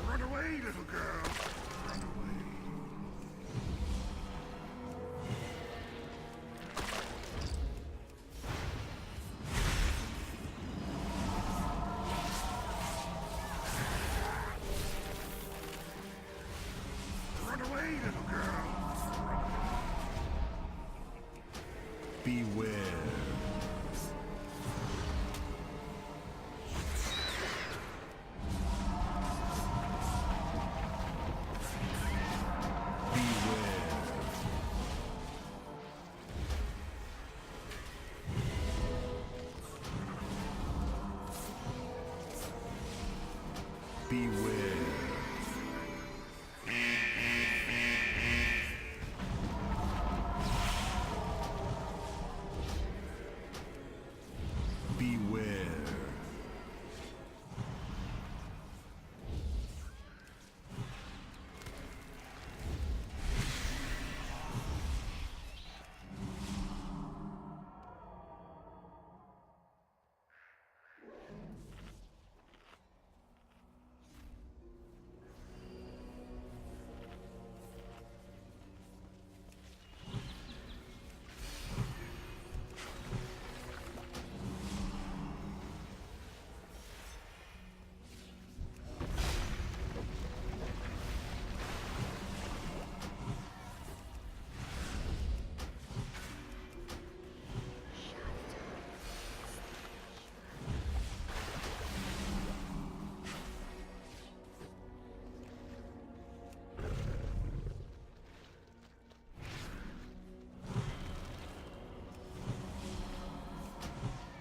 Run away, little girl. Run away. Run away, little girl. Beware. Beware. Beware.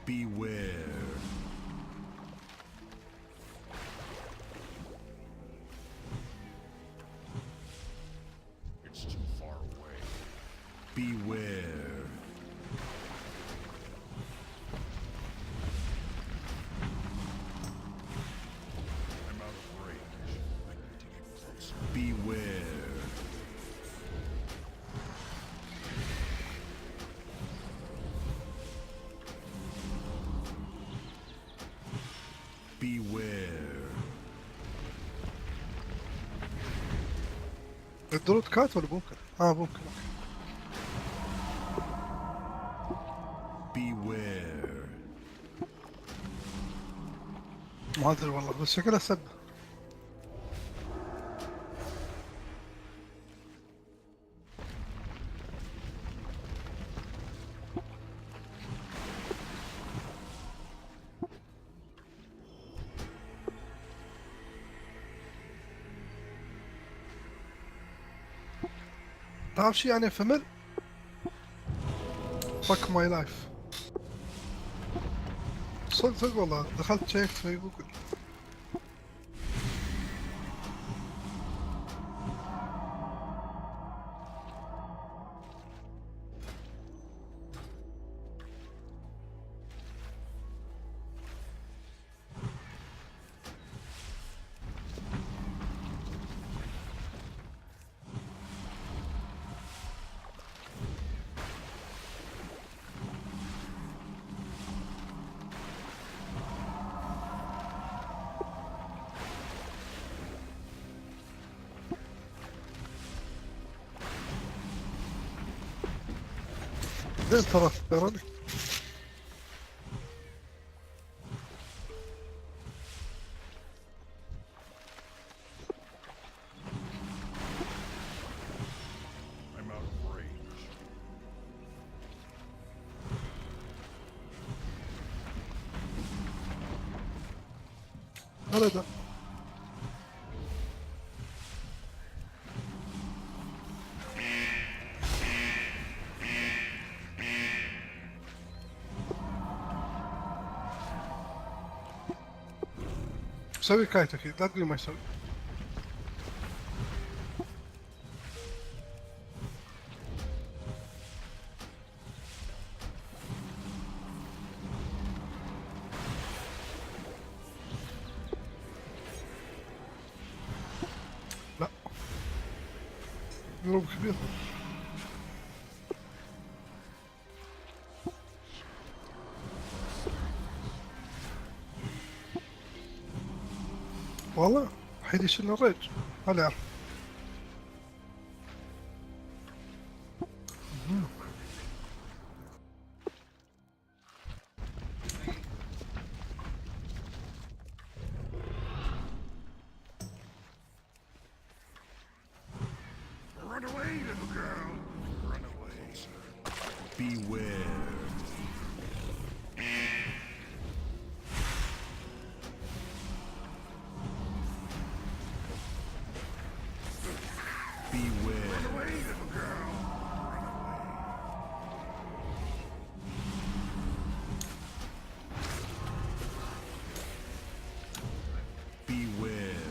Beware. It's too far away. Beware. I'm out of range. I need to get closer. Beware. Beware. الدروت كات ولا ممكن؟ ممكن. Beware. ما ادري والله بس شكلها سب. تعرف شي يعني فمل؟ fuck my life. صدق والله دخلت شيك في جوجل. زين ترى I'm out of range. هذا ده. سوي كايت اكيد، لا تقول ما يسوي. لا جروب كبير. والله حيد يشيل الريج هلا يعرف. Run away, little girl. Run away. Beware. Beware. Run away, little girl. Run away. Beware.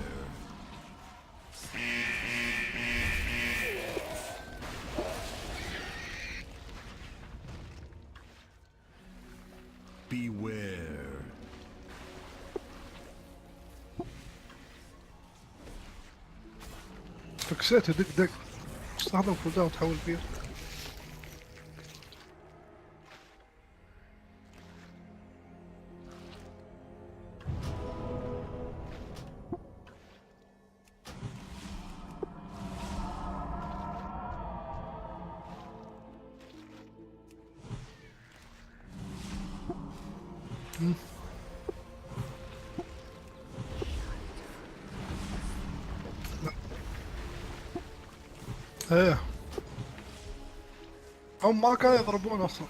Beware. فكسيته دق دق. استخدم كل داون وتحول بير. ايه هم ما كانوا يضربون اصلا.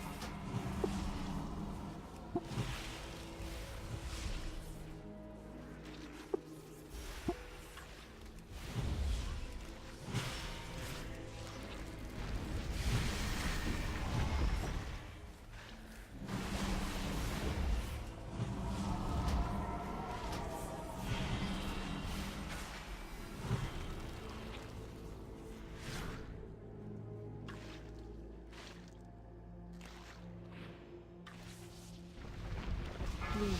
Three,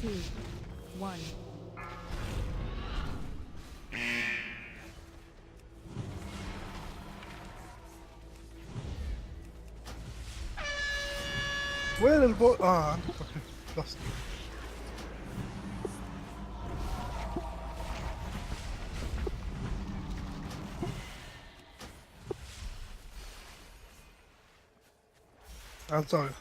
two, one. وين البو عندك اوكي خلاص. على الزاوية.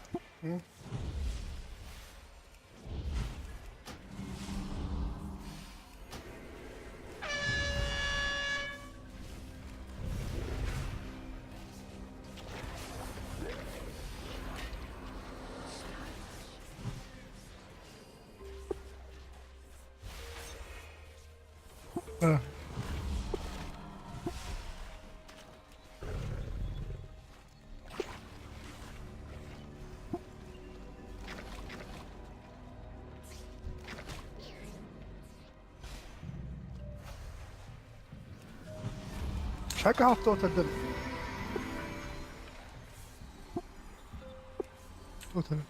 آه. ايش حق حطوت الدم؟ توتال.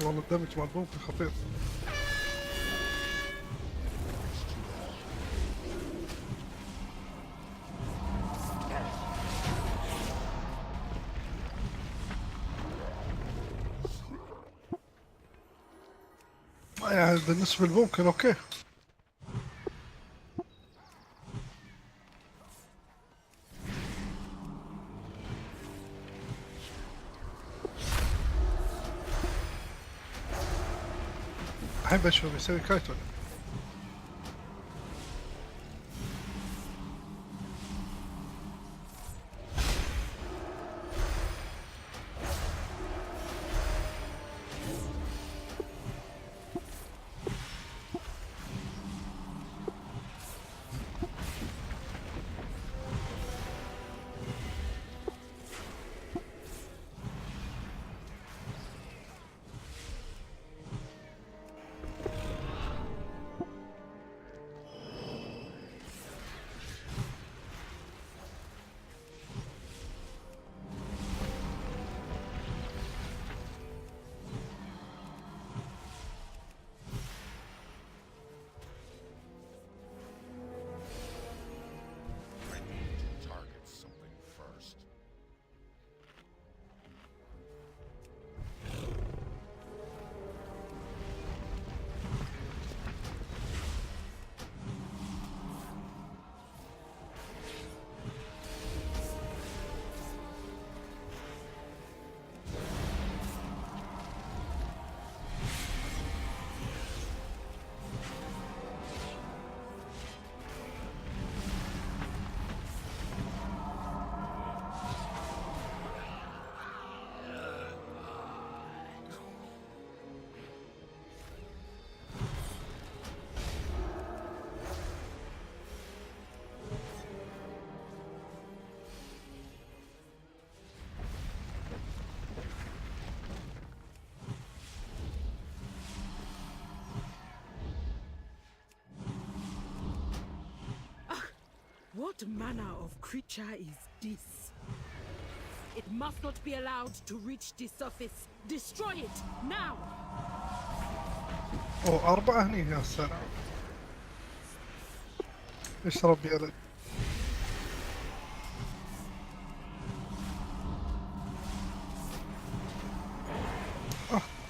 والله الدمج مع البومب خطير. يعني بالنسبة للممكن اوكي. الحين بشوف يسوي كايت ولا. I need to target something first. What manner of creature is this? It must not be allowed to reach the surface. Destroy it, now! أو 4 هني يا سلام. اشرب يا ولد.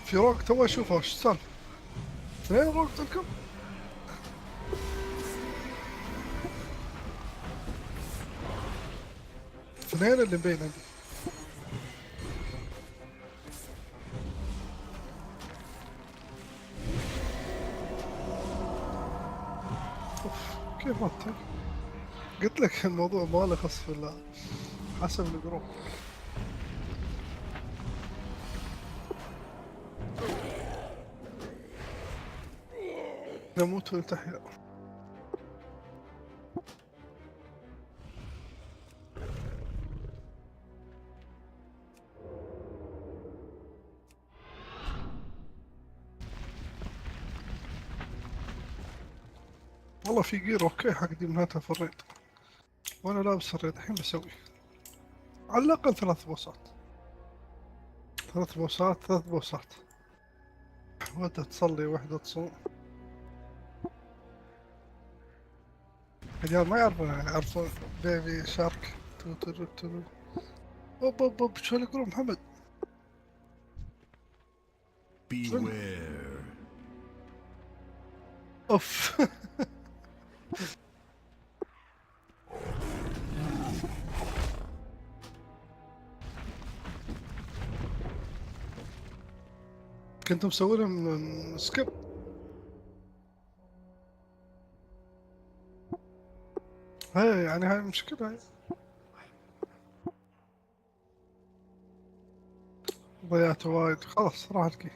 في روك تو اشوفه وش السالفة؟ اثنين روك تلكم؟ اثنين اللي مبين عندي. اوف كيف ما قلت لك الموضوع ما له خص في الله حسب الجروب. نموت ونتحيا. والله في جير اوكي حق دي مناتها في الريد، وانا لابس الريد الحين بسوي على الاقل 3 بوسات 3 بوسات. وحدة تصلي وحدة تصوم. الرجال ما يعرفون بيبي شارك تو. اوب شو يقولون محمد؟ Beware. اوف كنت مسوي لهم سكيب. هاي يعني هاي مشكلة هاي. ضيعت وايد خلاص راح الكي.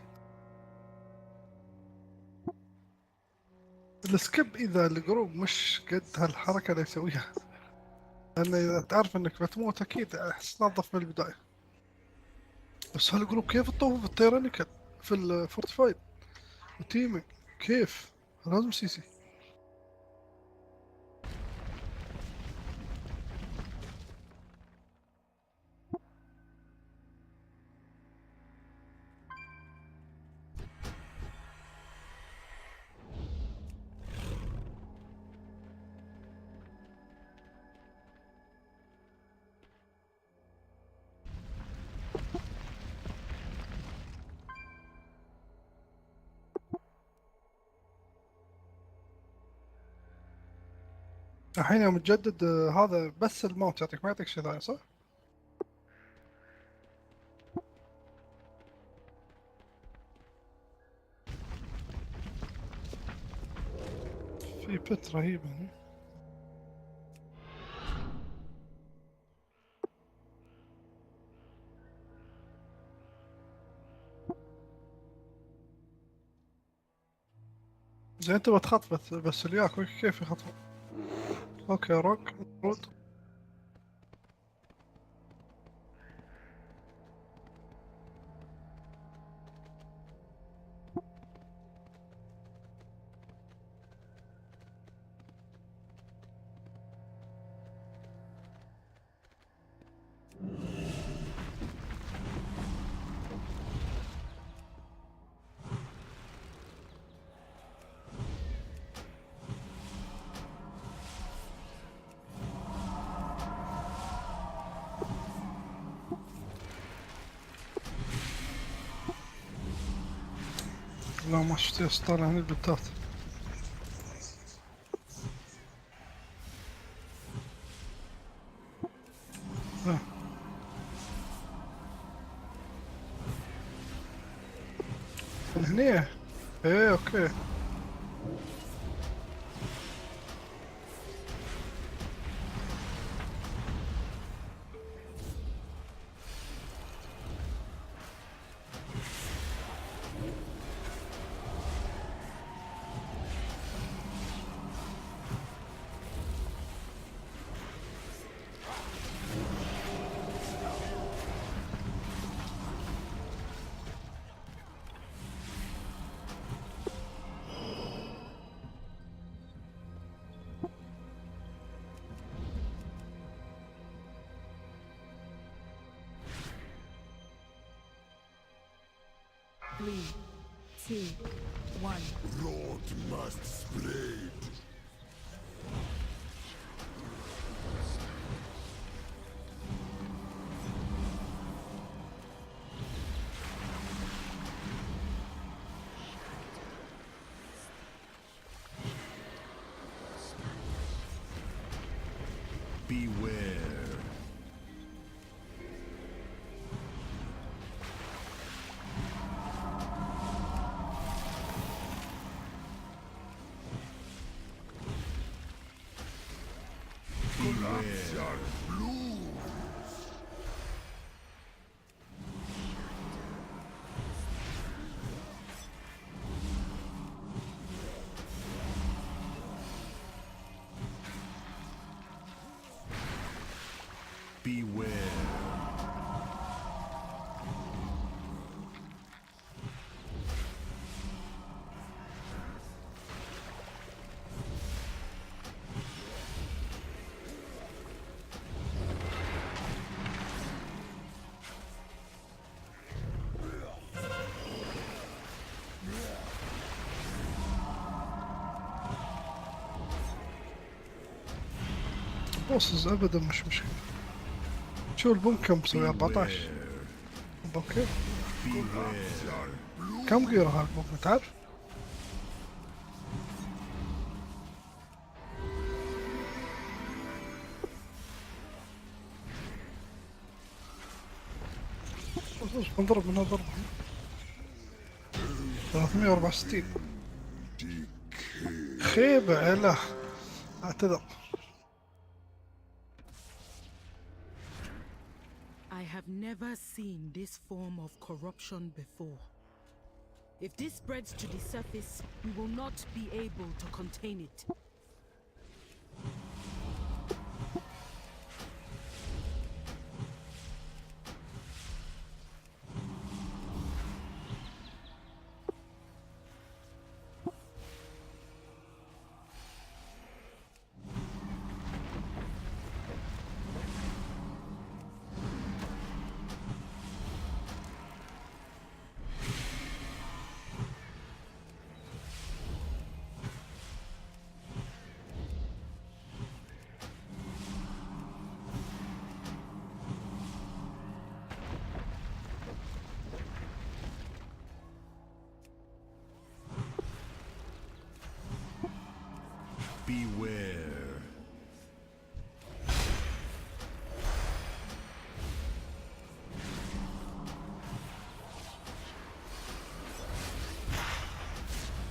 السكيب اذا الجروب مش قد هالحركة اللي يسويها، لان اذا تعرف انك بتموت اكيد احس نظف من البداية. بس هالجروب كيف تطوف بالتيرانيكال في الفورتيفايد وتيمينج كيف؟ لازم سي. الحين يوم تجدد هذا بس الموت يعطيك، ما يعطيك شيء ثاني صح؟ في بت رهيبة هنا. زين انت بتخطط بس الياك كيف يخطفون؟ اوكي روك رود. لا ما شفتي طالع هني بالذات. من هني ايه اوكي. Three, two, one. Blood must spread. Beware. Beware. Beware. بوسز ابدا مش مشكلة. شو البوم كم مسوي 14 اوكي. كم غيره هالبوم تعرف؟ بنضرب منها ضربة 364 خيبة. لا اعتذر. I have never seen this form of corruption before. If this spreads to the surface, we will not be able to contain it. Beware.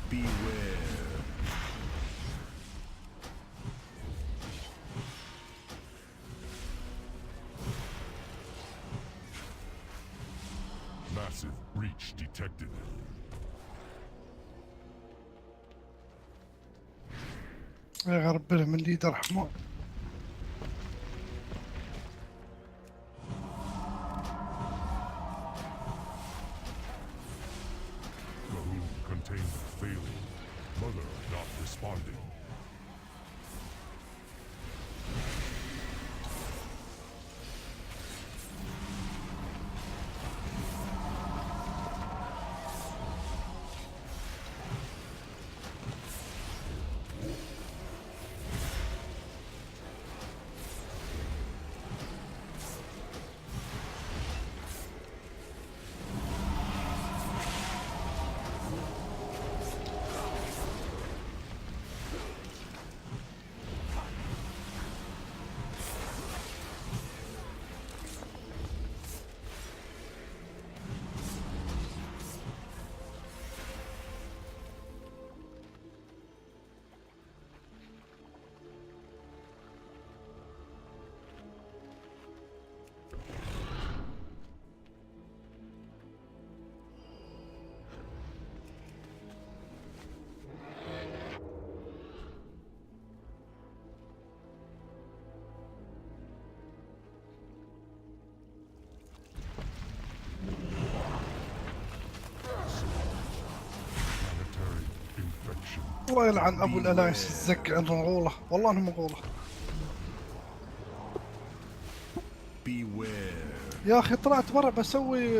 Beware. breach detected. يا رب لهم الليدر حمار. The room containment failing. Mother not responding. Planetary infection. الله يلعن ابو الالايس الزق الغوله، والله انهم غوله. Beware. يا اخي طلعت برا بسوي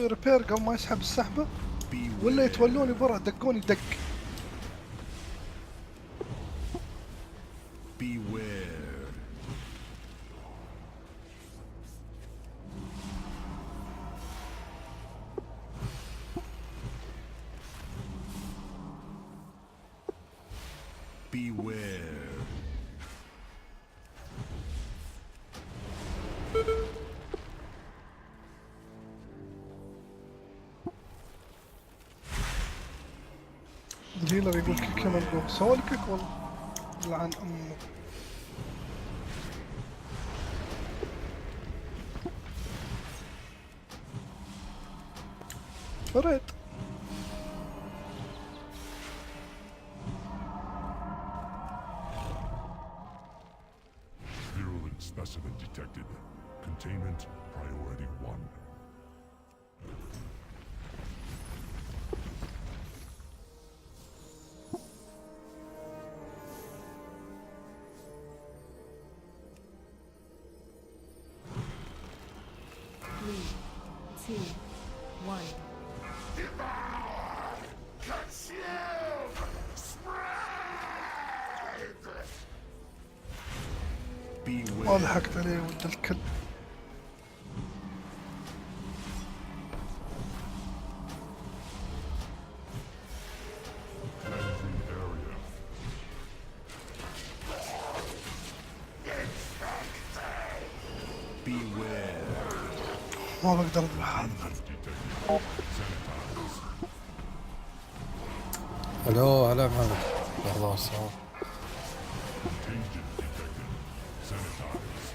ريبير قبل ما يسحب السحبه، ولا يتولوني برا دقوني دق. Beware. Beware. الهيلر يقول كيك كمان جو سوى الكيك والله لعن امه. فريد Virulent specimen detected. Containment priority 1. Three, two, one. Beware. ما لحقت عليه ولد الكلب. Cleansing area. Beware. ما بقدر اذبح هذا. Detected. Sanitize. الو هلا محمد. لحظة بس. Contagion detected. Sanitize.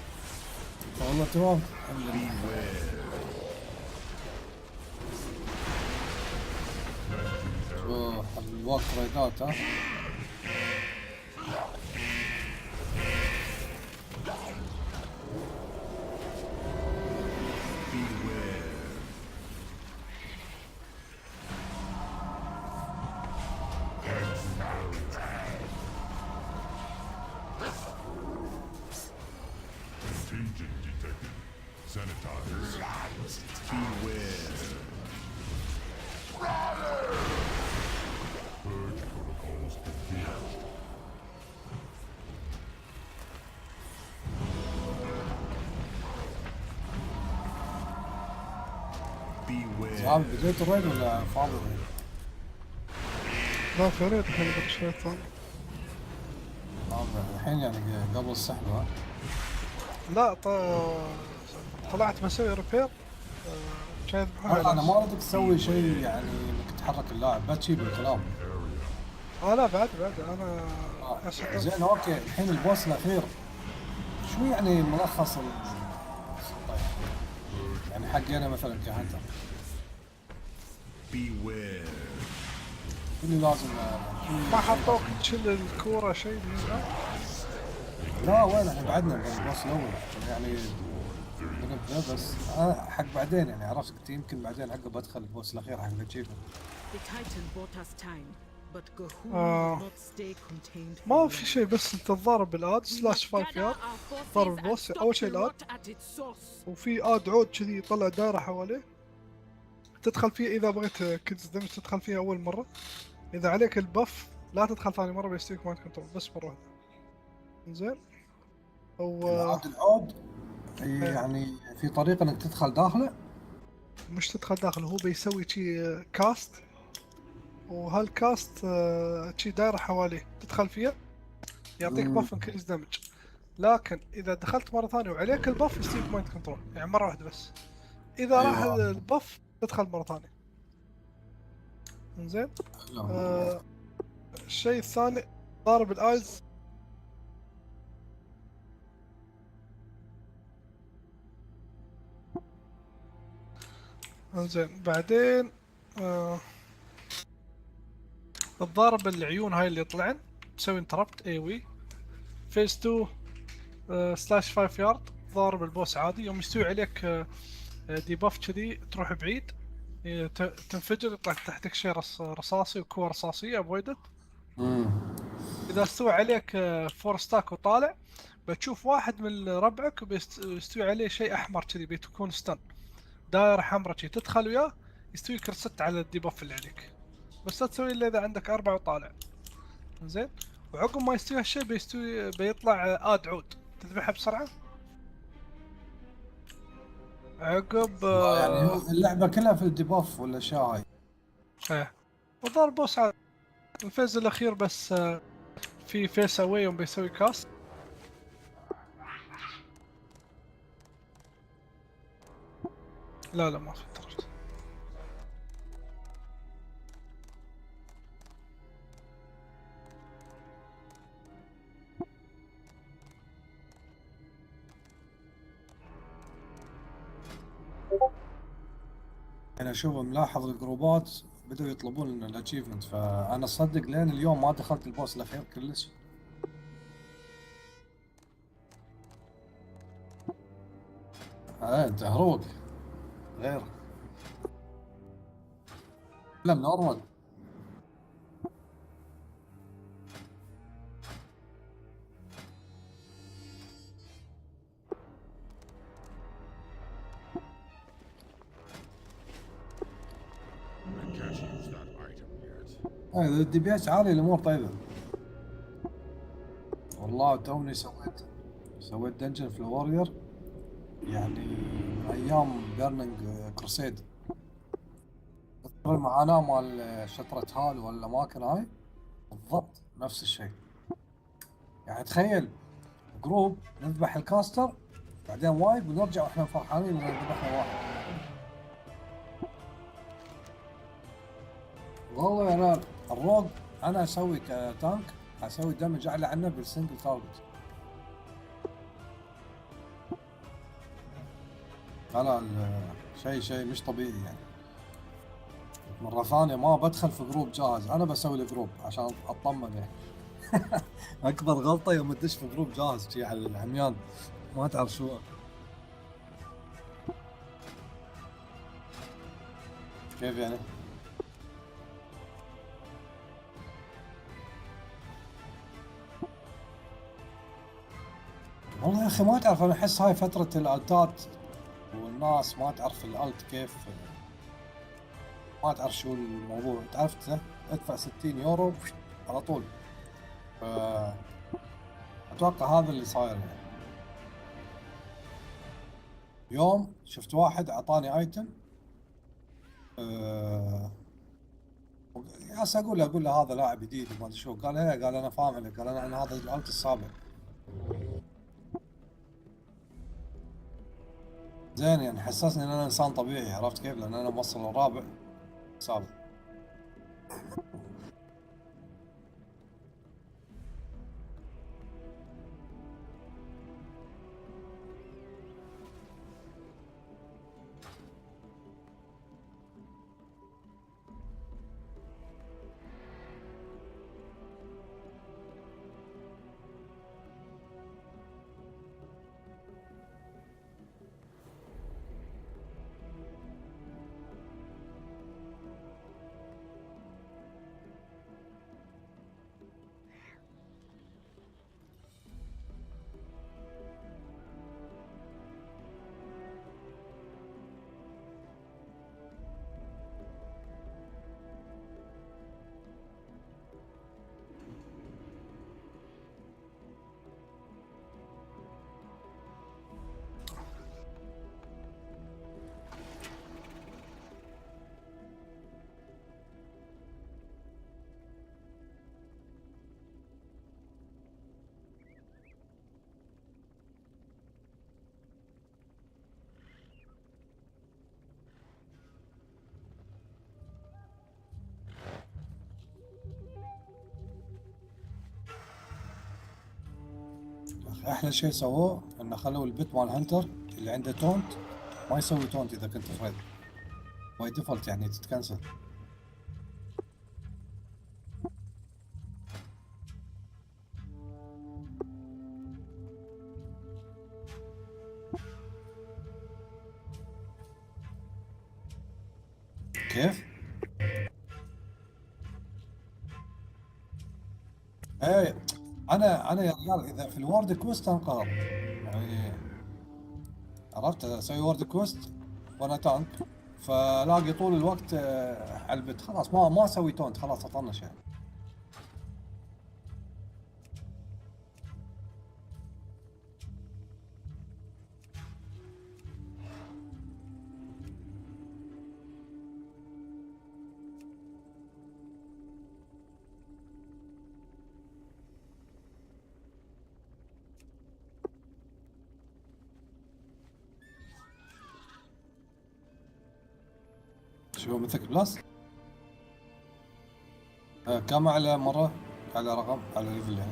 والله تمام الحمد لله. شوف الوقت ريدات ها. Contagion detected. Sanitize. Beware. Purge protocols begin. Beware. زعل بديت الريد ولا فاضي؟ لا فريد الحين بك شيطان. الحين يعني قبل السحب ها. لا طلعت بسوي ريبير كان انا ما اريدك تسوي شيء يعني انك تحرك اللاعب بتشيل الكلام. لا بعد انا زين اوكي الحين البوس الاخير شو يعني ملخص يعني حقي انا مثلا كهانتر Beware. اللي لازم ما حطوك تشيل الكورة شيء من هنا؟ لا وين احنا بعدنا بالبوس الاول يعني بنبدا بس حق بعدين يعني عرفت قلت يمكن بعدين عقب ادخل البوس الاخير حق الجيفن. The Titan bought us time, but Gahul آه. will not stay contained for ما long. في شيء، بس انت تضارب بالاد We سلاش must 5 gather يارد. our ضرب forces and البوس stop اول the شيء الاد، rot at its source. وفي اد عود كذي يطلع دائرة حواليه تدخل فيها اذا بغيت كنز دمج تدخل فيها اول مرة. اذا عليك البف لا تدخل ثاني مرة بيستويك مايند كنترول بس مرة واحدة. زين. او العود إيه. يعني في طريقه انك تدخل داخله. مش تدخل داخل، هو بيسوي شي كاست، وهالكاست شي دايرة حواليه تدخل فيها يعطيك بف انكريز دمج. لكن اذا دخلت مرة ثانية وعليك البف يستويك مايند كنترول، يعني مرة واحدة بس. اذا راح ايوه البف تدخل مرة ثانية. زين. الشيء الثاني ضارب الايز. زين بعدين الضارب العيون هاي اللي طلعن تسوي انتربت اي وي. فيز 2 سلاش 5 يارد ضارب البوس عادي، يوم يستوي عليك ديباف كذي تروح بعيد تنفجر يطلع تحتك شيء رصاصي وكور رصاصية افويدد. اذا استوى عليك 4 ستاك وطالع بتشوف واحد من ربعك بيستوي عليه شيء احمر كذي بتكون ستن دائرة حمراء كذي تدخل وياه يستوي كرست على الديباف اللي عليك، بس لا تسوي الا اذا عندك 4 وطالع. زين. وعقب ما يستوي هالشيء بيطلع اد عود تذبحها بسرعة. عقب يعني هو اللعبه كلها في الديباف والاشياء هاي. ايه. وضرب بوس عادي. الفيز الاخير بس في فيس اواي يوم بيسوي كاست. لا ما في ترجت. انا اشوف ملاحظ الجروبات بدأوا يطلبون لنا الاتشيفمنت، فانا صدق لين اليوم ما دخلت البوس الاخير كلش. انت هروق غير لا نورمال. I can't use that item yet. اذا الدي بي اس عالي الامور طيبه. والله توني سويت دنجن في الوارير يعني من ايام بيرنينج كروسيد. تذكر المعاناه مال شطره هال والاماكن هاي بالضبط نفس الشيء. يعني تخيل جروب نذبح الكاستر بعدين وايد ونرجع واحنا فرحانين ان ذبحنا واحد. والله انا الروج انا اسوي كتانك اسوي دمج اعلى عنه بالسنجل تارجت. لا شيء مش طبيعي يعني. مرة ثانية ما بدخل في جروب جاهز، انا بسوي لي جروب عشان اطمن يعني. اكبر غلطة يوم تدش في جروب جاهز شي على العميان ما تعرف شو. كيف يعني؟ والله يا اخي ما تعرف، انا احس هاي فترة الالتات والناس ما تعرف الالت كيف، ما تعرف شو الموضوع. تعرف ادفع 60 يورو على طول. اتوقع هذا اللي صاير يعني. يوم شفت واحد اعطاني ايتم ياس اقول له هذا لاعب جديد وما ادري شو، قال ايه، قال انا فاهم عليك، قال انا هذا الالت السابع. زين يعني حسسني ان انا انسان طبيعي، عرفت كيف؟ لان انا موصل الرابع سابع. احلى شيء سووه انه خلوا البت مال هانتر اللي عنده تونت ما يسوي تونت اذا كنت فريد، باي ديفولت يعني تتكنسل. كيف؟ ايه انا يا رجال اذا في الورد كويست انقهر يعني، عرفت اسوي وورد كويست وانا تانك، فلاقي طول الوقت على البت خلاص ما اسوي تونت، خلاص اطنش يعني. شو مثلك بلس؟ كم على مرة؟ على رقم على ليفل يعني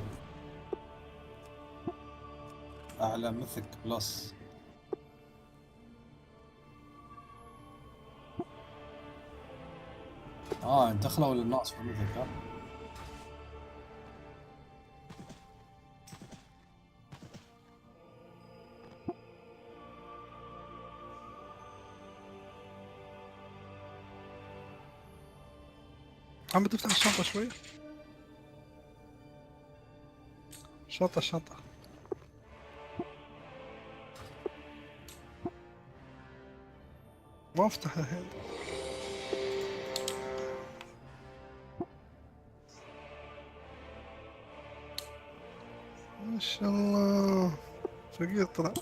اعلى مثلك بلس. دخلوا للناس في مثلك ها. عم تفتح الشنطة شوي. الشنطة ما افتح الحين. ما شاء الله فقير طلع.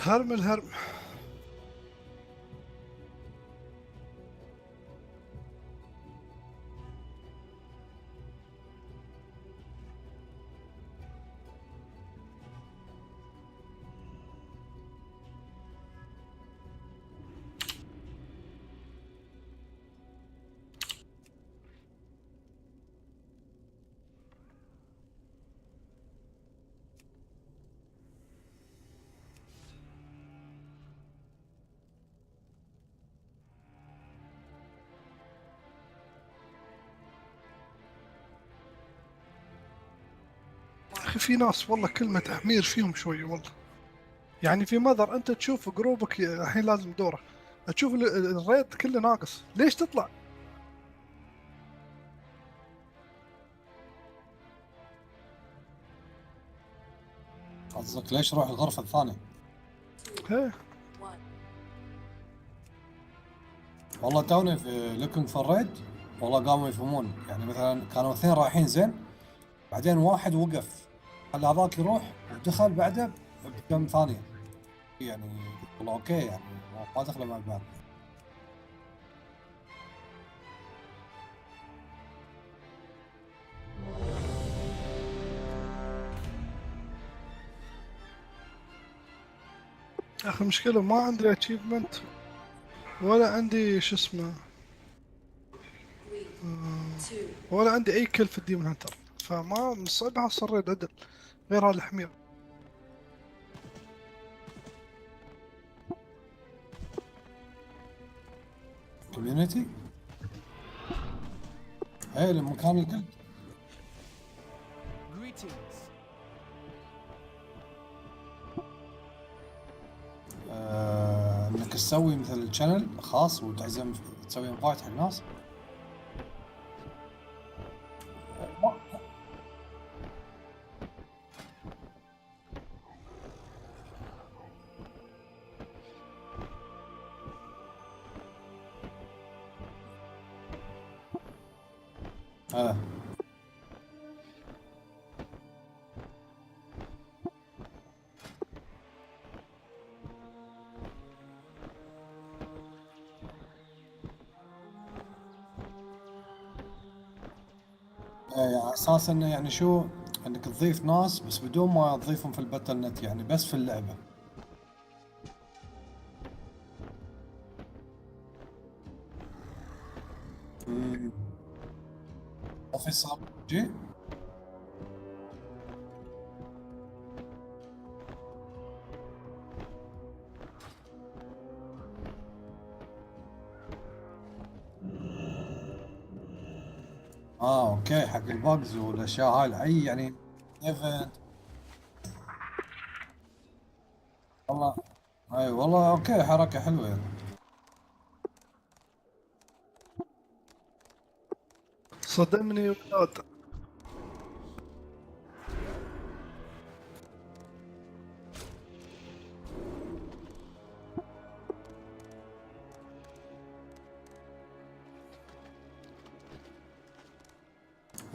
هرم الهرم. اخي في ناس والله كلمة تحمير فيهم شوي والله. يعني في مذر انت تشوف جروبك الحين لازم دوره، تشوف الريد كله ناقص، ليش تطلع؟ قصدك ليش روح الغرفة الثانية؟ ايه والله توني في لوكينج فور ريد، والله قاموا يفهمون يعني، مثلا كانوا اثنين رايحين زين، بعدين واحد وقف خلى هذاك يروح ودخل بعده بكم ثانية يعني، والله اوكي يعني ما دخلوا مع بعض. اخي المشكلة ما عندي اتشيفمنت ولا عندي شو اسمه، ولا عندي اي كل في الديمون هانتر، فما من الصعب احصل ريد عدل غير هالحمير. كوميونيتي؟ ايه المكان اللي قلت. Greetings. انك تسوي مثل شانل خاص وتعزم تسوي انفايت حق ناس. اه يعني اساسا انه يعني شو، انك تضيف ناس بس بدون ما تضيفهم في الباتل نت، يعني بس في اللعبة. مم. اوفيس ار جي. اه اوكي، حق الباجز والاشياء هاي اي يعني ايفنت. والله اي والله اوكي، حركة حلوة يعني. صدمني ولاد.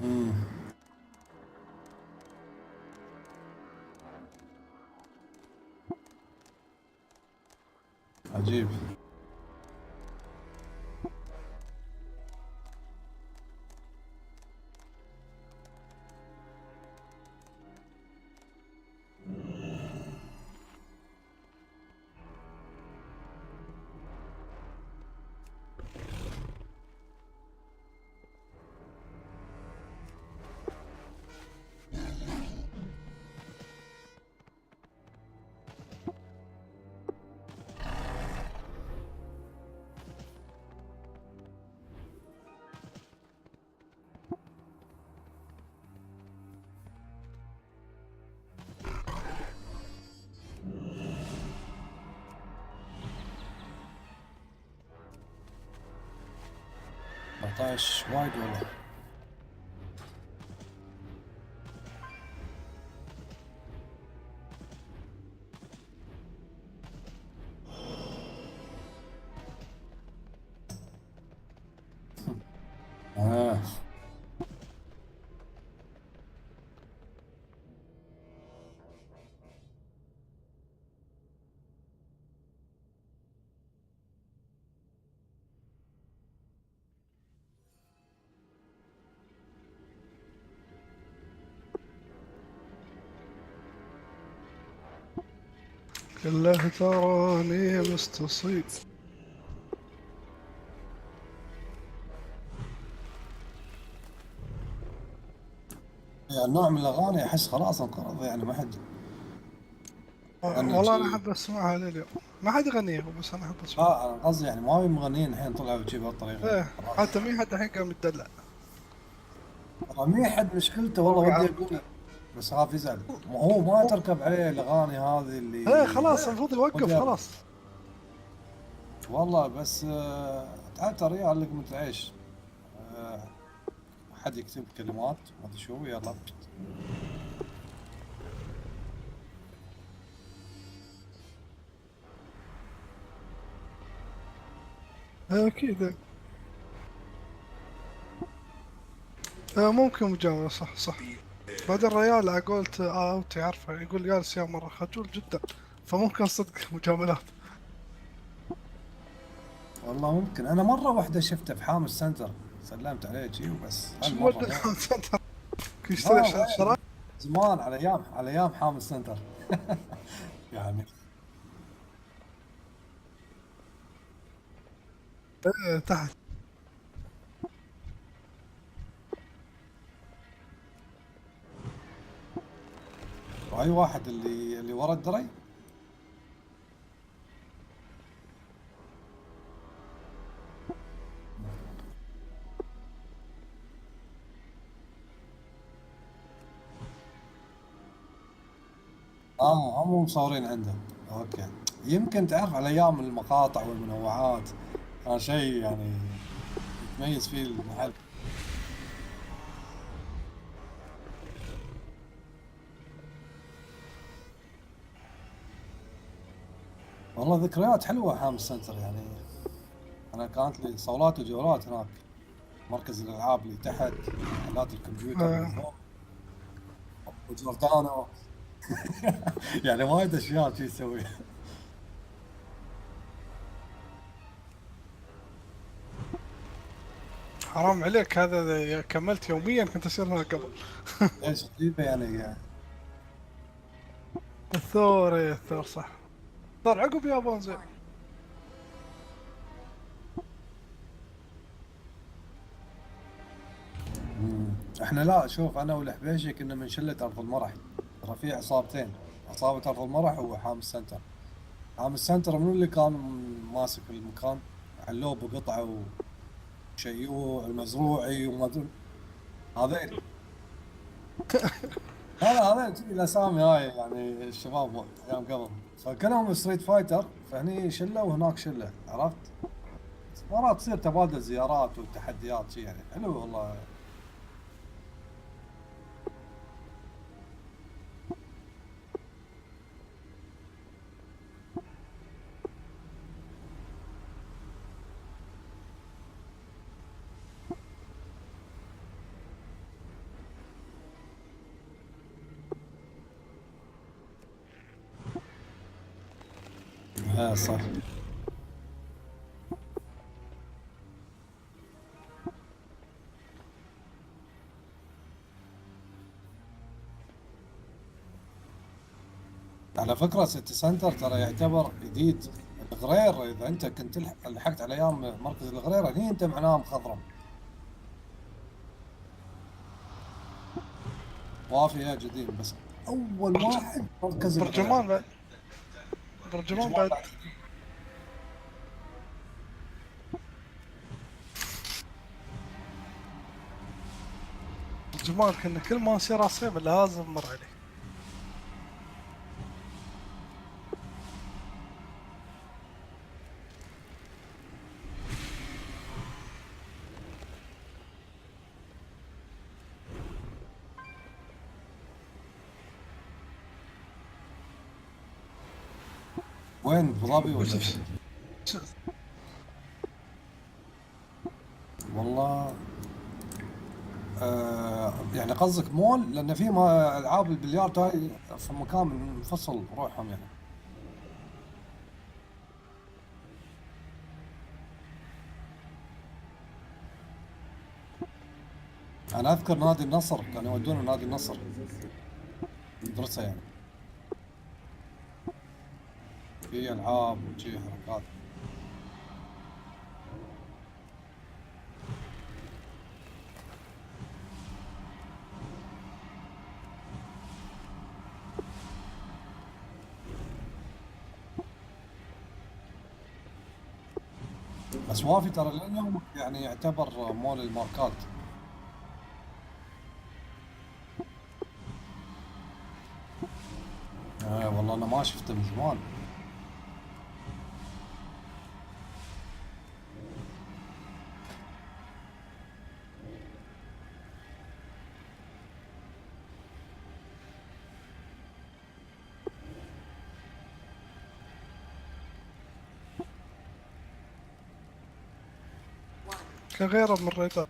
امم عجيب. طايش وايد والله. آه. كله تراني مستصيب. يعني نوع من الاغاني احس خلاص انقرض، يعني ما حد غني والله انا شي. احب اسمعها لليوم. ما حد يغنيها بس انا احب اسمعها. لا انا قصدي يعني ما في مغنيين الحين طلعوا شي بهالطريقه يعني ايه خلاص. حتى مين حد الحين قام يتدلع. والله مي حد مشكلته، والله فوق ودي عرض. اقول بس خاف يزعل. ما هو ما تركب عليه الاغاني هذه ايه اللي خلاص المفروض يوقف مودرن. خلاص. والله بس تعال ريال لك مثل ايش. آه، حد يكتب كلمات ما ادري شو، يلا. ايه اكيد. ممكن مجاملة صح صح. بعد الريال على قولت اوتي عارفه يقول جالس يا مرة خجول جدا. فممكن صدق مجاملات. والله ممكن، انا مره واحده شفته في حامل سنتر سلمت عليه شي وبس، شو هالمره موديل غير. سنتر لا يشتري غير، شرايط. زمان على ايام حامل سنتر يعني. تحت. اي واحد اللي ورا الدري. هم مو مصورين عنده. اوكي. يمكن تعرف على ايام المقاطع والمنوعات كان شيء يعني يتميز فيه المحل. والله ذكريات حلوة حام السنتر يعني. انا كانت لي صولات وجولات هناك. مركز الالعاب اللي تحت، محلات الكمبيوتر اللي آه. فوق، وجوردانو. يعني وايد اشياء شي يسوي. حرام عليك، هذا إذا كملت يوميا كنت أصير هنا قبل. ايش غريبة يعني. الثور، إيه الثور صح. الثور عقب يابان زين. احنا لا، شوف انا والحبيشي كنا من شلة ارض المرح. ترى في عصابتين، عصابة ارض المرح وحام السنتر. حام السنتر منو اللي كان ماسك المكان؟ علوب وقطعة وشيوع المزروعي وما ادري هذيل. لا هذا الاسامي هاي يعني الشباب ايام قبل، فكلهم ستريت فايتر، فهني شله وهناك شله، عرفت؟ مرات تصير تبادل زيارات وتحديات شي يعني حلو والله. صح. على فكره سيتي سنتر ترى يعتبر جديد. الغرير اذا انت كنت لحقت على ايام مركز الغرير هني انت معناها مخضرم. وافي يا جديد، بس اول واحد مركز الغرير. برجمان بعد. برجمان بعد. برجمان كنا كل ما نصير عصيب لازم نمر عليه. وين ابو ظبي ولا؟ والله يعني قصدك مول، لان في ما العاب البلياردو هاي في مكان منفصل روحهم يعني. انا اذكر نادي النصر كانوا يودونا نادي النصر مدرسه يعني، في العاب وشي حركات. بس وافي ترى لليوم يعني يعتبر مول الماركات. والله انا ما شفته من زمان. كغيره من الريدر.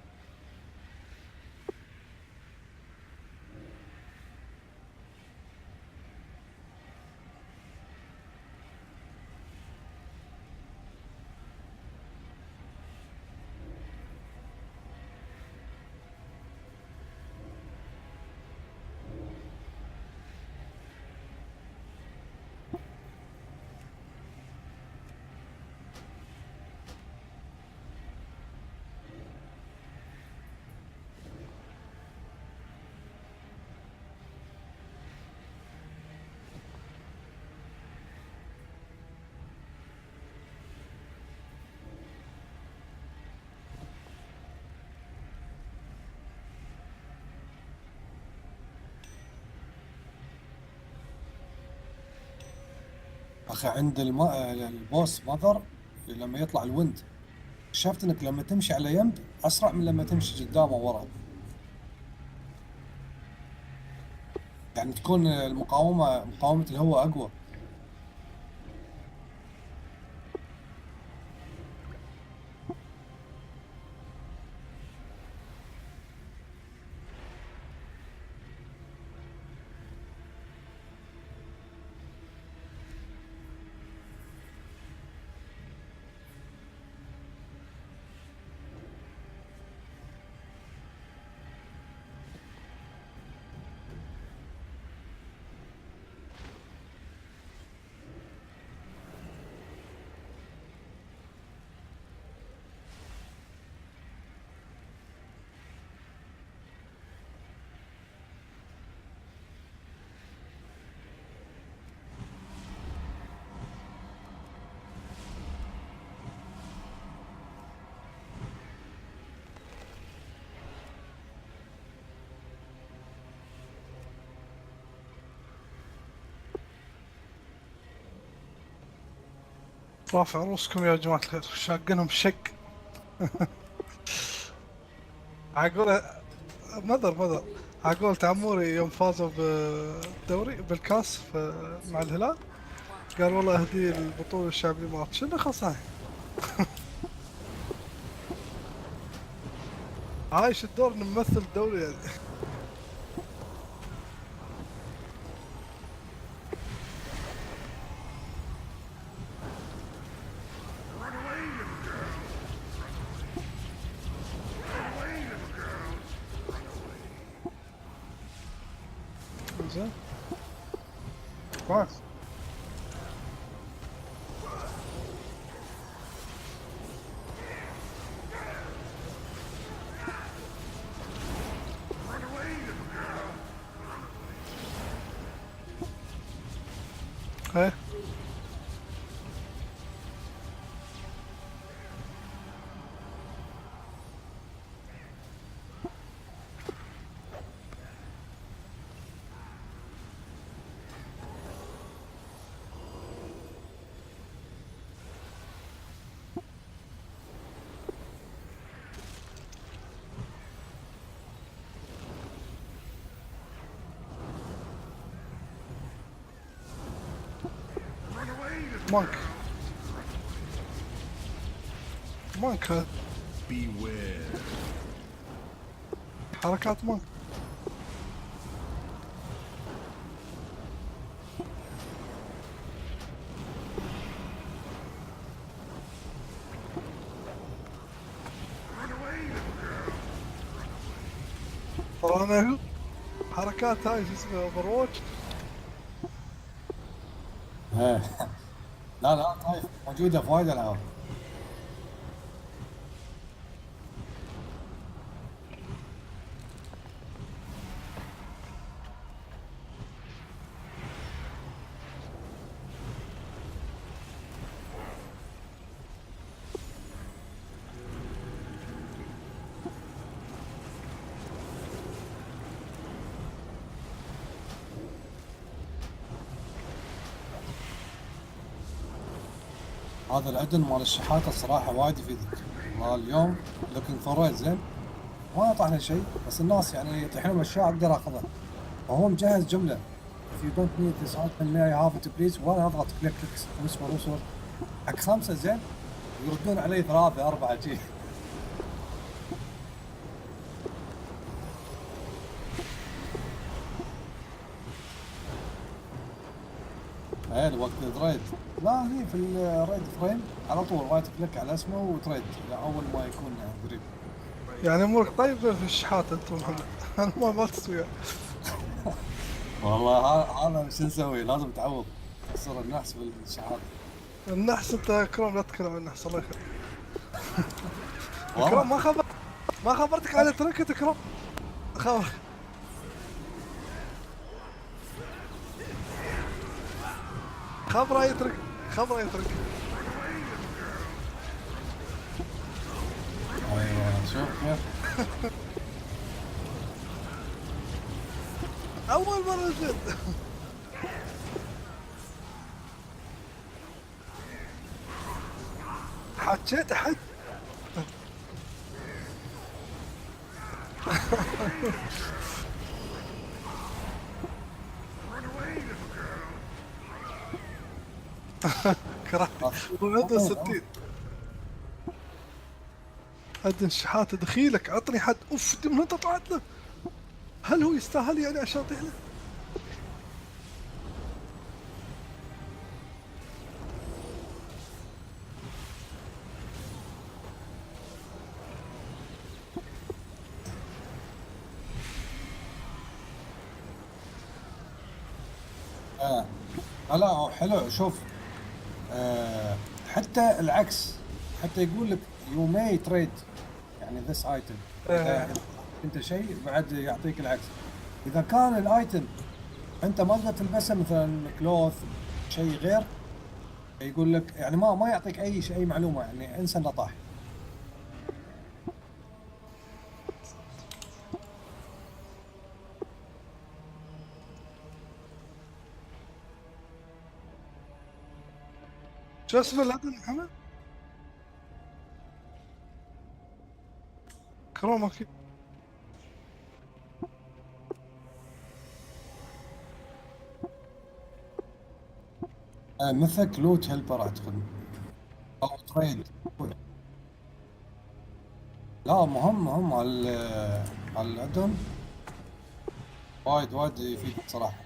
اخي عند البوس ماذر لما يطلع الويند، اكتشفت انك لما تمشي على يمب اسرع من لما تمشي قدام او ورا. يعني تكون مقاومة الهواء اقوى. رافع رؤوسكم يا جماعة الخير، شاقنهم شق. عقول مذر عقول تعموري يوم فازوا بالدوري بالكاس مع الهلال، قال والله اهدي البطولة الشعبية مالت شنو خصها. عايش الدور نمثل الدوري يعني. زين كويس. ايه مانك مانك Beware. حركات مانك. ترى انا حركات هاي شو اسمه اوفر واتش. إيه. لا لا طيب موجودة في وايد العاب. هذا الادن مال الشحاتة الصراحة وايد يفيدك. والله اليوم لوكينج فور رايت زين، ما يطلع شيء، بس الناس يعني يطيحون اشياء اقدر اخذها. وهو مجهز جملة if you don't need this item may I have it please، وانا اضغط كليك وصل حق 5 زين، يردون علي 3 4 جي. ايه وقت الريد، لا هني في الريد فريم على طول رايت كليك على اسمه وتريد اول ما يكون قريب. يعني امورك طيب في الشحات انت محمد. انا ما تسويها. والله هذا شو نسوي، لازم تعوض تصير النحس بالشحات. النحس انت كرم لا تتكلم عن النحس الله يخليك. والله. كرم ما خبرتك على تركت كرم. خبر خبره يترك خبره يترك. ايوه شوف كيف. اول مره جد. جيت احد. كرهت وعنده 60. عندنا شحاته دخيلك عطني حد. اوف دي من انت طلعت له. هل هو يستاهل يعني عشان اطيح له؟ لا هو حلو. شوف حتى العكس، حتى يقول لك يو ماي تريد يعني ذس ايتم. اذا انت شيء بعد يعطيك العكس. اذا كان الايتم انت ما تقدر تلبسه مثلا كلوث شيء غير، يقول لك يعني ما يعطيك اي شيء، اي معلومه، يعني انسى انه طاح. شو اسمه العدد محمد؟ كروما كي. مثل لوت هيلبر اعتقد او تريد. لا مهم على الادم، وايد يفيد صراحه.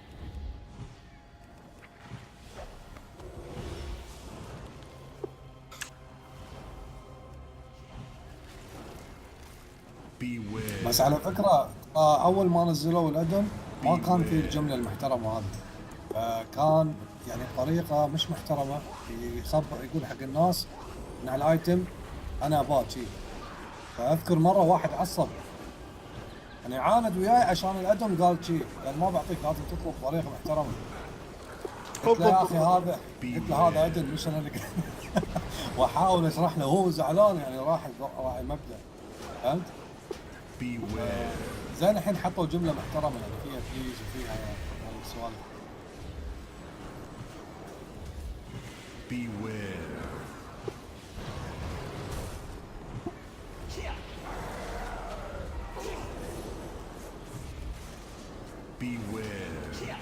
Beware. بس على فكره اول ما نزلوا الادم ما كان في الجمله المحترمه هذه، فكان يعني بطريقه مش محترمه يخبر يقول حق الناس ان على الايتم انا اباه شي. فاذكر مره واحد عصب يعني عاند وياي عشان الادم، قال شي، قال ما بعطيك، لازم تطلب بطريقه محترمه. قلت له يا اخي هذا، قلت له هذا ادم مش انا اللي واحاول اشرح له، هو زعلان يعني راح المبدا، فهمت؟ Beware. زين الحين حطوا جمله محترمه يعني فيها بليز وفيها يعني سوالف. Beware. Beware.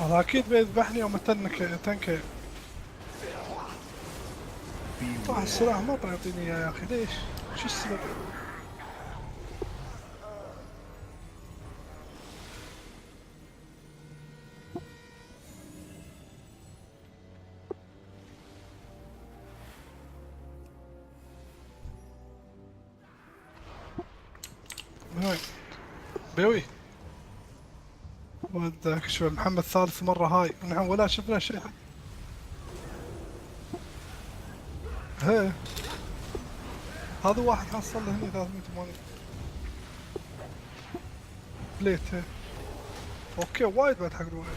هذا اكيد بيذبحني يوم تنك. طاح السلاح ما يعطيني اياه يا اخي، ليش؟ شو السبب؟ من وين؟ بيوي ودك شو محمد ثالث مرة هاي ونحن ولا شفنا شيء. هي هذا واحد حصل له هني 380 بليت. هي اوكي وايد بعد حق الواحد.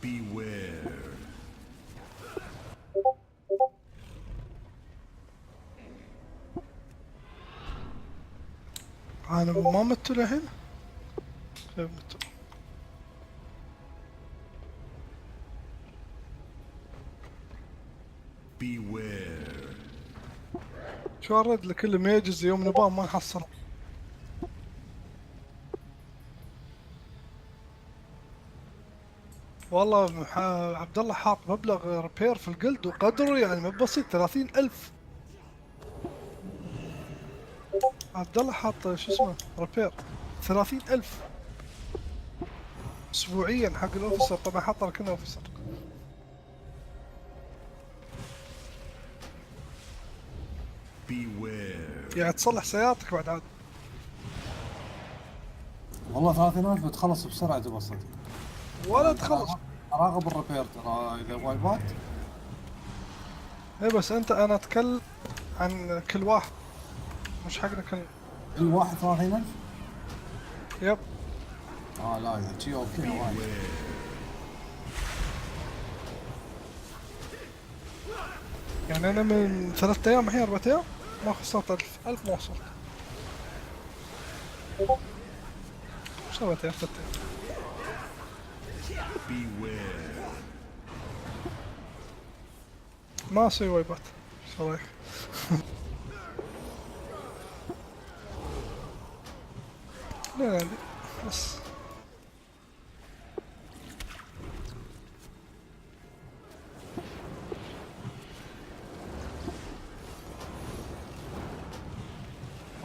Beware. انا ما مت للحين. كيف مت؟ Beware. شو ارد لكل ما يجز يوم نباه ما نحصل. والله عبد الله حاط مبلغ ريبير في الجلد وقدره يعني مو بسيط 30,000. عبد الله حاط شو اسمه ريبير 30,000 اسبوعيا حق الاوفيسر. طبعا حاط ركن اوفيسر. Beware. يعني تصلح سيارتك بعد عاد. والله 30,000 بتخلص بسرعه تبسط. ولا تخلص. راغب الريبير ترى اذا وايبات. اي بس انا اتكلم عن كل واحد، مش حقنا كل. كل واحد 30000. يب. لا اذا شي اوكي وايد. يعني انا من 3 ايام الحين 4 ايام ما خسرت 1000 ما وصلت. شو 4 ايام 3 ايام؟ Beware. ما اسوي وايبات. شو رايك؟ لا عندي بس.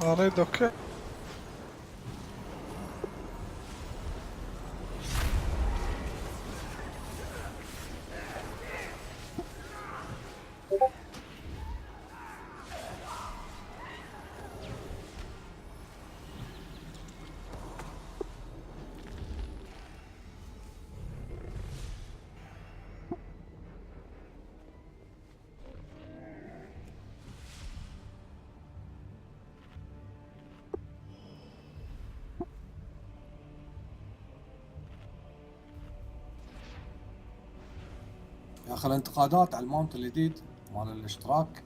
اريد اوكي. يا اخي الانتقادات على الماونت الجديد مال الاشتراك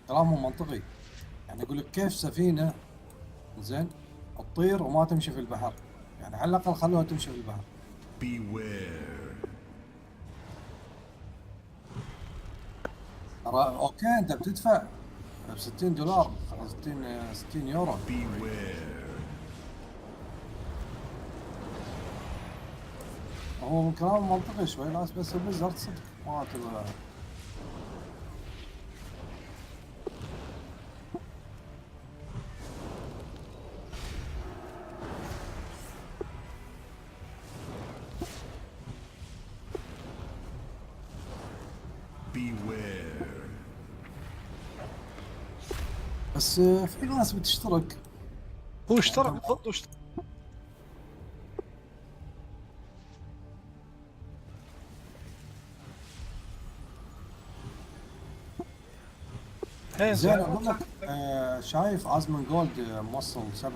كلامهم منطقي. يعني يقول لك كيف سفينه زين تطير وما تمشي في البحر، يعني على الاقل خلوها تمشي في البحر. Beware. ترى اوكي انت بتدفع ب $60 60 يورو. Beware. هو كلام منطقي شوي ناس، بس البزرد صدق ما تبغى. Beware. بس في ناس بتشترك. هو اشترك ضد اشترك. هي زين اقول لك شايف ازمن جولد موصل 97%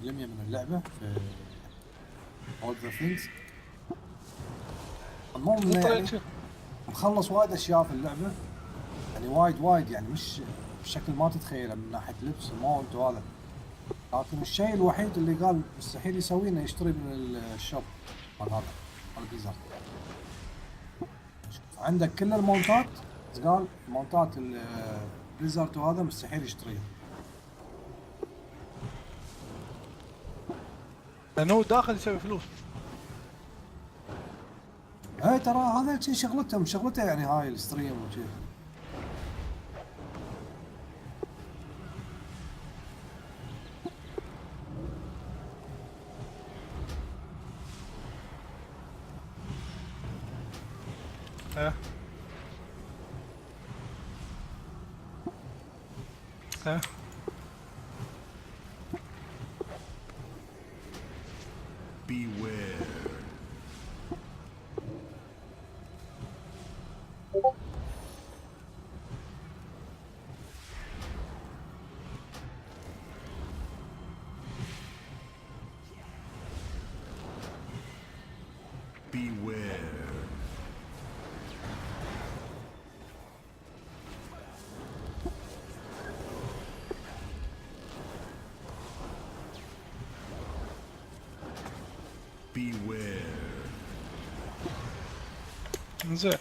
من اللعبه في اول ذا ثينجز. المهم إنه يعني مخلص وايد اشياء في اللعبه، يعني وايد يعني مش بشكل ما تتخيله من ناحيه لبس وماونت وهذا. لكن الشيء الوحيد اللي قال مستحيل يسويه انه يشتري من الشوب مال هذا مال بليزرد. عندك كل الماونتات، بس قال ماونتات البليزرد وهذا مستحيل يشتريها. لانه هو داخل يسوي فلوس. اي ترى هذا شيء شغلته يعني هاي الستريم وشي. ها ها Beware. Beware. Beware. زين.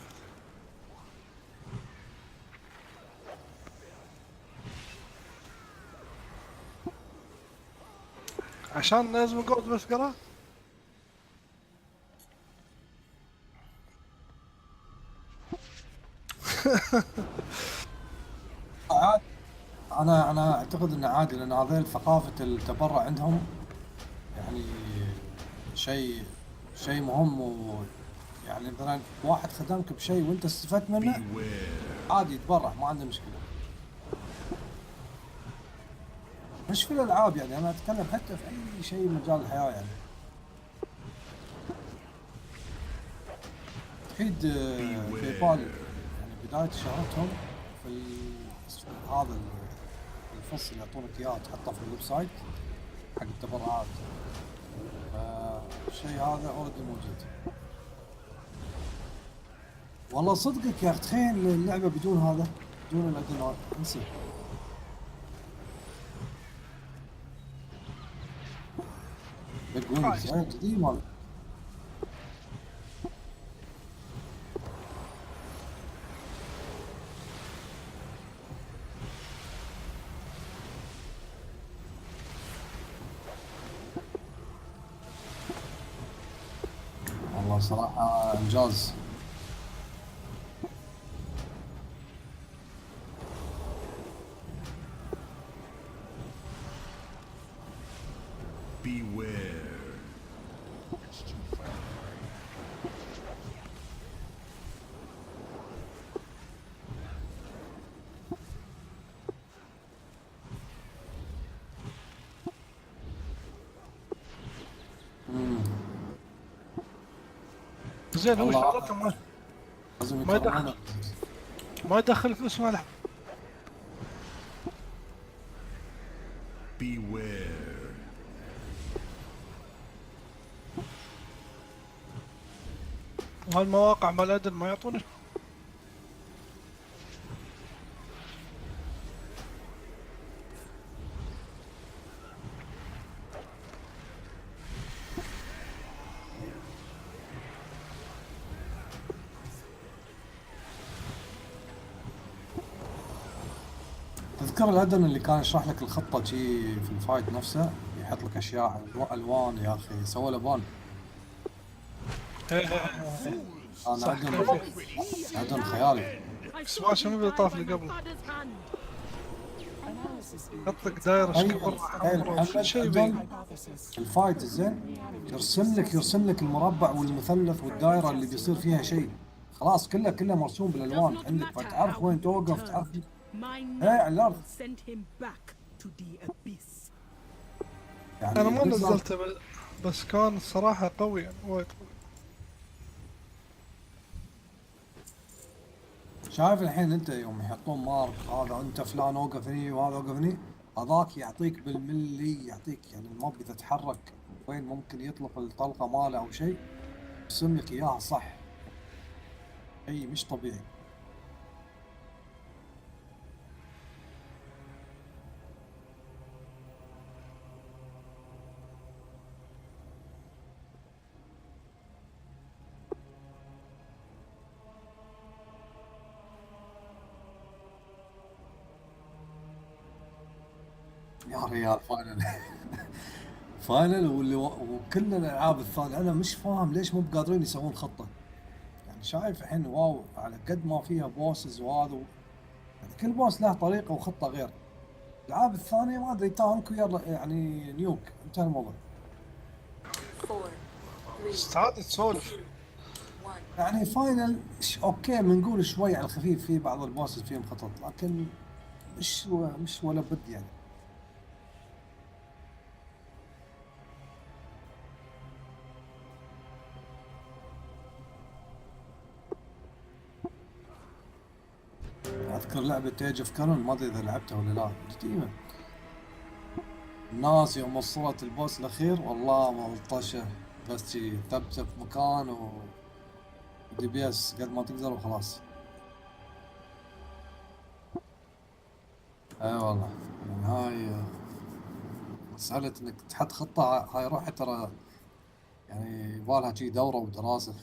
عشان لازم اقعد بس قرا. عاد انا اعتقد انه عادي، لان هذيل ثقافه التبرع عندهم يعني شيء مهم. يعني مثلا واحد خدمك بشيء وانت استفدت منه Beware. عادي يتبرع، ما عنده مشكله. مش في الالعاب يعني، انا اتكلم حتى في اي شيء مجال الحياه يعني. اكيد باي بال يعني بدايه شهرتهم في هذا الفصل اللي يعطونك اياه تحطه في الويب سايت حق التبرعات. الشيء هذا اوريدي موجود. والله صدقك يا اخي تخيل اللعبه بدون هذا، بدون الادنى انسى. بيج وينجز قديم. والله صراحة إنجاز. Beware. زين هو والله شغلته لازم ما يدخل يكرمونه. ما يدخل فلوس مالح. Beware. وهالمواقع مال ادن ما يعطونه. تذكر الادن اللي كان يشرح لك الخطة شي في الفايت نفسه، يحط لك اشياء الوان يا اخي، سوى له بان. انا صح ادن خيالي. اسمع شنو اللي طاف اللي قبل؟ حط لك دايره ايش كبر محمد شيء أدن بي. الفايت الزين يرسم لك المربع والمثلث والدائره اللي بيصير فيها شيء، خلاص كله مرسوم بالالوان عندك، فتعرف وين توقف، تعرف. ايه على الارض. يعني انا ما بالضبط. نزلته بس كان الصراحه قوي يعني وايد قوي. شايف الحين انت يوم يحطون مارك هذا انت فلان اوقف هني وهذا اوقف هني، هذاك يعطيك بالملي، يعطيك يعني الموب اذا تحرك وين ممكن يطلق الطلقه ماله او شيء، يرسم لك اياها صح. شيء مش طبيعي. يا ريال فاينل فاينل وكل الالعاب الثانيه انا مش فاهم ليش مو بقادرين يسوون خطه. يعني شايف الحين واو على قد ما فيها بوسز وهذا يعني كل بوس له طريقه وخطه غير. الالعاب الثانيه ما ادري تانك ويلا يعني نيوك انتهى الموضوع. استعاد تسولف. يعني فاينل اوكي بنقول شوي على الخفيف، في بعض البوسز فيهم خطط لكن مش ولا بد يعني. اذكر لعبه ايج اوف كانون، ما ادري اذا لعبتها ولا لا، قديمه. الناس يوم وصلت البوس الاخير والله ملطشه، بس شي ثبته في مكان ودي بي اس قد ما تقدر وخلاص. اي والله يعني هاي مسألة انك تحط خطة، هاي روحها ترى يعني يبالها شي دورة ودراسة.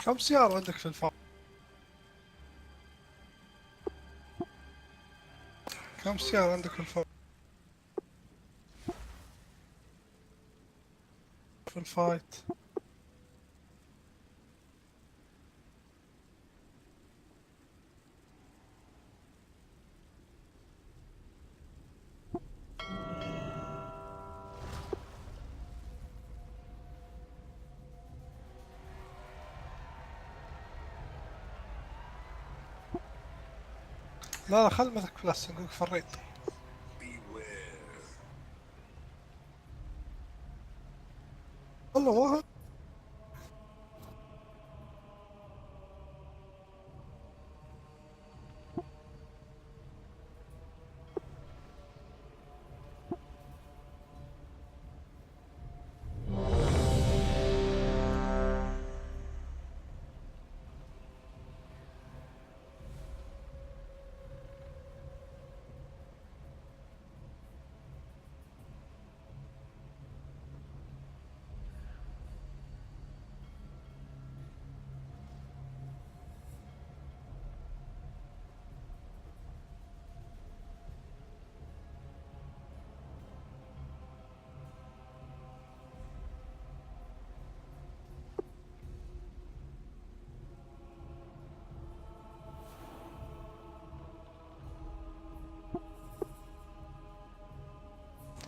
كم سيارة عندك في الفارم؟ كم سيارة عندك في الفارم؟ في الفايت. لا لا، خل مسك فلاس نقولك في الريد. والله واحد.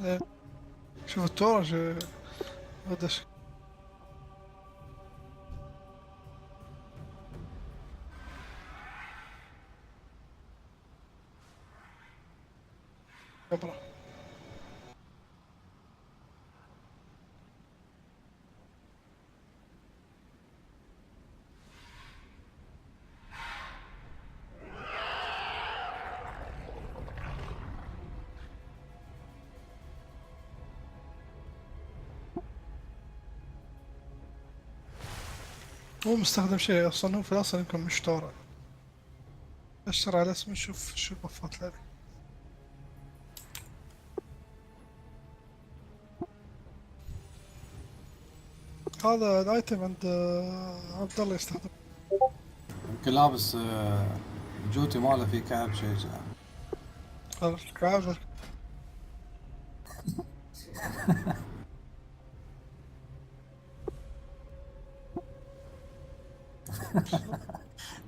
إيه. شوف التورج بدش. كبره. مو مستخدم شيء اصلا، هو في الاصل يمكن مشتورى. اشتري على اسمه، شوف شو بفات لي. هذا الايتم عند عبد الله يستخدم. يمكن لابس جوتي ماله فيه كعب شيء يعني. هذا الكعاب.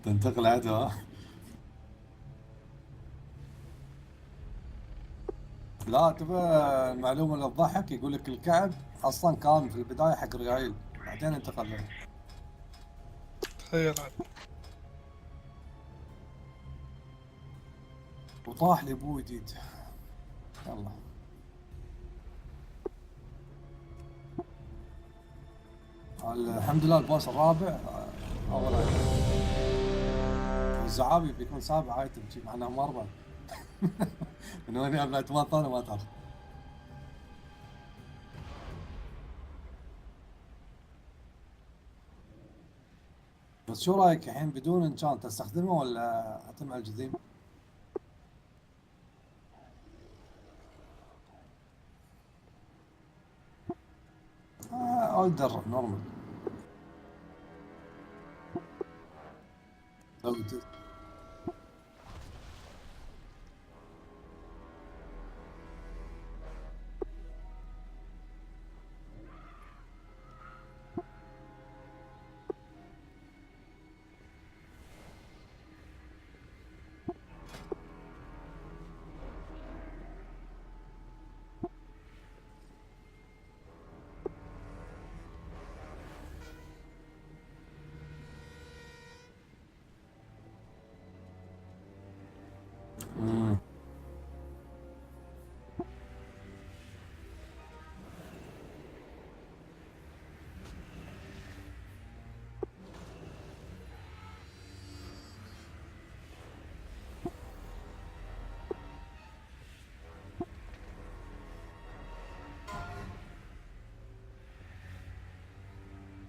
تنتقل عدو ها؟ لا تبى المعلومة اللي تضحك، يقول لك الكعب اصلا كان في البداية حق ريايل، بعدين انتقل له. تخيل عاد. وطاح لي ابوي جديد. يلا الحمد لله البوس الرابع اول ايتم. الزعابي بيكون سابع ايتم شي معناه مربع. من وين يا ايتمات ثانية ما تعرف. بس شو رايك الحين بدون انشان تستخدمه ولا اتم على الجذيم؟ اقدر نورمال.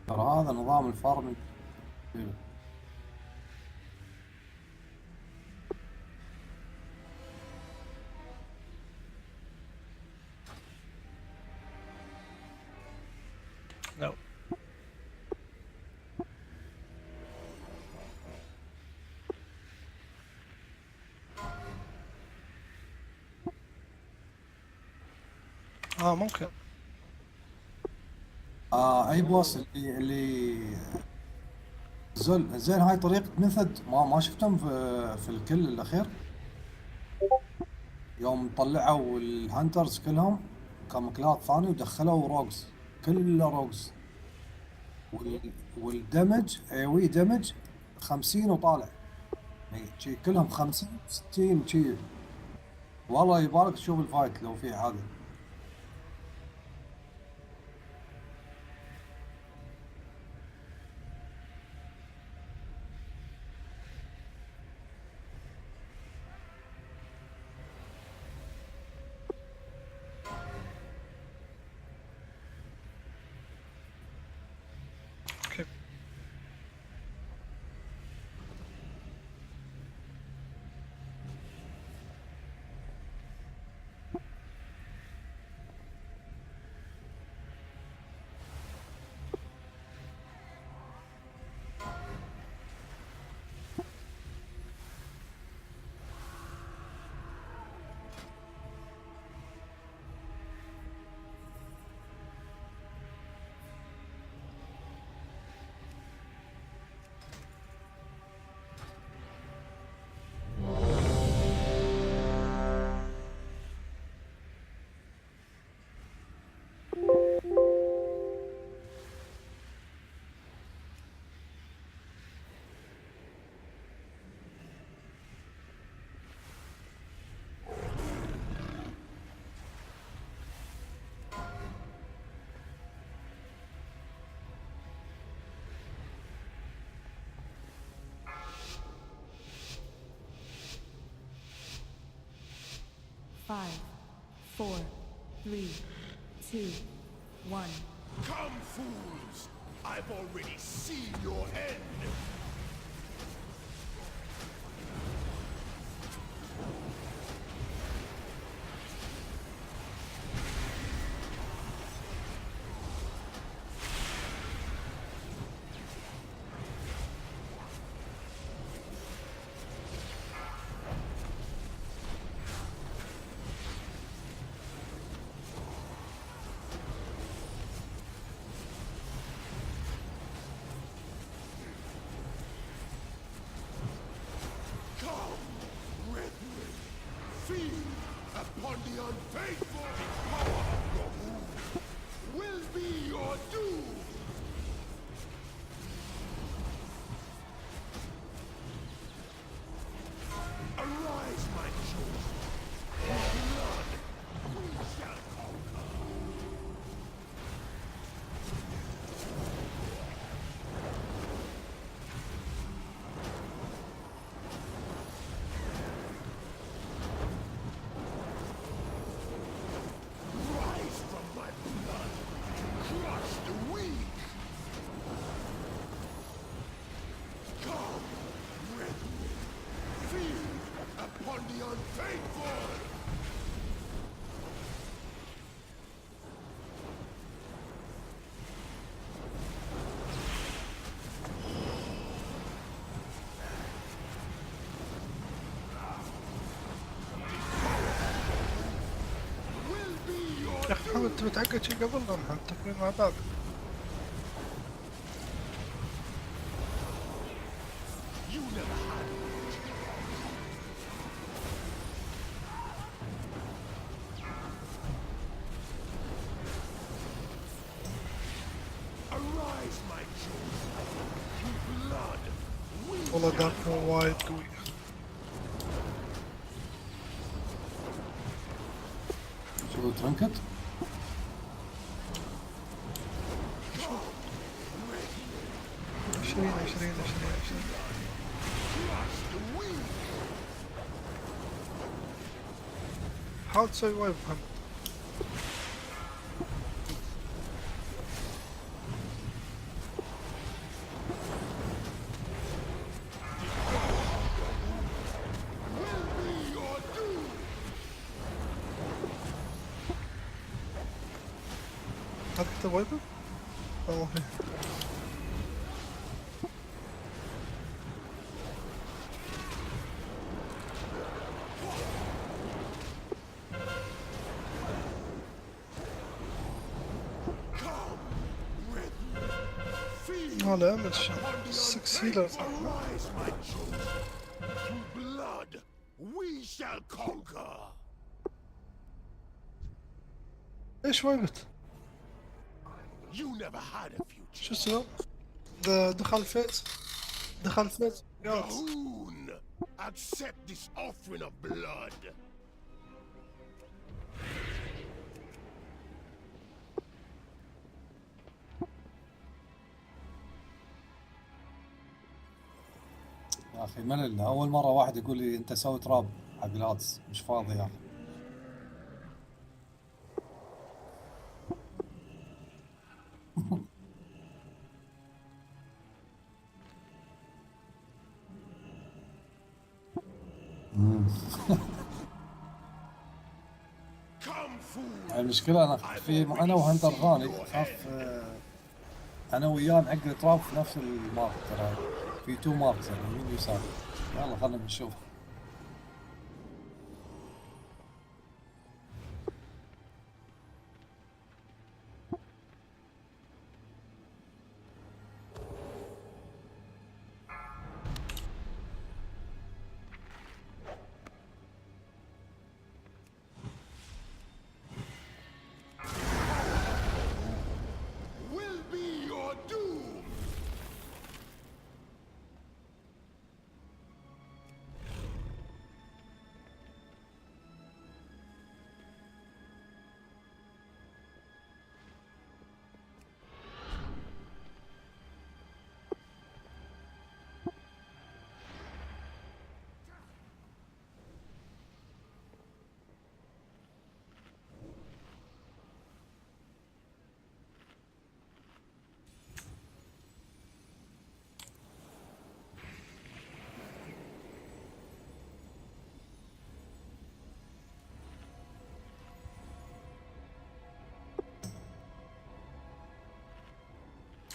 ترى هذا نظام الفارمنج. لا. ممكن. اي بوس اللي زين هاي طريقة ميثود ما شفتهم في الكل الاخير، يوم طلعوا الهانترز كلهم كمكلات ثاني ودخلوا روجز، كله روجز، والدمج ايوي دمج 50 وطالع، يعني شي كلهم 50 60 شي. والله يبارك تشوف الفايت لو في عادي. اوكي. Five, four, three, two, one. Come, fools! I've already seen your end! Upon the unfaithful, power of your womb will be your doom! Arise, my children! In blood, we shall conquer! Rise from my blood! Crush the weak! Come, brethren! Feed upon the unfaithful! Will be your يا اخي محمد انت متعقد شي قبلنا احنا متفقين مع بعض. You never had it. Arise, my children. In blood, we والله shall دارك مو وايد قوي. شو ترنكت؟ 20 20 20 crush the weak. حاول تسوي وايد محمد. Will be your doom. هذا انت وايبه؟ والله هلا اعمل شيء سكسيلر. Arise, my children. Through blood, we shall conquer. ايش وقت؟ You never had a future. شو اسمه؟ دخل فيت قاعد. Hoon, accept this offering of blood. يا اخي ملل، اول مره واحد يقول لي انت سوي تراب حق الهاتس، مش فاضي يا اخي. Come, fool. المشكله انا وهنتر ثاني خاف انا وياه نعقل تراب في نفس المارك، ترى في تو ماركس يعني يمين ويسار. يلا خلنا نشوف. Will be your doom.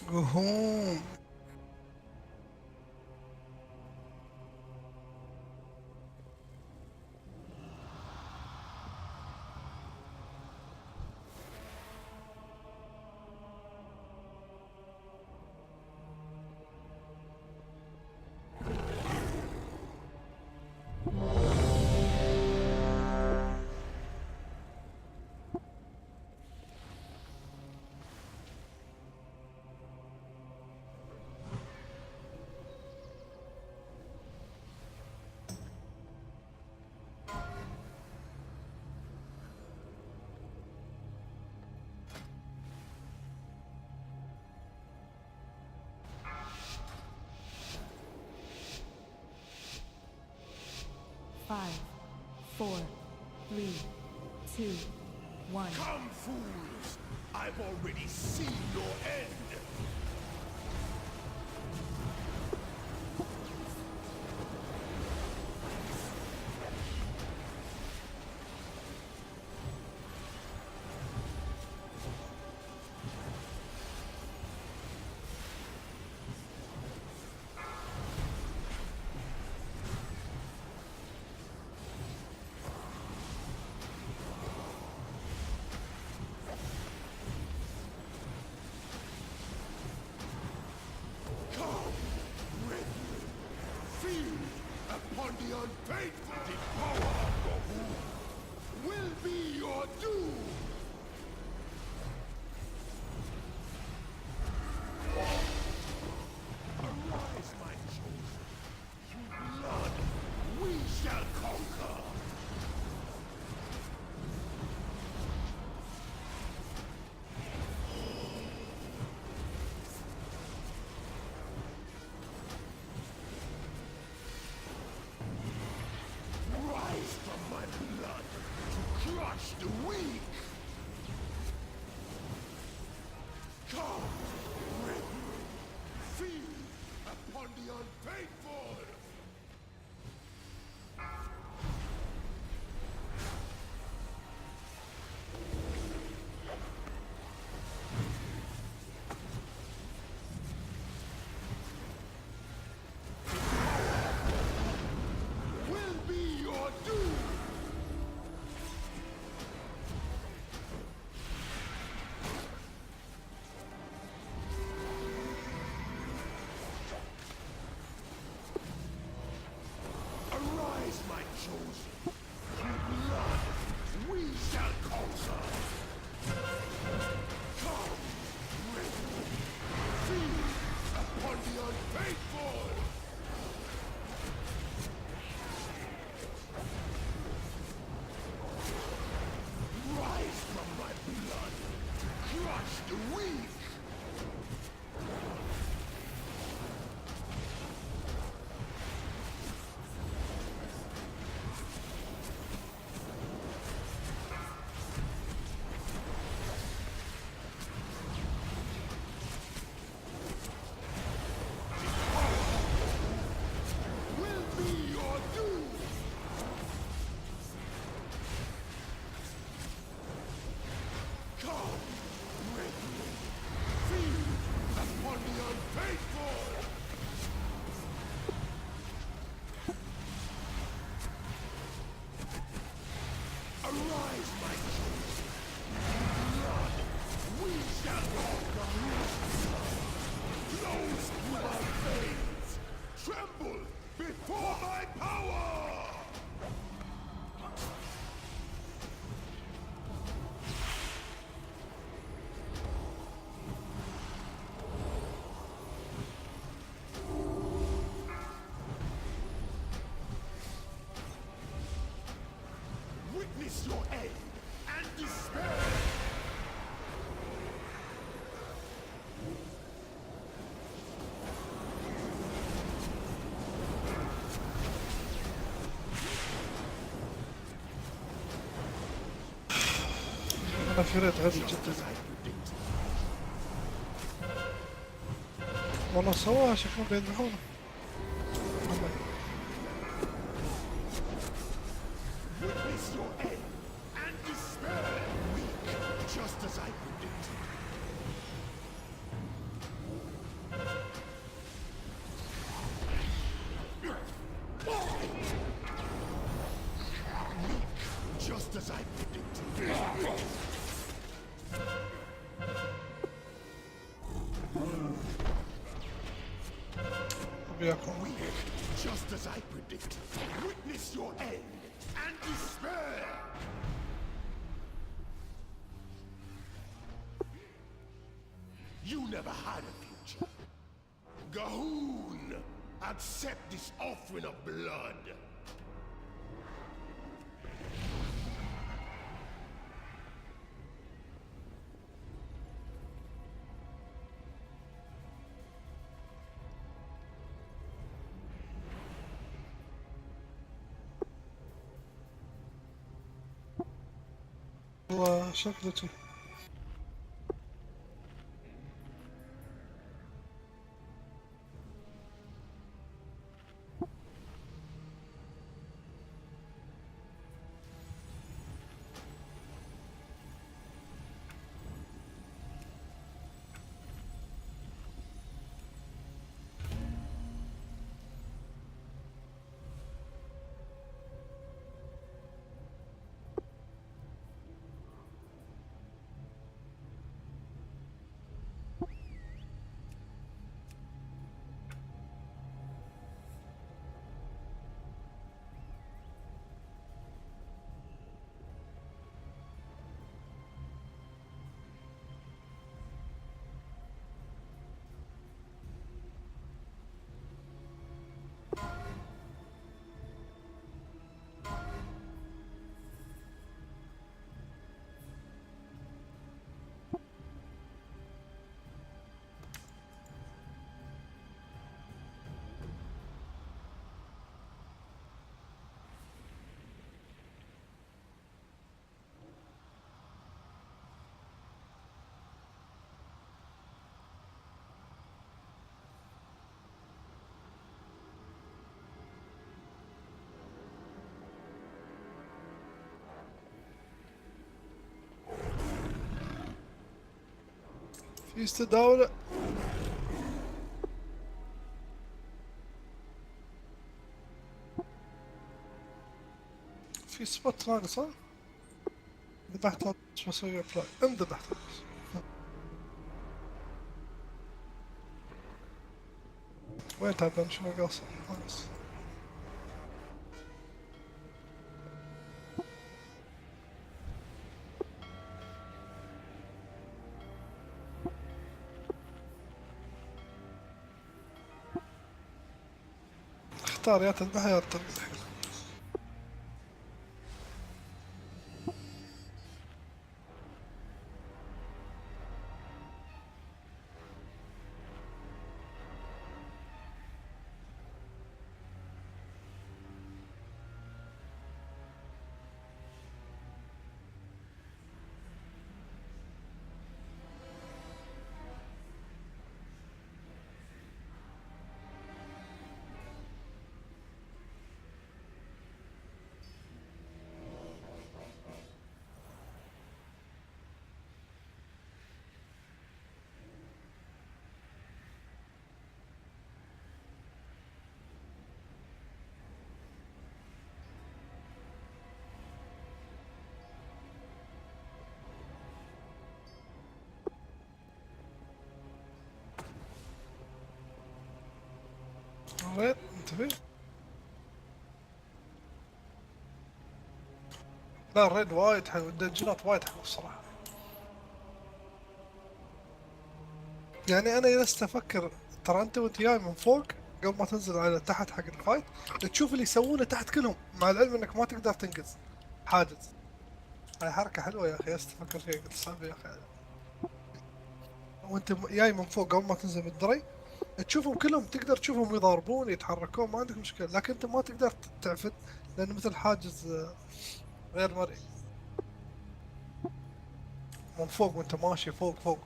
اوهو Five, four, three, two, one. Come, fools. I've already seen your end. Come, brethren. Feed upon the unfaithful. The power of Gahul will be your doom. Arise, my children. Through blood, we shall conquer. انا في ريت غبي جدا. والله سواها شكلهم بيذبحونه. Witness your end and despair, weak, just as I predicted. Weak, just as I predicted. وياكم. Just as I predicted. Witness your end and despair. You never had a future. Gahoon, accept this offering of blood. والله شكلته. في استداولة. في سبوت ناقصة. ذبحتها بس بسوي ابلاي. انذبحتها بس. وين تعبان شنو قاصر ناقص. اختار يا تذبحها يا تذبح. وين انت فين؟ لا الريد وايد حلو، الدنجنات وايد حلو الصراحة. يعني انا جلست افكر ترى انت وانت جاي من فوق قبل ما تنزل على تحت حق الفايت تشوف اللي يسوونه تحت كلهم مع العلم انك ما تقدر تنقز حاجز. هاي حركة حلوة يا اخي، جلست افكر فيها قلت صعب يا اخي. وانت جاي من فوق قبل ما تنزل بالدري تشوفهم كلهم، تقدر تشوفهم يضاربون يتحركون ما عندك مشكلة، لكن انت ما تقدر تعفد لانه مثل حاجز غير مرئي. من فوق وانت ماشي فوق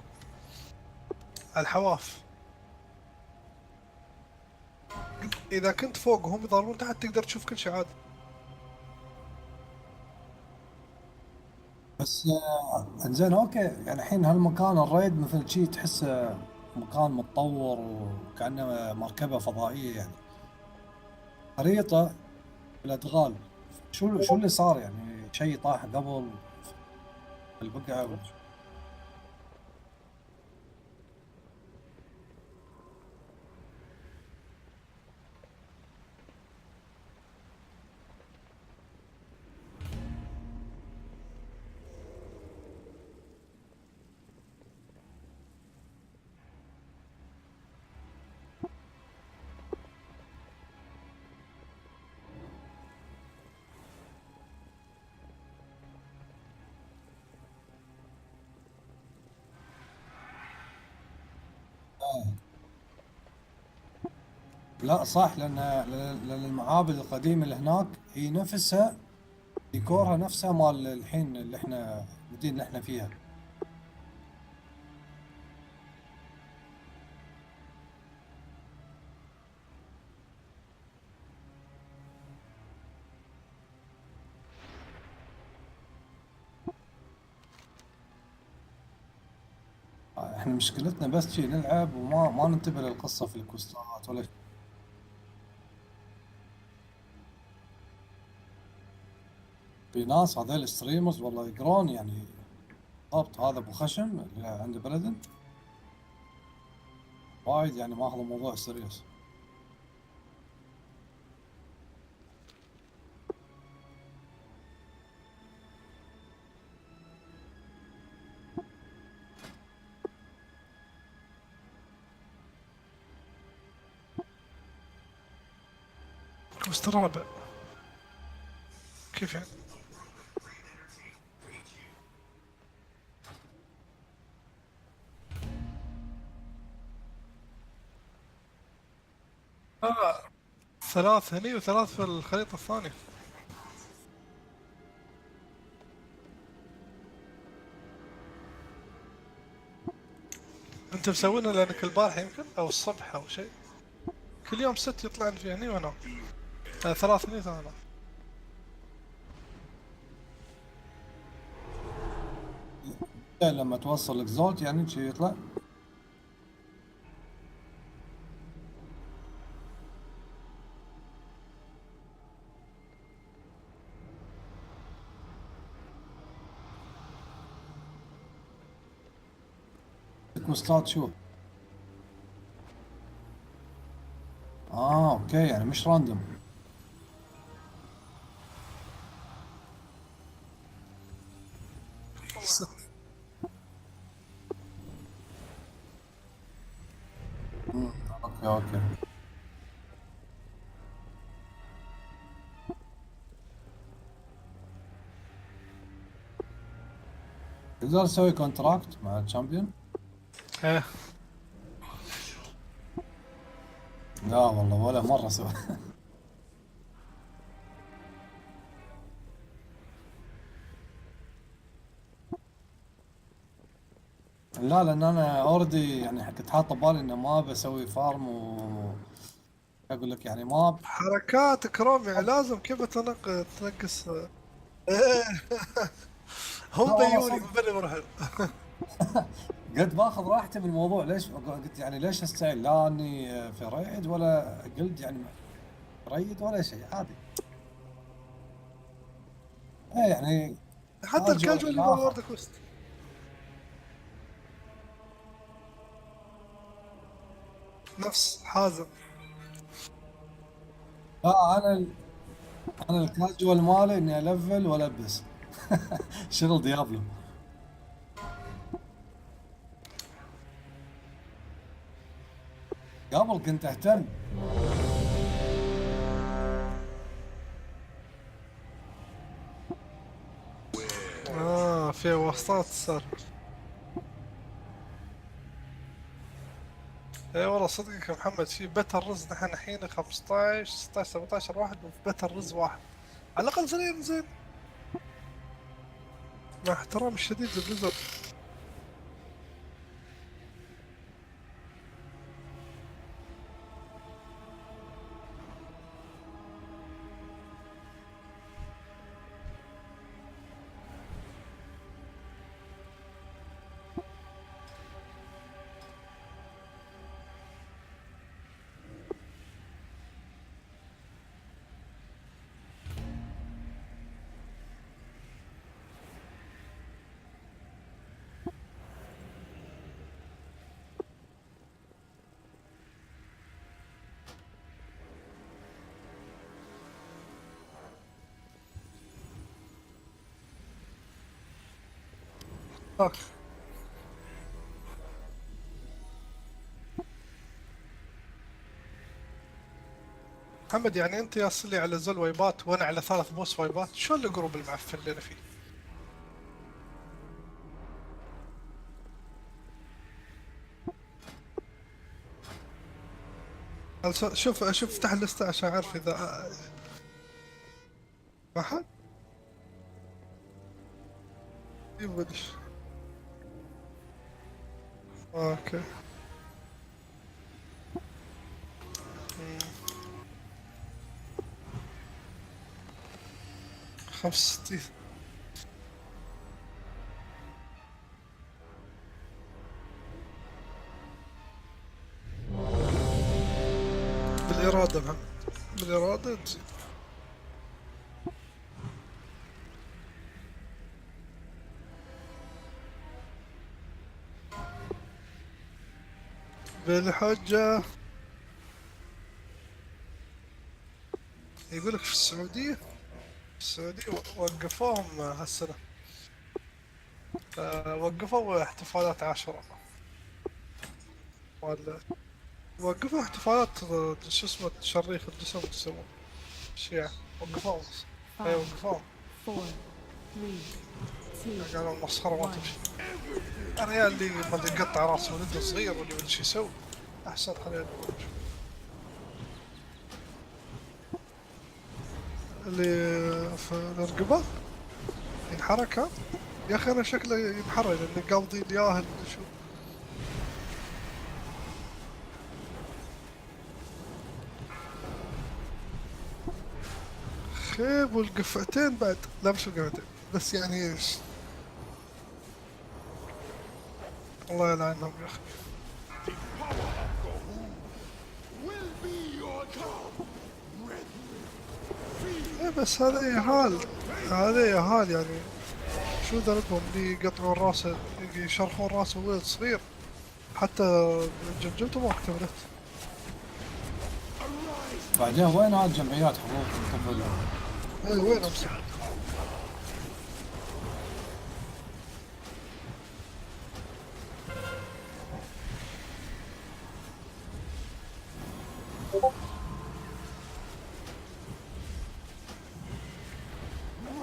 الحواف. اذا كنت فوق وهم يضربون تحت تقدر تشوف كل شيء عادي. بس انزين اوكي، يعني الحين هالمكان الريد مثل شي تحسه مكان متطور وكأنه مركبة فضائية يعني، خريطة الأدغال. شو اللي صار يعني؟ شيء طاح قبل البقعة ولا شو؟ لا صح، لأن المعابد القديمة اللي هناك هي نفسها ديكورها نفسها مال الحين اللي احنا المدينة اللي احنا فيها. احنا مشكلتنا بس شي نلعب وما ننتبه للقصة في الكوستات ولا شي. في ناس هذول ستريمرز والله يقرون يعني. بالضبط، هذا ابو خشم اللي عنده بلدن وايد يعني ماخذ الموضوع سيريس. كوست الرابع كيف يعني؟ آه 3 هني و3 في الخريطة الثانية. انت مسوينها لانك البارح يمكن او الصبح او شيء. كل يوم 6 يطلع لي في هني وانا 3 هني 3 هنا. لما توصل اكزولت يعني شي يطلع. كوستات شو؟ اوكي، يعني مش راندوم. اوكي. تقدر تسوي كونتراكت مع الشامبيون؟ ايه لا والله ولا مرة سوي. لا، لان انا اوريدي يعني كنت حاط ببالي انه ما بسوي فارم اقول لك يعني ما حركات كروم يعني لازم كيف تنقص. ايه لا هم والله بيوني صدق. ببني بروح. قلت باخذ راحتي بالموضوع. ليش قلت يعني ليش استعجل؟ لا اني في ريد ولا قلت يعني ريد ولا شيء عادي. ايه يعني حتى كاجوال الكاجوال يبغى الاخر. وورد كوست. نفس حازم. لا انا الكاجوال مالي اني الفل والبس. شغل ديابلو. قبل كنت اهتم. في واسطات صار. اي والله صدقك يا محمد في بيت الرز نحن الحين 15 16 17 واحد وفي بيت الرز واحد. على الاقل زين زين. مع احترامي الشديد للبليزرد. اوكي. محمد يعني انت ياصل لي على زل وايبات وانا على 3 بوس وايبات، شلون الجروب المعفن اللي انا فيه؟ شوف افتح اللستة عشان اعرف اذا ما حد يبغش. اوكي. 65. بالإرادة محمد، بالإرادة تزيد. بالحجة يقولك في السعودية، وقفوهم هالسنة. وقفوا احتفالات عاشوراء، ولا وقفوا احتفالات شو اسمه تشريف الجسم يسمون الشيعة، وقفوهم. اي 5 وقفوهم. 4 3 2 قالوا المسخرة ما 1. تمشي. انا يا اللي ما ادري يقطع راسه ولده صغير واللي ما ادري شو يسوي، احسن خلينا نقول. اللي في الرقبة ينحرك ها؟ يا اخي انا شكله ينحرك لاني قابضين ياهل شو. خيب والقفتين بعد، لا مش القفتين بس يعني ايش. الله يلعنهم يا اخي. will be your come, brethren. Feel إيه بس هذا يهال، هذا يهال يعني. شو ذنبهم اللي يقطعون راسه، يشرخون راسه ولد صغير، حتى جمجمته ما اكتملت. بعدين وين عاد جمعيات حقوق الطفل؟ ايه وين امسك؟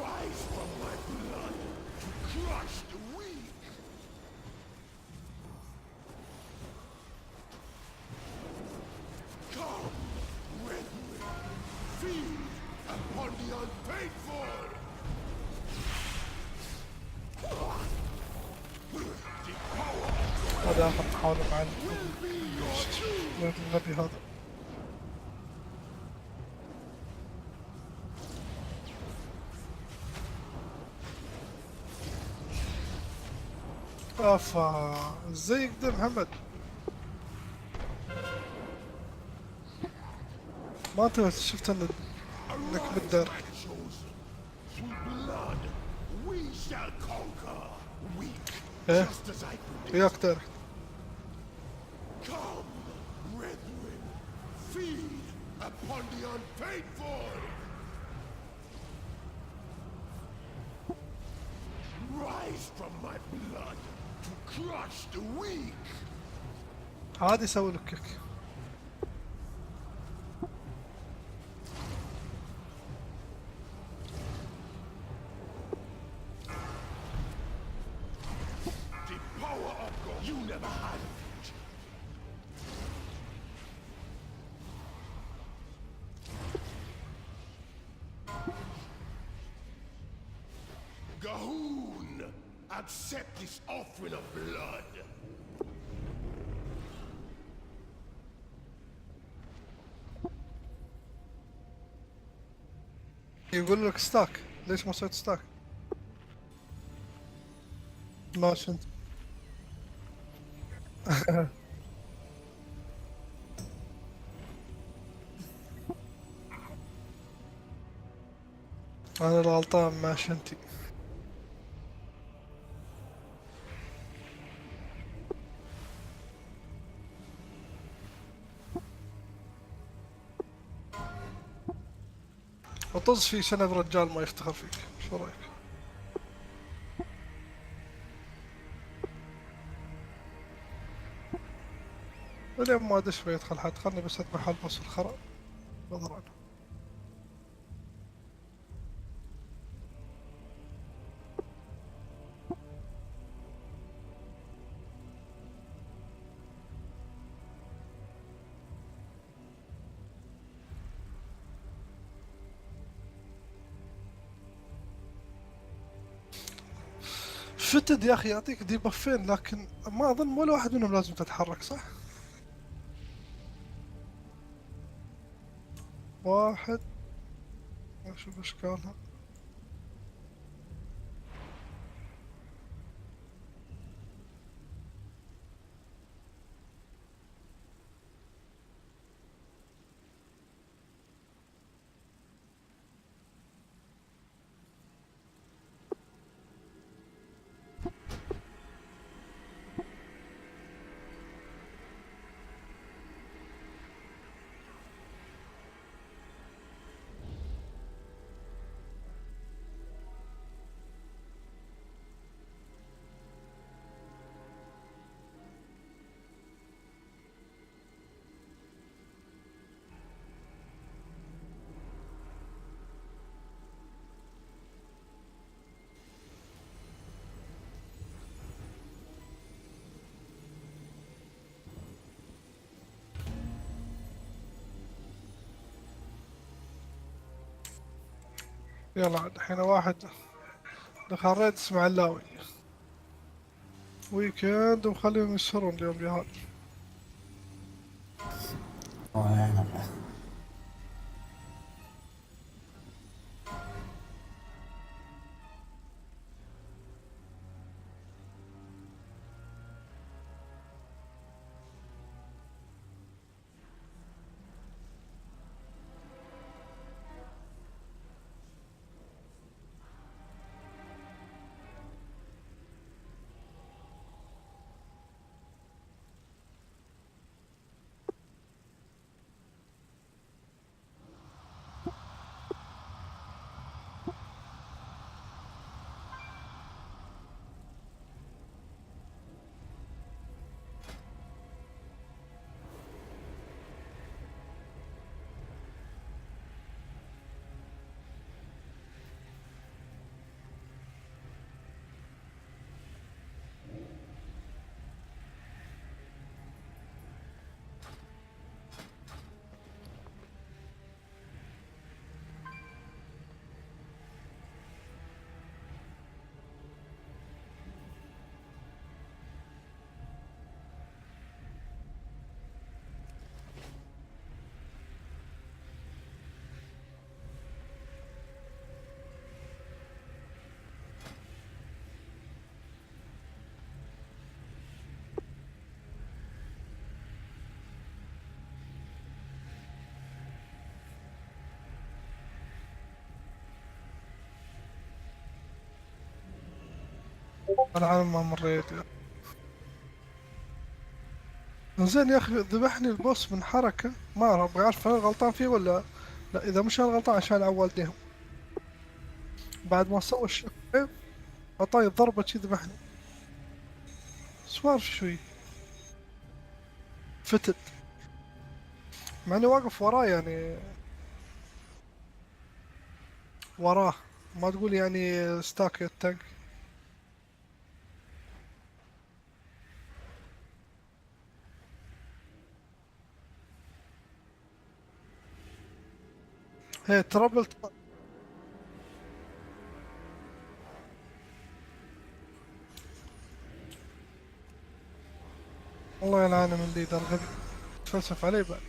rise from my blood to crush the weak. Come, brethren, feed upon the unfaithful. The power هذا اخر محاولة مع will be your doom. الغبي هذا. افا ازاي يقدر محمد؟ ما انت شفت انك بالدار. Chosen. Through blood, we shall conquer. Weak, ايه just as I predicted. وياك دارك. Come, brethren, feed upon the unfaithful. Rise from my blood to crush the weak. عادي يسوي لك كيك. The power of God. You never had it. Gahoon, accept this offering of blood. يقول لك ستاك، ليش ما سويت ستاك؟ ماشي انت. انا الغلطان ماشي انتي. وطز في شنب رجال ما يفتخر فيك، شو رايك؟ اليوم ما ادش بيدخل حد، خلني بس اذبح البس الخرا بضرب. فتد يا اخي يعطيك ديبفين، لكن ما اظن ولا واحد منهم لازم تتحرك، صح؟ واحد، اشوف اشكالها. يلا عاد الحين واحد دخل ريد اسمع اللاوي ويكند ومخليهم يسهرون اليوم يا هاد. الله يعينك. انا على ما مريت يا. زين يا اخي ذبحني البوس من حركة، ما ابغى اعرف انا غلطان فيه ولا لا. اذا مش انا غلطان عشان والديهم بعد ما سوى الشيء اعطاني ضربة شي ذبحني. سوالف شوي فتت مع اني واقف وراه يعني، وراه ما تقول يعني ستاك التانك. هي ترابل. الله يلعنه من ليدر غبي، تفلسف عليه بعد.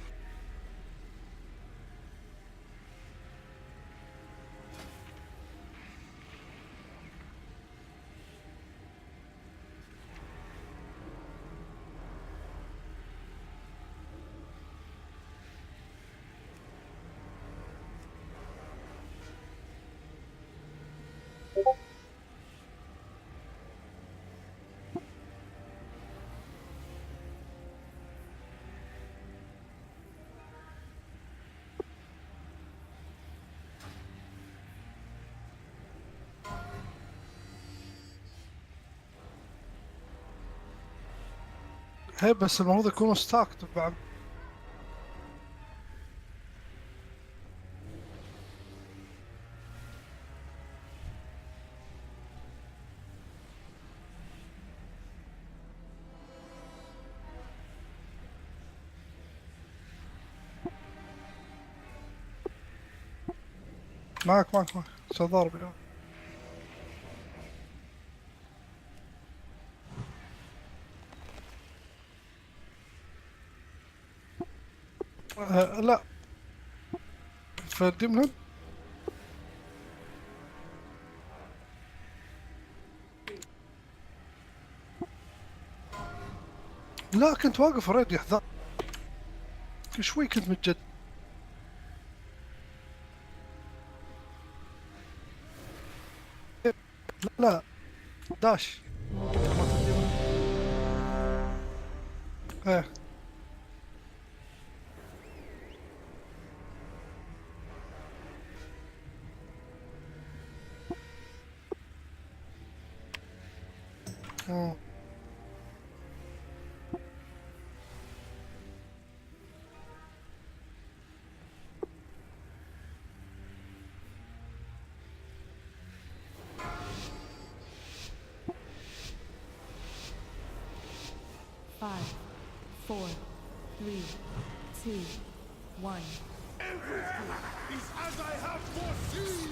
هي بس المفروض يكونوا ستاكت بعد. معك ضارب اليوم. لا في الديمن. لا كنت واقف اوريدي احذر شوي كنت متجد. لا داش ايه آه. Five, four, three, two, one. Everything is as I have foreseen!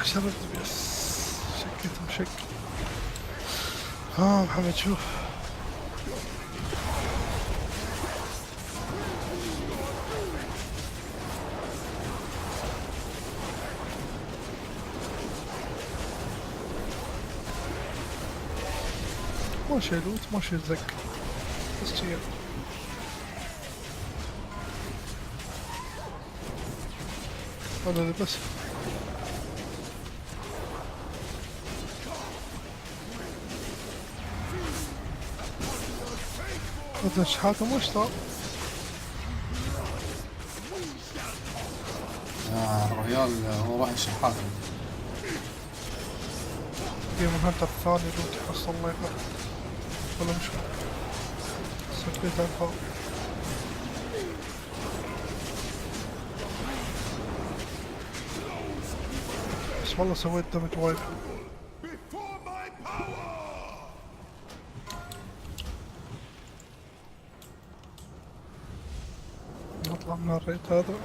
شرد بس شكيت مشك. محمد شوف ما شي لوت ما شي زق بس شي هذا اللي بس هذا شحاته مش طاب الرجال هو راح يشحات. جيم الهنتر الثاني لو تحصل الله يقرب ولا مش سكيت على الفاضي. بس والله سويت دمج وايد. مريت هذا.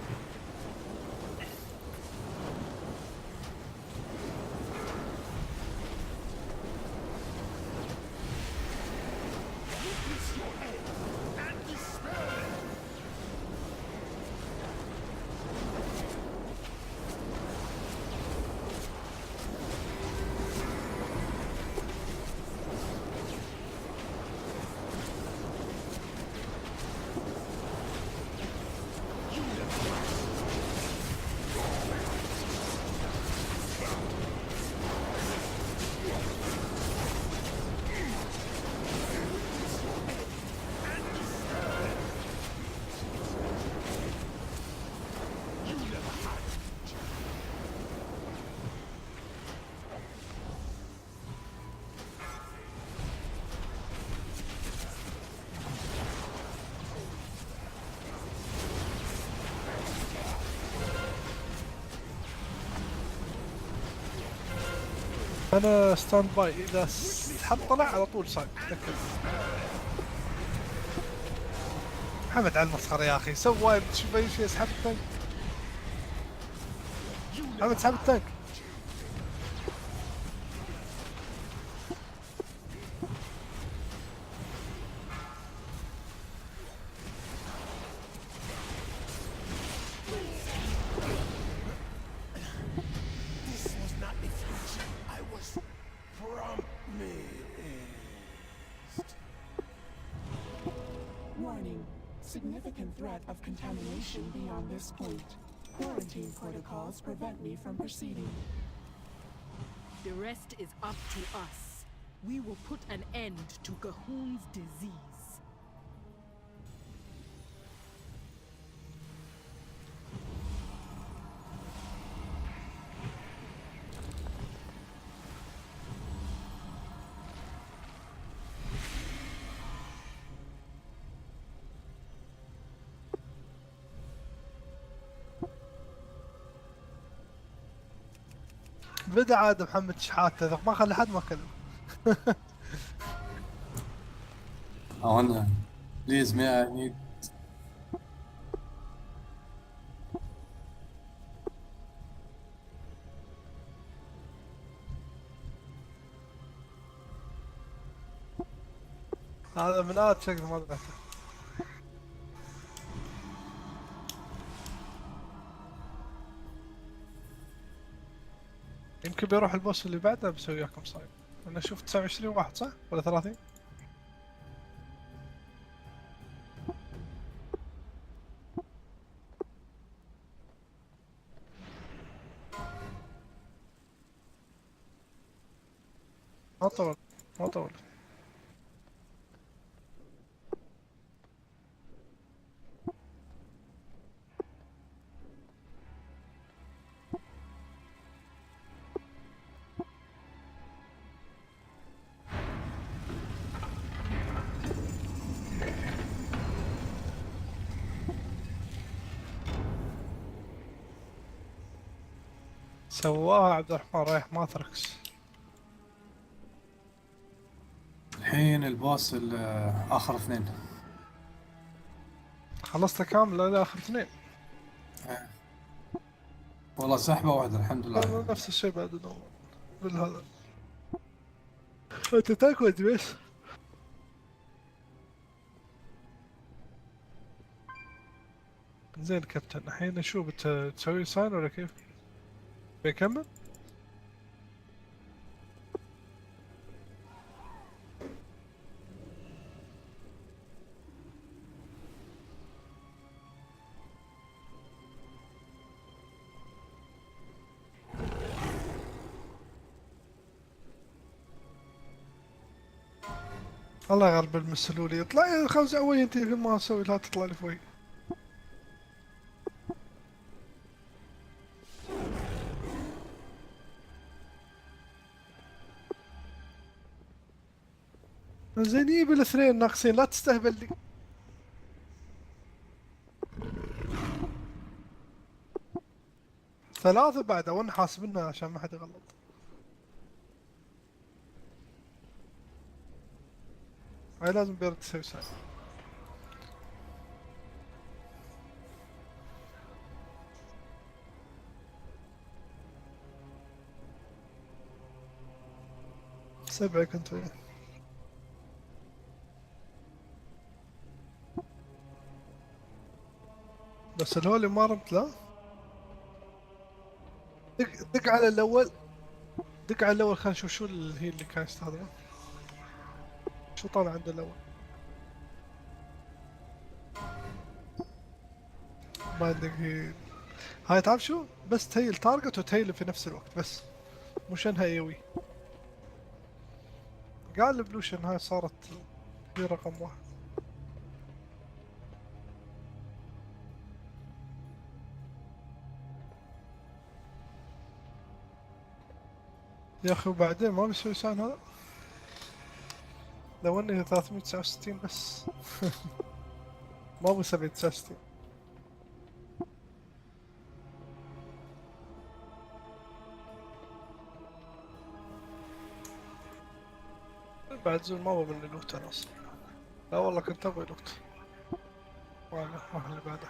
انا ستاند باي، اذا حد طلع على طول صايد تذكر. محمد على المسخره يا اخي، سوى شوف اي شيء، اسحب التانك. محمد اسحب التانك. This was not the future I was promised. Warning. Significant threat of contamination beyond this point. Quarantine protocols prevent me from proceeding. The rest is up to us. We will put an end to Gahun's disease. بدا عاد محمد شحاته، ما خلى حد ما كلم. او انا بليز مي اي نيد. هذا من آت شكله ما ذبحته. يمكن بيروح البوس اللي بعده بسوي وياكم صايد. انا اشوف 29 واحد صح ولا 30؟ ما طول ما طول. سواها عبد الرحمن رايح ماتريكس. الحين البوس اخر اثنين. خلصت كامل الى اخر اثنين. والله سحبه واحده الحمد لله. نفس الشيء بعد النوم بالهذا. انت تاكد بس. زين كابتن، الحين شو بتسوي ساين ولا كيف؟ بيكمل؟ الله يغلب المسلولي، اطلعي خمس عوي انت ما اسوي، لا تطلع لي فوق. زين يجيب الاثنين ناقصين، لا تستهبل لي. ثلاثة بعد وانا حاسبنا عشان ما حد يغلط. هاي لازم بيرد تسوي ساين. 7 كنت وياه. بس الهولي ما رمت لا. دق على الاول، دق على الاول خلينا نشوف شو اللي هي اللي كان يستخدمه، شو طالع عنده الاول. بايندينج هي هاي، تعرف شو؟ بس تهيل تارجت وتهيل في نفس الوقت بس، مش انها يوي. قال البلوشن هاي صارت هي رقم واحد. يا اخي وبعدين ما بيسوي سان هذا، لو اني 369 بس. ما ابو 769. بعد زول ما ابغى من اللوت انا اصلا. لا والله كنت ابغى لوت. ما اللي بعده.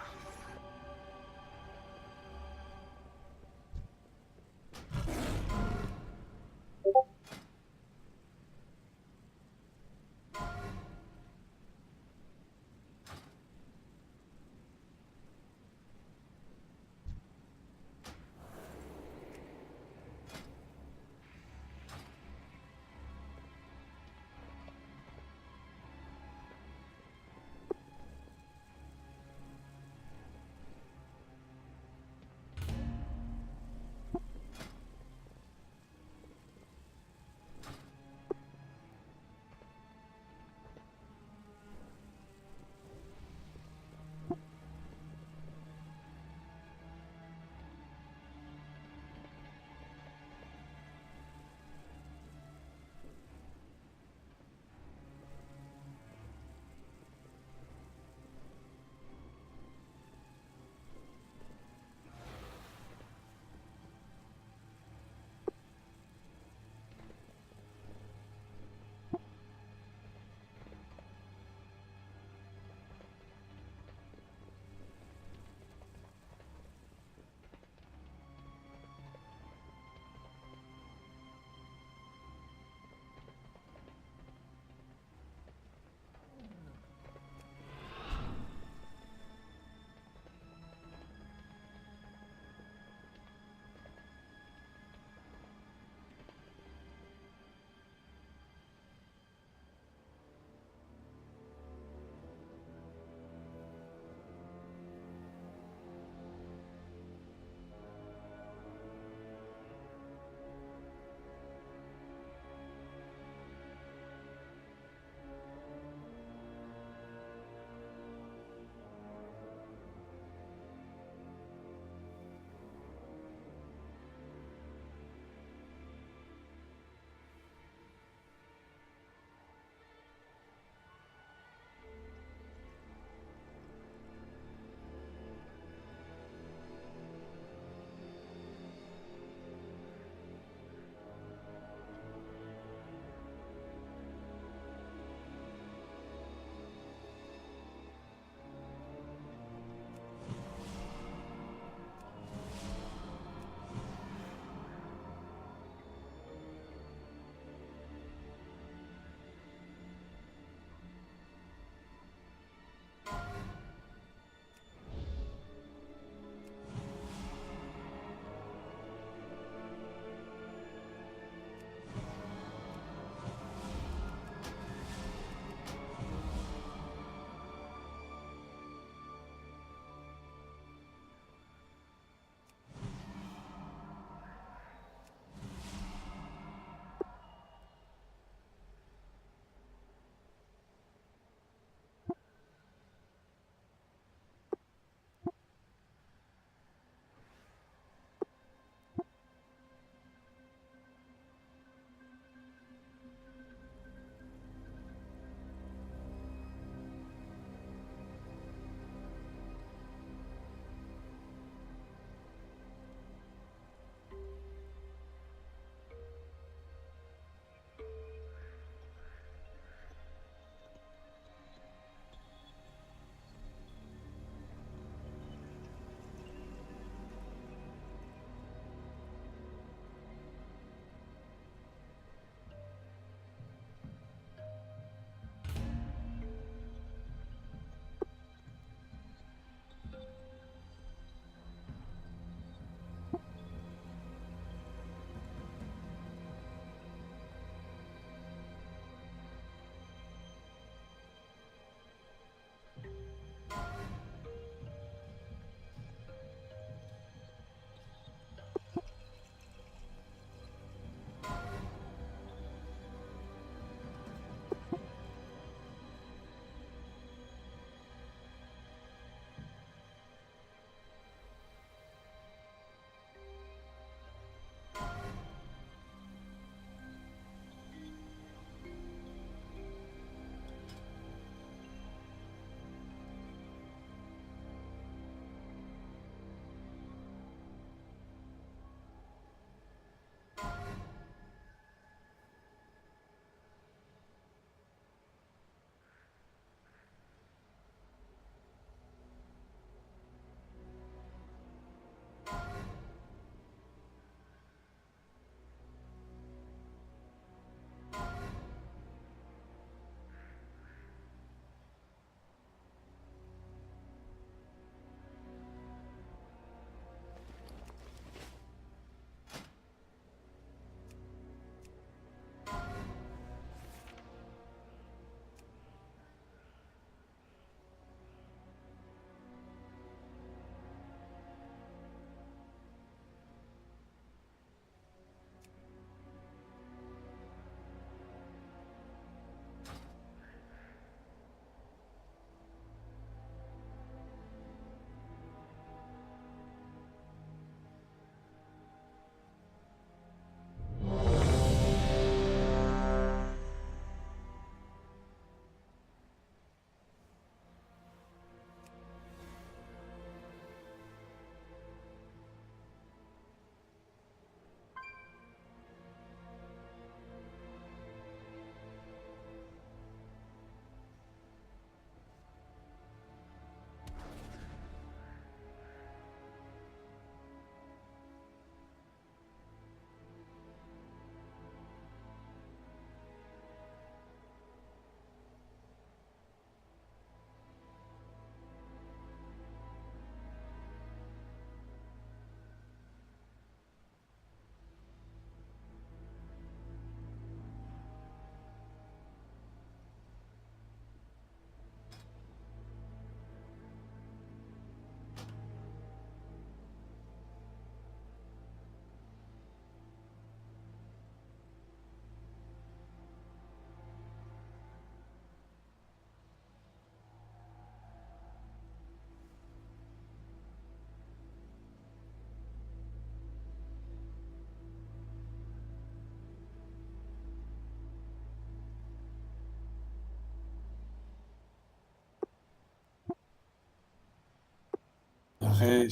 اخي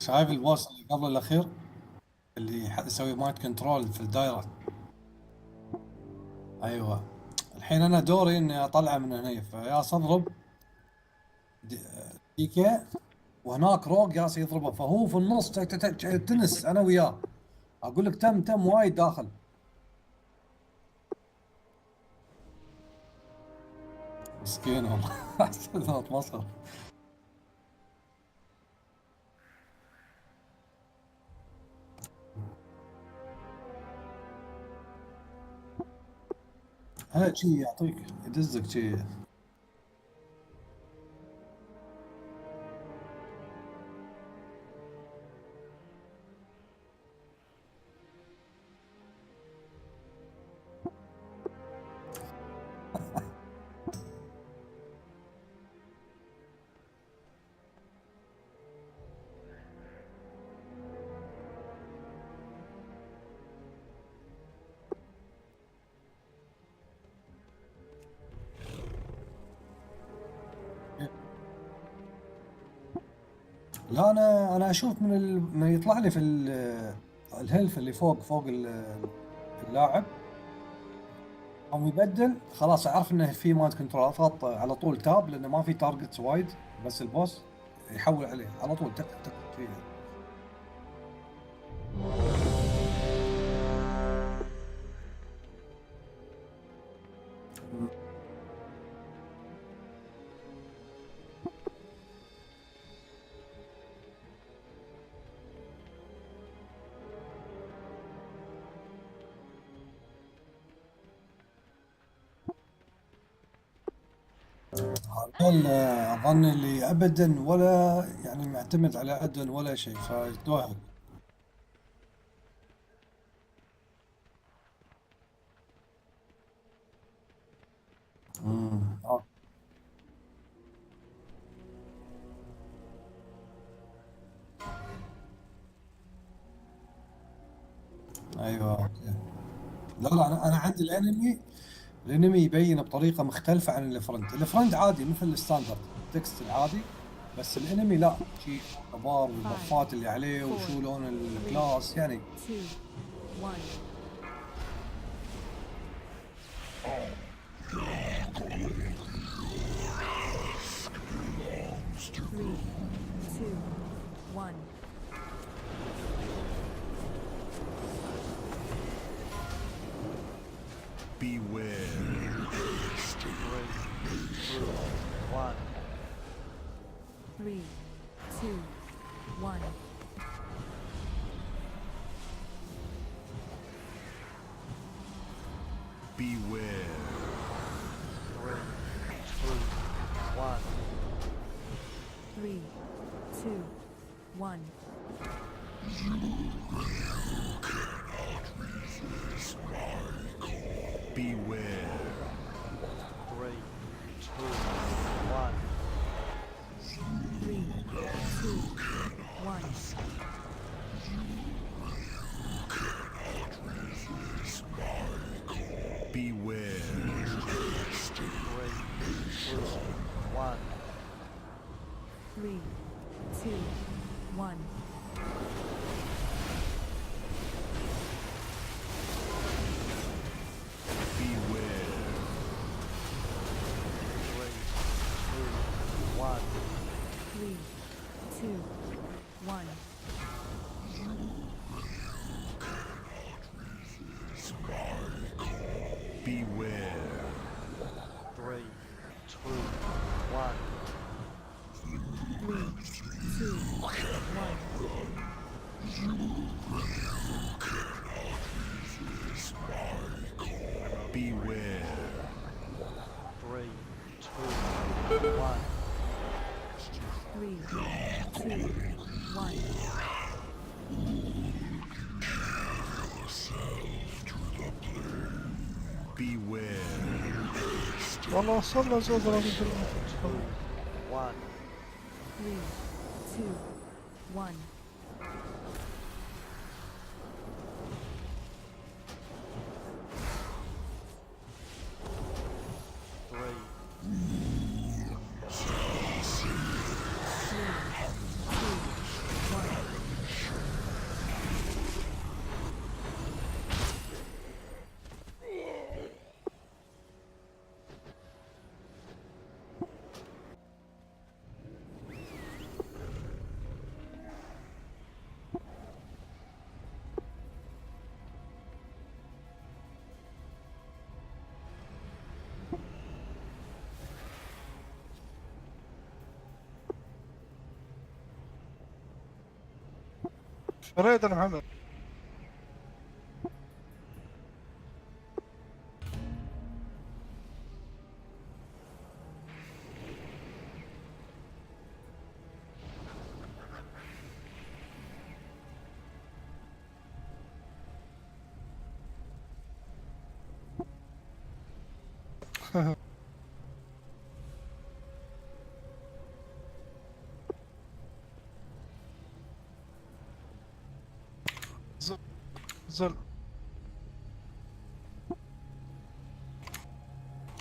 شايف البوس اللي قبل الاخير اللي يسوي مايند كنترول في الدايره. ايوه الحين انا دوري اني اطلعه من هنا، فيا اضرب ديكي وهناك روق ياس يضربه، فهو في النص تنس انا وياه. اقول لك تم وايد داخل. مسكين والله. اتمسخر. ها شي يعطيك يدزك شي. لا انا اشوف من يطلع لي في الهيلث اللي فوق اللاعب او يبدل، خلاص اعرف انه في مايند كنترول. اضغط على طول تاب لانه ما في تارجتس وايد، بس البوس يحول عليه على طول تك تك فيه. هذول اظن اللي ابدا ولا يعني معتمد على ادن ولا شيء فيتوهق. آه. ايوه أوكي. لا انا عندي الانمي يبين بطريقه مختلفه عن الفرند عادي مثل الستاندرد التكست العادي، بس الانمي لا شيء اخبار والبفات اللي عليه وشو لون الكلاس يعني. 2, 1. Three, two, one. Beware. 3, 2, 1. Beware. 3, 2, 1. Beware. 3, 2, 1. Beware. 3, 2, 1. Beware. 3, 2, 1. Beware. 3, 2, 1. Beware. 3, 2, 1. Beware. والله وصلنا زوزرة من 3, 2, 1. Three, two, فريد انا محمد. زل زل.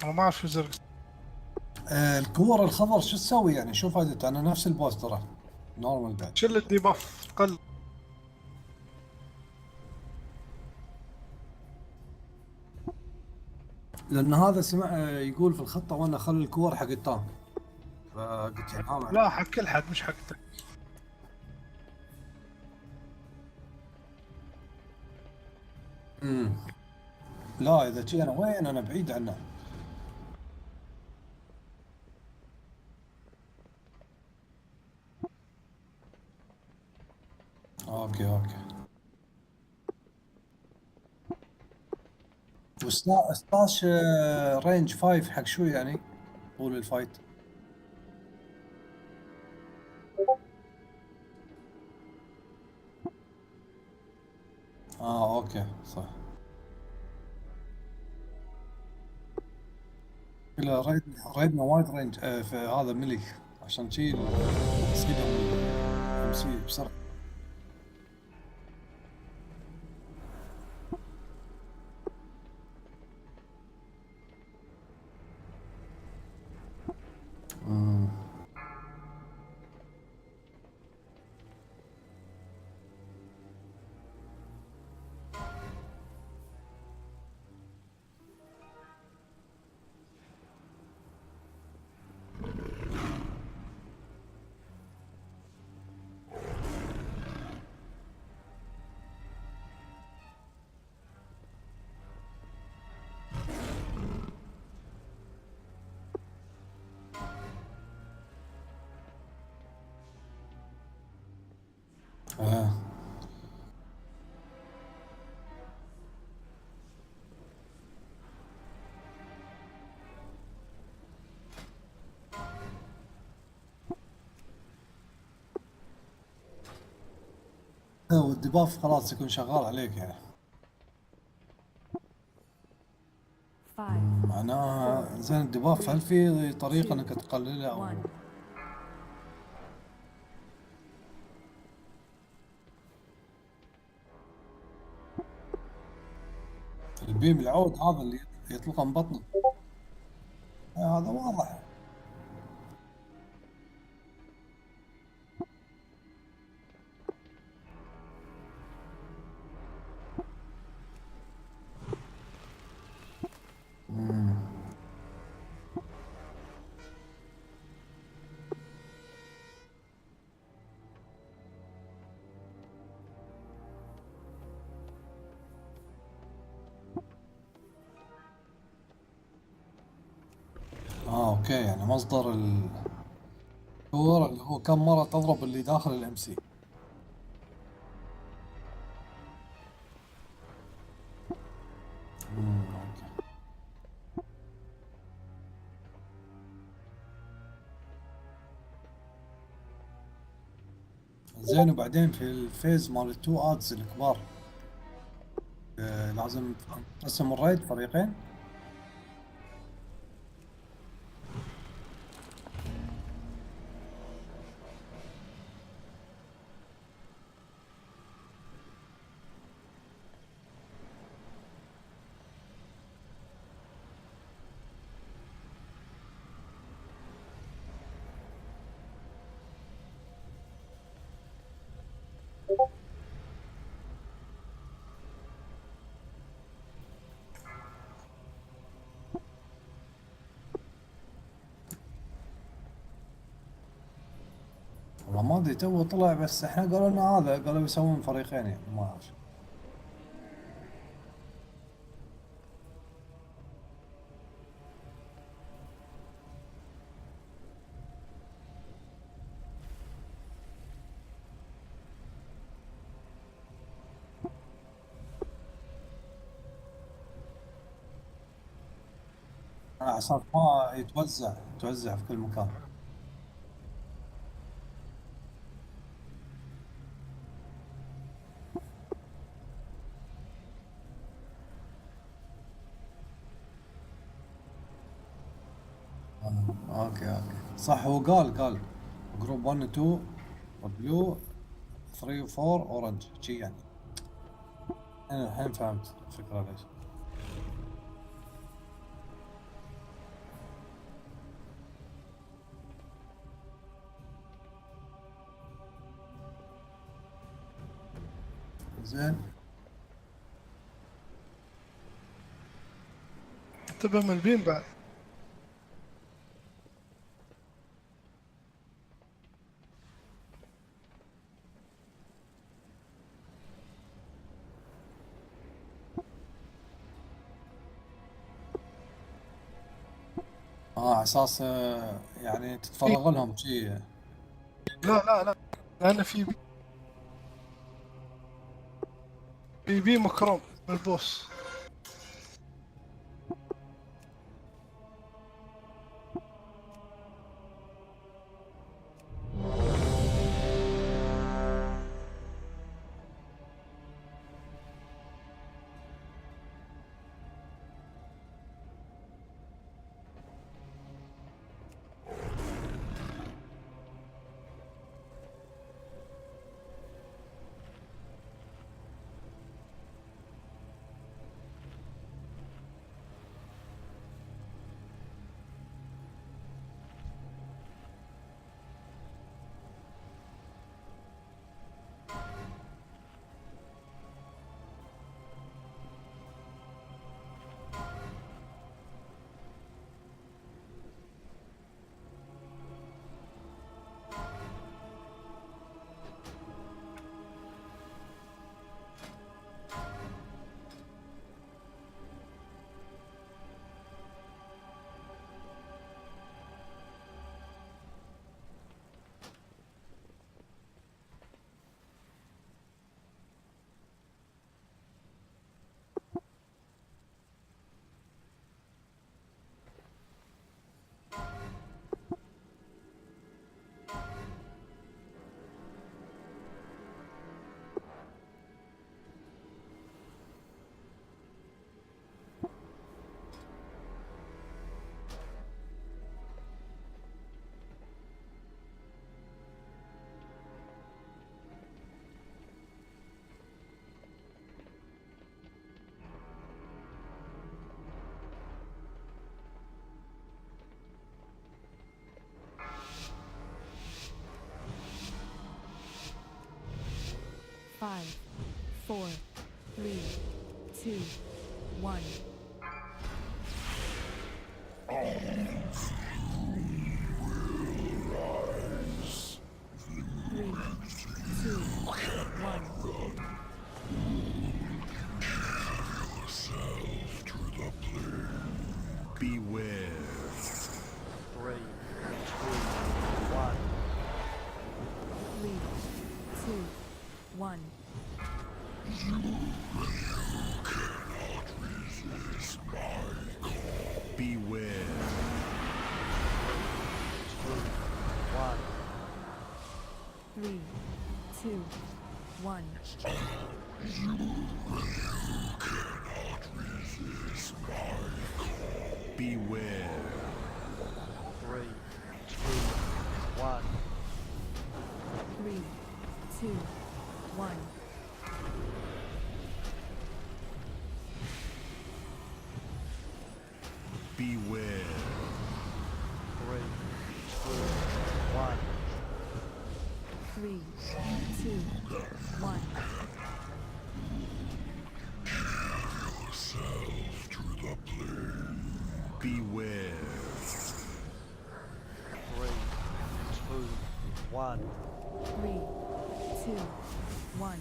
انا ما اعرف شو زرق. الكور الخضر شو تسوي يعني؟ شو فائدته؟ انا نفس البوس ترى نورمال بعد. شل الديباف قل. لان هذا سمع يقول في الخطه وانا اخلي الكور حق التانك، فقلت يعني انا. لا حق كل حد مش حقتك. امم لا اذا شي انا وين؟ انا بعيد عنه. اوكي اوكي. وستاش رينج 5 حق شو يعني؟ طول الفايت. اوكي صح. كله ريدنا وايد رينج في هذا ملي، عشان شي تصيدهم ام سي بسرعه. مم. آه. والدباف خلاص يكون شغال عليك يعني. 5 معناها زين الدباف، هل في طريقة انك تقلله او 1 البيم العود هذا اللي يطلقه من بطنه؟ هذا واضح. مم. اوكي، يعني مصدر الكور اللي هو كم مرة تضرب اللي داخل الام سي. اوكي. زين، وبعدين في الفيز مال التو ادز الكبار لازم تقسم الريد فريقين. والله ما ادري، تو طلع بس احنا قالوا لنا هذا، قالوا يسوون فريقين يعني ما اعرف. عشان ما يتوزع في كل مكان. اوكي صح، هو قال جروب 1 و 2 والبلو 3 و 4 اورنج شي يعني. انا الحين فهمت الفكرة ليش. زين. انتبه من البين بعد. على اساس يعني تتفرغ لهم شي. لا لان في بي مكروم البوس. Five, four, three, two, one. Three, two, one. Beware. 3, 2, 1. 3, 2, 1. Beware. 1. 3, 2, 1. Beware. 3, 2, 1. 3, 2, 1. Beware. 3, 2, 1. 3, 2, 1. Beware. 3, 2, 1. 3, 2, 1.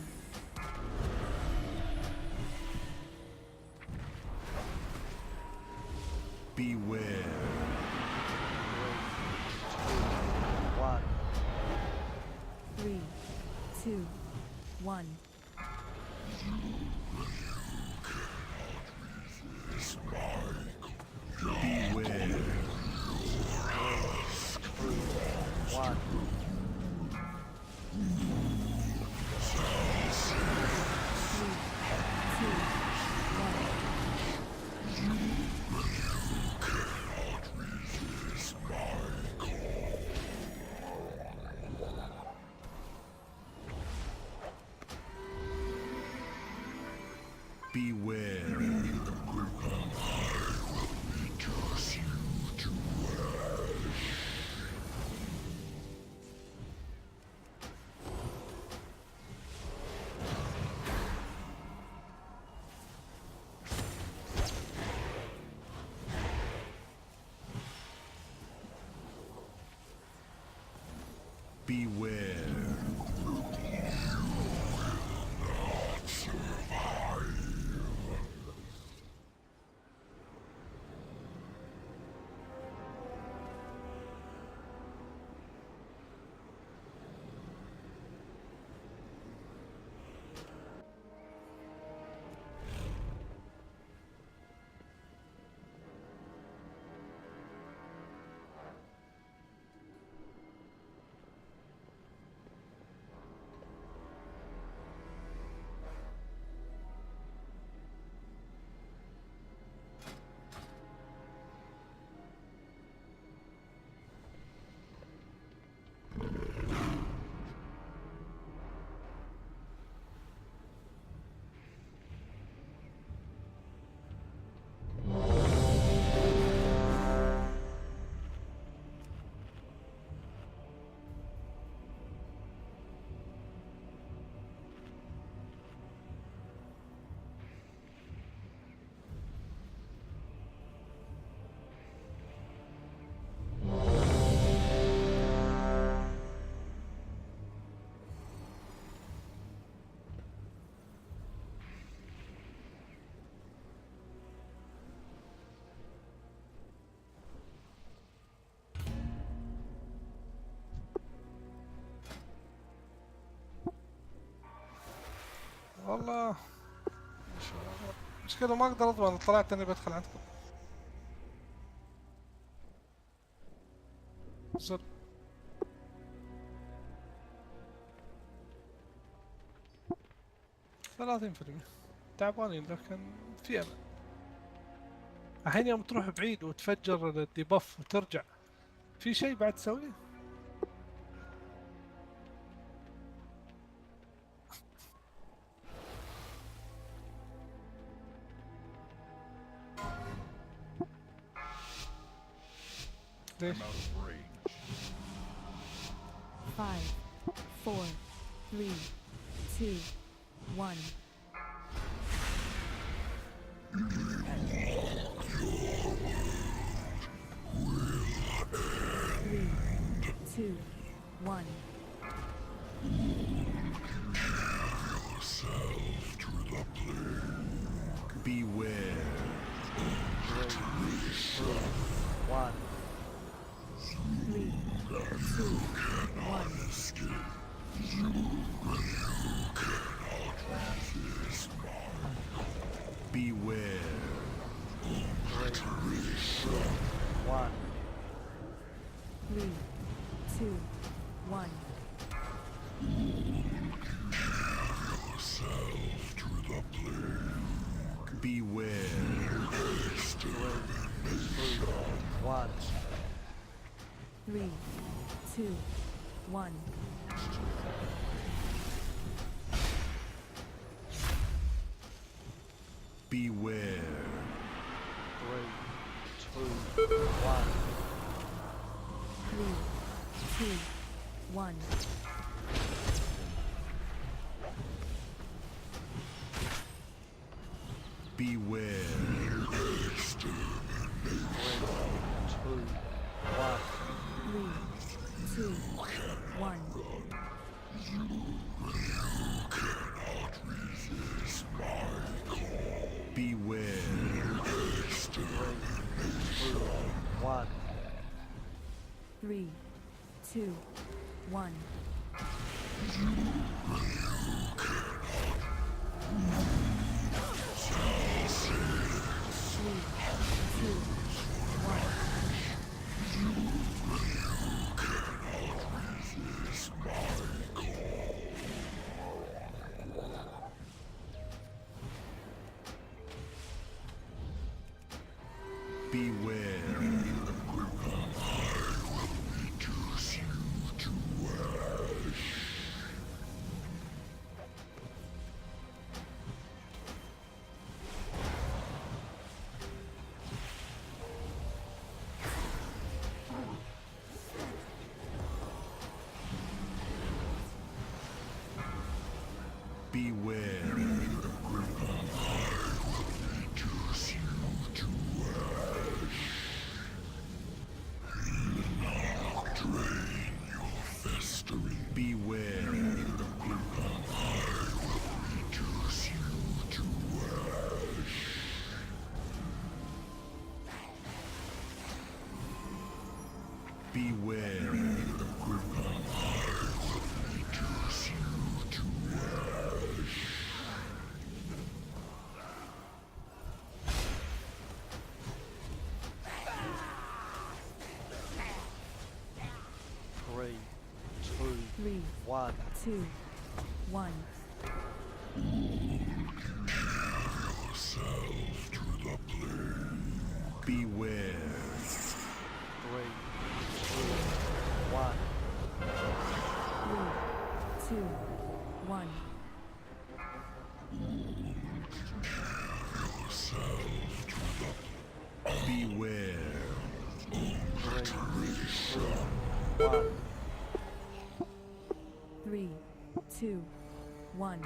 Beware. 1. 3, 2, 1. Beware. Beware. والله مشكلة ما اقدر اضمن، طلعت اني بدخل عندكم. زر 30%. تعبانين لكن في امل. الحين يوم تروح بعيد وتفجر الديباف وترجع، في شيء بعد تسويه؟ ليش؟ 5, 4, 3, 2, 1. 3, 2, 1. Beware. 1. 3, 2, 1. Beware. 1. 3, 2, 1. Beware. 1. 3, 2, 1. Beware. 3, 2, 1. 3, 2, 1. Beware. 3, 2, 1. 3, 2, 1. Beware. 3, 2, 1. 3, 2, 1. Beware. Beware. Beware. Three, two, 3, one. 2, 1. Beware. 3, 2, 1. 3, 2, 1. Beware. 3, 2, 1. 3, 2, 1.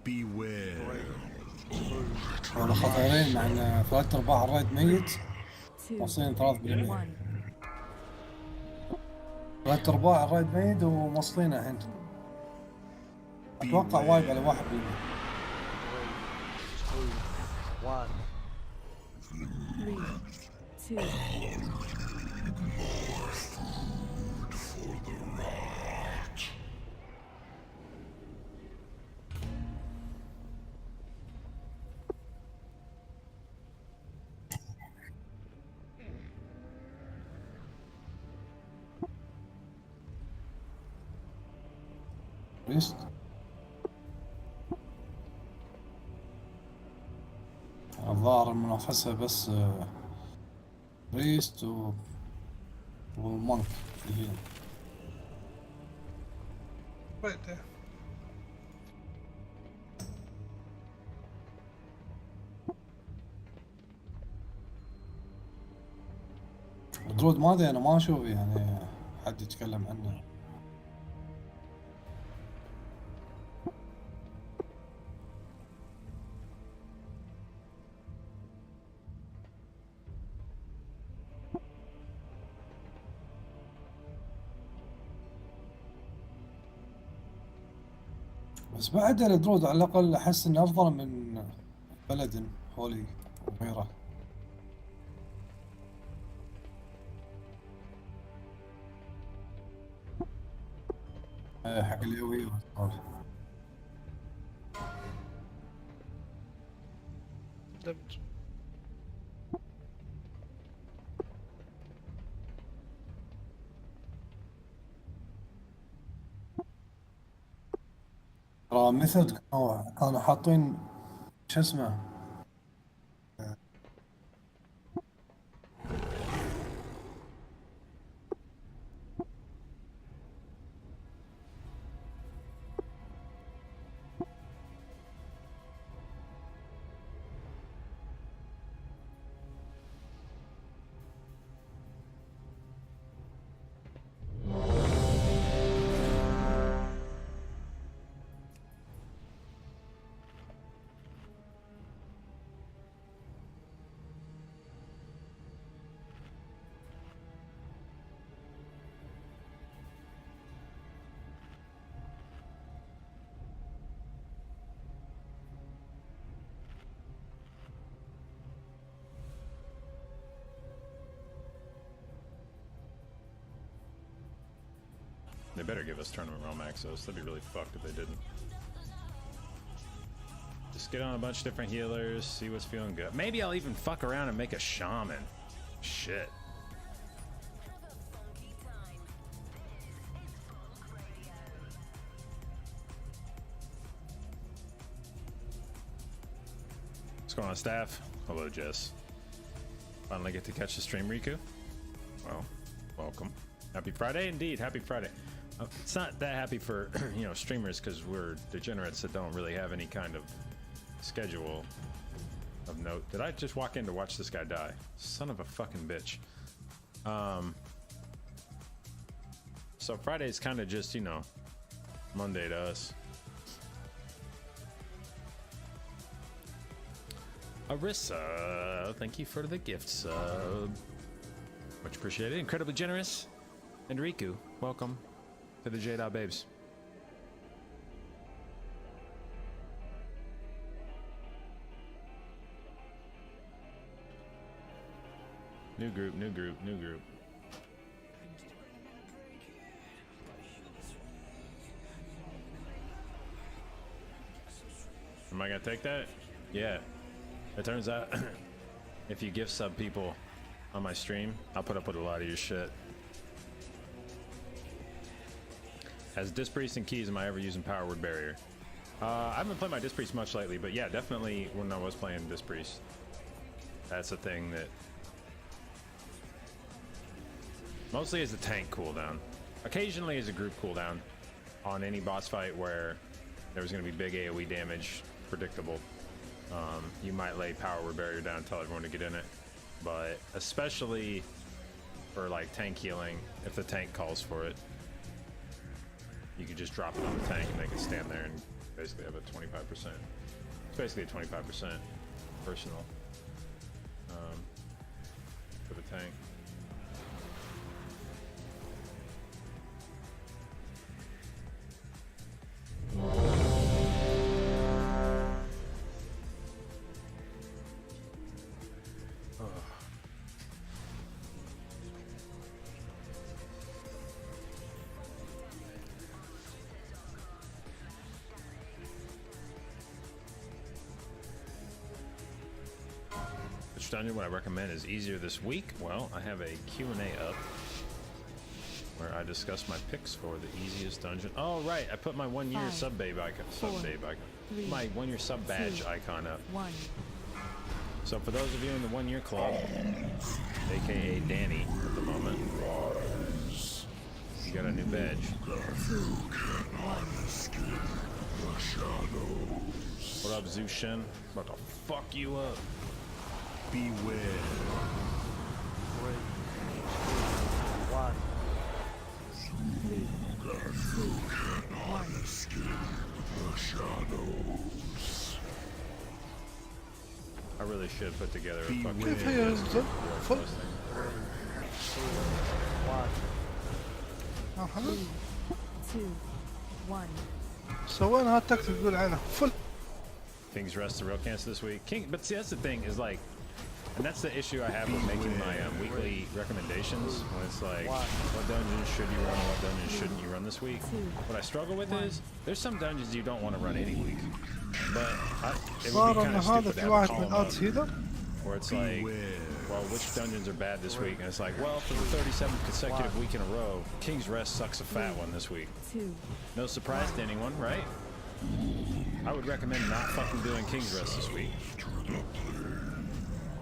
Beware. 3, 2, والله خطيرين مع ان 3/4 الريد ميت. 2, واصلين 3%. 1. 3/4 الريد ميت وموصلينه الحين. اتوقع وايد على 1%. 3, 2, 1. 3, 2. ريست. الظاهر المنافسة بس ريست ومونك اللي هي. بيته. الدرود ما ادري، انا ما اشوف يعني حد يتكلم عنه. بس بعد الدرود على الاقل احس انه افضل من بلدن هولي وغيره. حق اليوي دمج. ترى ميثود كانوا حاطين شو اسمه They better give us tournament realm access. That'd be really fucked if they didn't. Just get on a bunch of different healers, see what's feeling good. Maybe I'll even fuck around and make a shaman. Shit. What's going on, staff? Hello, Jess. Finally get to catch the stream, Riku. Well, welcome. Happy Friday, indeed. Happy Friday. It's not that happy for streamers because we're degenerates that don't really have any kind of schedule of note. Did I just walk in to watch this guy die? Son of a fucking bitch. So Friday's kind of just Monday to us. Arissa, thank you for the gift sub. Much appreciated. Incredibly generous. And Riku, welcome to the J. Babes. New group, new group, new group. Am I gonna take that? Yeah. It turns out if you gift sub people on my stream, I'll put up with a lot of your shit. As Disc Priest and Keys, am I ever using Power Word Barrier? I haven't played my Disc Priest much lately, but yeah, definitely when I was playing Disc Priest. That's a thing that mostly as a tank cooldown. Occasionally as a group cooldown on any boss fight where there was going to be big AoE damage, predictable. You might lay Power Word Barrier down and tell everyone to get in it. But especially for like tank healing, if the tank calls for it, you could just drop it on the tank and make it stand there and basically have a 25%. It's basically a 25% personal for the tank. Which dungeon would I recommend is easier this week? Well, I have a Q&A up where I discuss my picks for the easiest dungeon. Oh, right. I put my 1 year 5, sub babe icon. 3, My 1 year sub badge 2, icon up. 1. So for those of you in the 1 year club, aka Danny at the moment, you got a new badge. 2, 1. What up, Zushin? About to fuck you up. Beware. 3, 1. 3, 2, 1. I really should put together a fucking كيف هي ينزل؟ فل؟ 3, 2, 1. اها 2, 1. سوينا هالتكتيك تقول عنها فل. King's Rest the real cancer this week. But see, that's the thing is like, and that's the issue I have with making my weekly recommendations. When it's like, what dungeons should you run, what dungeons shouldn't you run this week? What I struggle with is there's some dungeons you don't want to run any week, but it would be صار kind ان of هذا stupid to في have a واحد من column ادز up هيدر where it's like, well, which dungeons are bad this week? And it's like, well, for the 37th consecutive week in a row, King's Rest sucks a fat one this week. 2, No surprise to anyone, right? I would recommend not fucking doing King's Rest this week.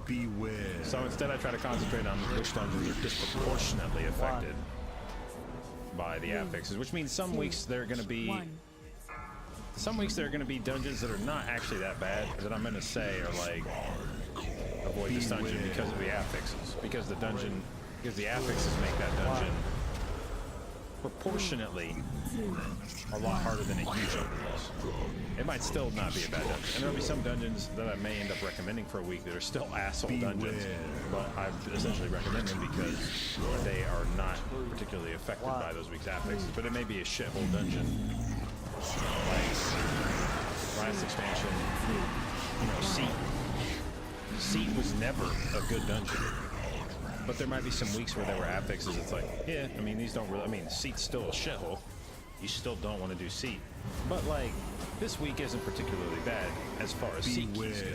Beware. So instead I try to concentrate on which dungeons are disproportionately affected by the affixes, which means some weeks there are going to be 1. some weeks there are going to be dungeons that are not actually that bad that I'm going to say are like avoid this dungeon because of the affixes, because the affixes make that dungeon proportionately a lot harder than it usually is. It might still not be a bad dungeon, and there'll be some dungeons that I may end up recommending for a week that are still asshole dungeons, but I essentially recommend them because they are not particularly affected by those week's affixes. But it may be a shithole dungeon, like Rise expansion, you know, Seat was never a good dungeon. But there might be some weeks where there were affixes. It's like, yeah, I mean, these don't really. I mean, Seat's still a shithole. You still don't want to do Seat. But like, this week isn't particularly bad as far as Seat keys go.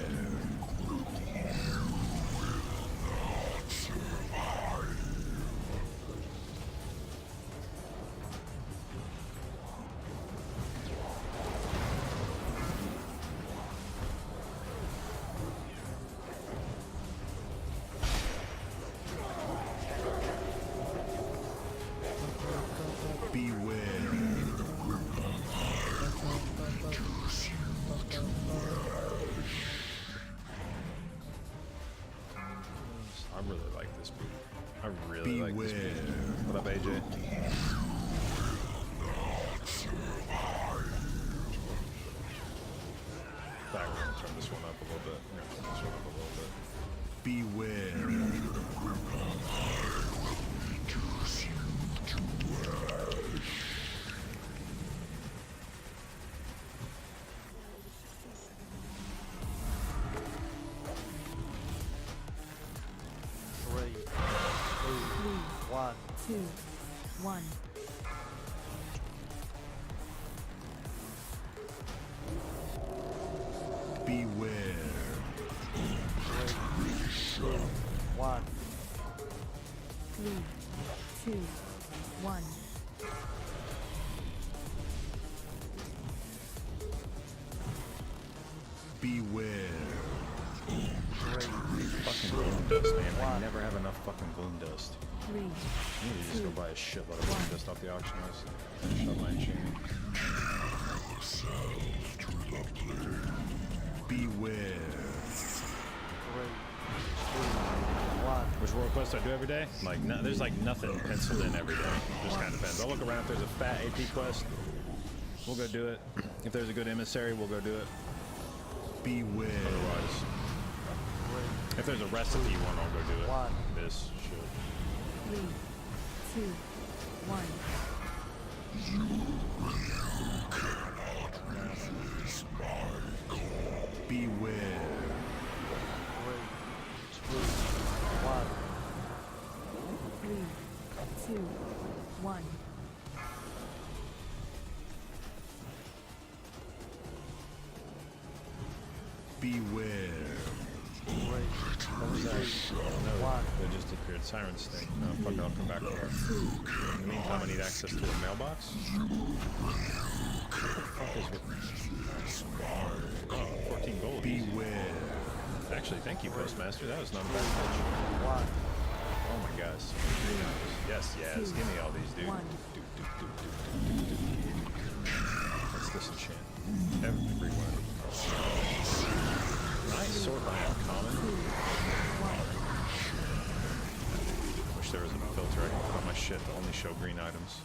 I really like this beat. I really like this beat. What up, AJ? We're gonna turn this one up a little bit. We're gonna turn this one up a little bit. Beware. 2, 1. Beware. 1. 3, 2, 1. Beware. Fucking gloom dust, man. I never have enough fucking gloom dust. 3, I need to just go buy a shitload of gloom dust off the auction house. Shut my chain. Beware. 3, 2, 1. Which world quest I do every day? Like, no, there's like nothing penciled in every day. Just kind of depends. I'll look around. If there's a fat AP quest, we'll go do it. If there's a good emissary, we'll go do it. Beware. Otherwise, if there's a recipe one, I'll go do it. 1. This shit. 3, 2, 1. Beware. 3, 2, 1. 3, 2, 1. Beware. 3, What was that? 2, No, 1. it just appeared. Siren Sting. No, fuck it, I'll come back to her. In the meantime, I need access to a mailbox. What the fuck is with... Oh, 14 gold. Beware. Actually, thank you, Postmaster. That was not a bad pitch. 1. Oh my gosh. Yes, yes. Give me all these, dude. 1. Let's disenchant. Everywhere. Nice sword by common. Wish there was a filter I could put my shit to only show green items.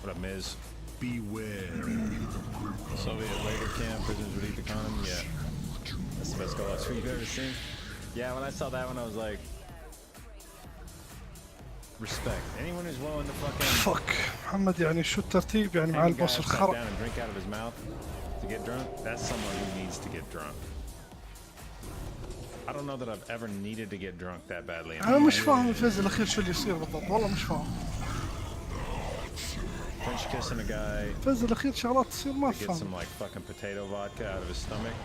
What up, Miz? Beware. Soviet labor camp, prisoners would eat the condom. Yeah. That's the best goal you've ever seen. Yeah, when I saw that one, I was like, respect. Anyone who's willing to fucking فك محمد يعني شو الترتيب يعني مع hang a guy البوس upside الخرا. down and drink out of his mouth to get drunk, that's someone who needs to get drunk. I don't know that I've ever needed to get drunk that badly. انا مش فاهم الفيز الاخير شو اللي يصير بالضبط والله مش فاهم. French kissing a guy, الفيز الاخير شغلات تصير ما get some افهم. like fucking potato vodka out of his stomach.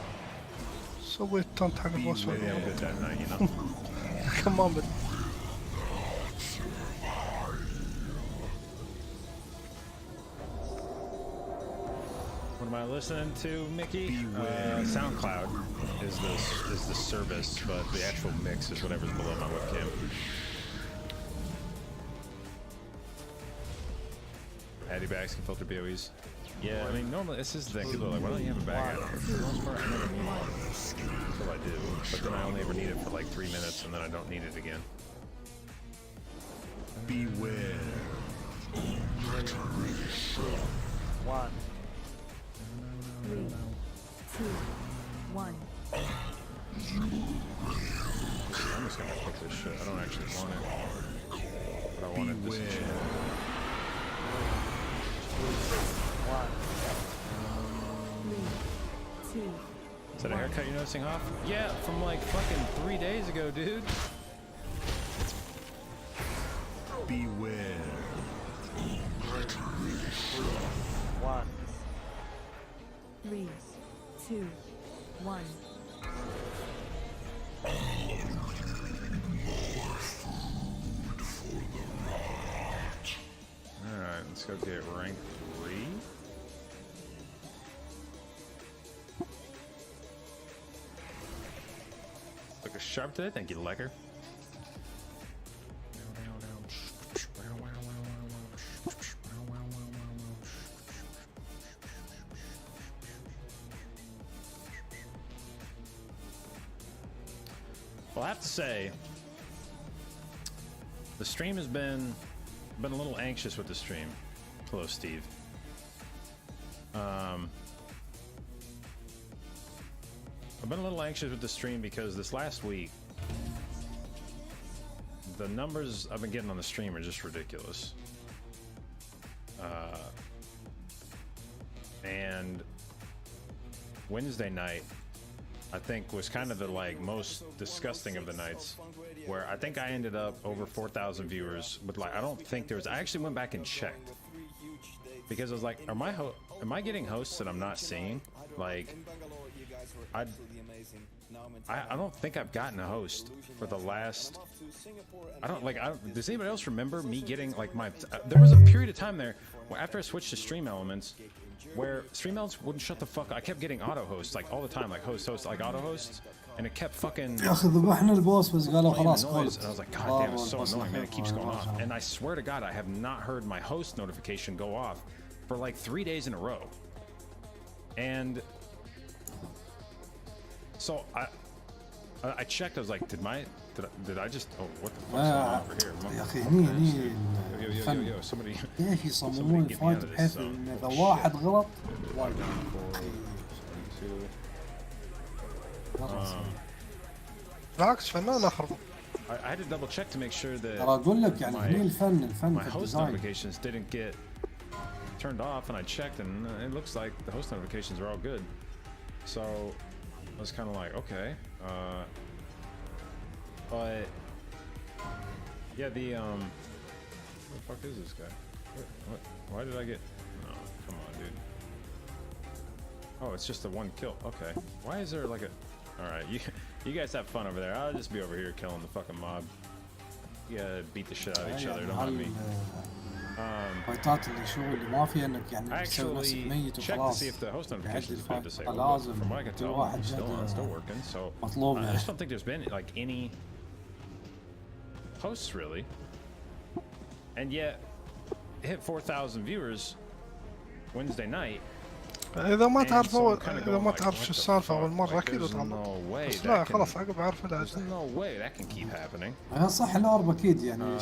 سويت تنت حق البوس Maybe I'm good that night, you know? كمان بدي. What am I listening to, Mickey? SoundCloud is the service, but the actual mix is whatever's below my webcam. Addy bags can filter BOEs. Yeah, I mean, normally, this is the thing. People are like, why don't you have a bag out? For the most part, I never need one until I do. But then I only ever need it for like 3 minutes, and then I don't need it again. Beware. 1. 3, 2, 1. I'm just gonna pick this shit. I don't actually want it. But I want it this shit. 1. 3, 2, Is that a haircut you're noticing, Hoff? Yeah, from like fucking 3 days ago, dude. Beware. 1. 3, 2, 1. Alright, let's go get rank 3. Look a sharp today, thank you, Lecker. Well, I have to say, the stream has been a little anxious with the stream. Hello, Steve. I've been a little anxious with the stream because this last week, the numbers I've been getting on the stream are just ridiculous. And Wednesday night, I think was kind of the like most disgusting of the nights, where I think I ended up over 4,000 viewers with like I don't think there was. I actually went back and checked because I was like, am I getting hosts that I'm not seeing? Like, I don't think I've gotten a host for the last. Does anybody else remember me getting like my? There was a period of time there where after I switched to Stream Elements, where Stream Elements wouldn't shut the fuck. I kept getting auto hosts like all the time, like host like auto hosts, and it kept fucking. يا اخي ذبحنا البوس بس قالوا playing the خلاص noise, قلت. and I was like, God damn, it's so annoying, man. It keeps going off, and I swear to God, I have not heard my host notification go off for like 3 days in a row, and so I checked. I was like, did I just? Oh, what the fuck's going on over here? يا اخي هني Yo, somebody. ليش يصممون الفايت بحيث ان اذا واحد غلط وايد. بالعكس فنان اخربه. I had to double check to make sure that ترى اقول لك يعني هني الفن my في host الديزاين. notifications didn't get turned off, and I checked, and it looks like the host notifications are all good. So I was kind of like, okay, but yeah, who the fuck is this guy? What? Why did I get? No, come on, dude. Oh, it's just a one kill. Okay, why is there like a? All right, you guys have fun over there. I'll just be over here killing the fucking mob. You gotta beat the shit out of each other. Don't mind me. الفايتات اللي شو اللي ما فيها انك يعني I تسوي نفسك actually ميت checked to وخلاص. see if the host notifications have been disabled. But لازم from what I can كل tell, واحد it's still جهده working. So مطلوب I يعني. just don't think there's been like any hosts really. And yet, it hit 4,000 viewers Wednesday night. اذا ما And تعرف so I'm kinda اذا going ما like, تعرف what شو the السالفه fuck? اول مره Like, اكيد there's وتعمق. no way بس that لا can- خلاص عقب عارف There's الاداء. no way that can keep happening. صح الارب اكيد يعني لا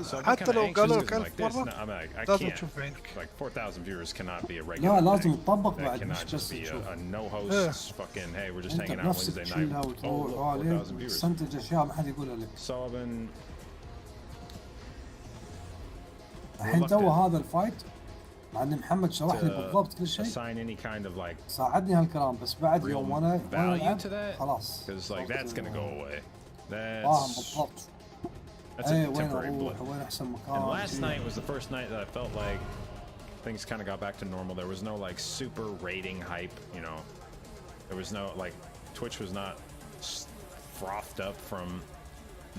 So I've been حتى kinda لو anxious قالوا 'cause لك I'm 1000 like this. مره No, I'm like, I لازم can't. تشوف بعينك. Like 4,000 viewers cannot be a regular. لا لازم thing. تطبق That بعد cannot مش just بس be تشوف. a no hosts fucking hey we're just انت hanging out بنفسك Wednesday night. تشيلها Oh, وتروح look, عليه 4,000 viewers. تستنتج اشياء ما حد يقولها لك. So I've been الحين تو هذا الفايت مع ان محمد شرح لي to بالضبط كل شيء assign any kind of like ساعدني هالكلام بس بعد real يوم وانا value ألعب to that خلاص because like that's gonna go away. فاهم That's بالضبط. a ايه وين temporary اروح blip. وين احسن And مكان last night was the first night that I felt like things kind of got back to normal. There was no like super rating hype, you know. There was no like Twitch was not frothed up from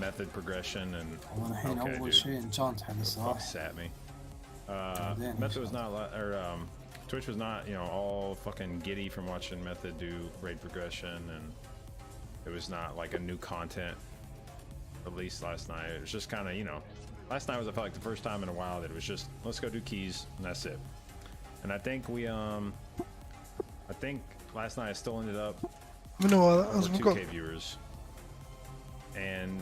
method progression and هو الحين okay, اول dude. شيء انشانت حق Fuck الصراحه. sat me. Damn, Method was not, Twitch was not, you know, all fucking giddy from watching Method do raid progression, and it was not like a new content released last night. It was just kind of, you know, last night was I felt like the first time in a while that it was just let's go do keys and that's it. And I think I think last night I still ended up من هو over لازم 2K نقول viewers, and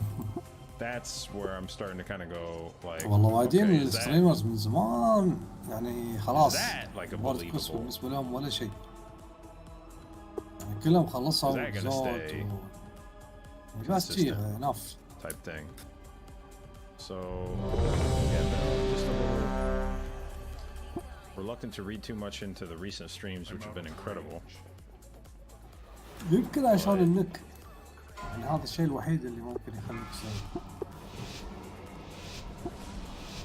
that's where I'm starting to kind of go like, والله وايدين من okay, is that- الستريمرز من زمان يعني خلاص Is that like a مارت كوس believable- بالنسبه لهم ولا شيء. يعني كلهم خلصوا Is that gonna زود stay بس شي consistent? ناف. type thing. So yeah, no, just a little reluctant to read too much into the recent streams, which have been incredible. يمكن عشان النك يعني هذا الشيء الوحيد اللي ممكن يخليك تسوي.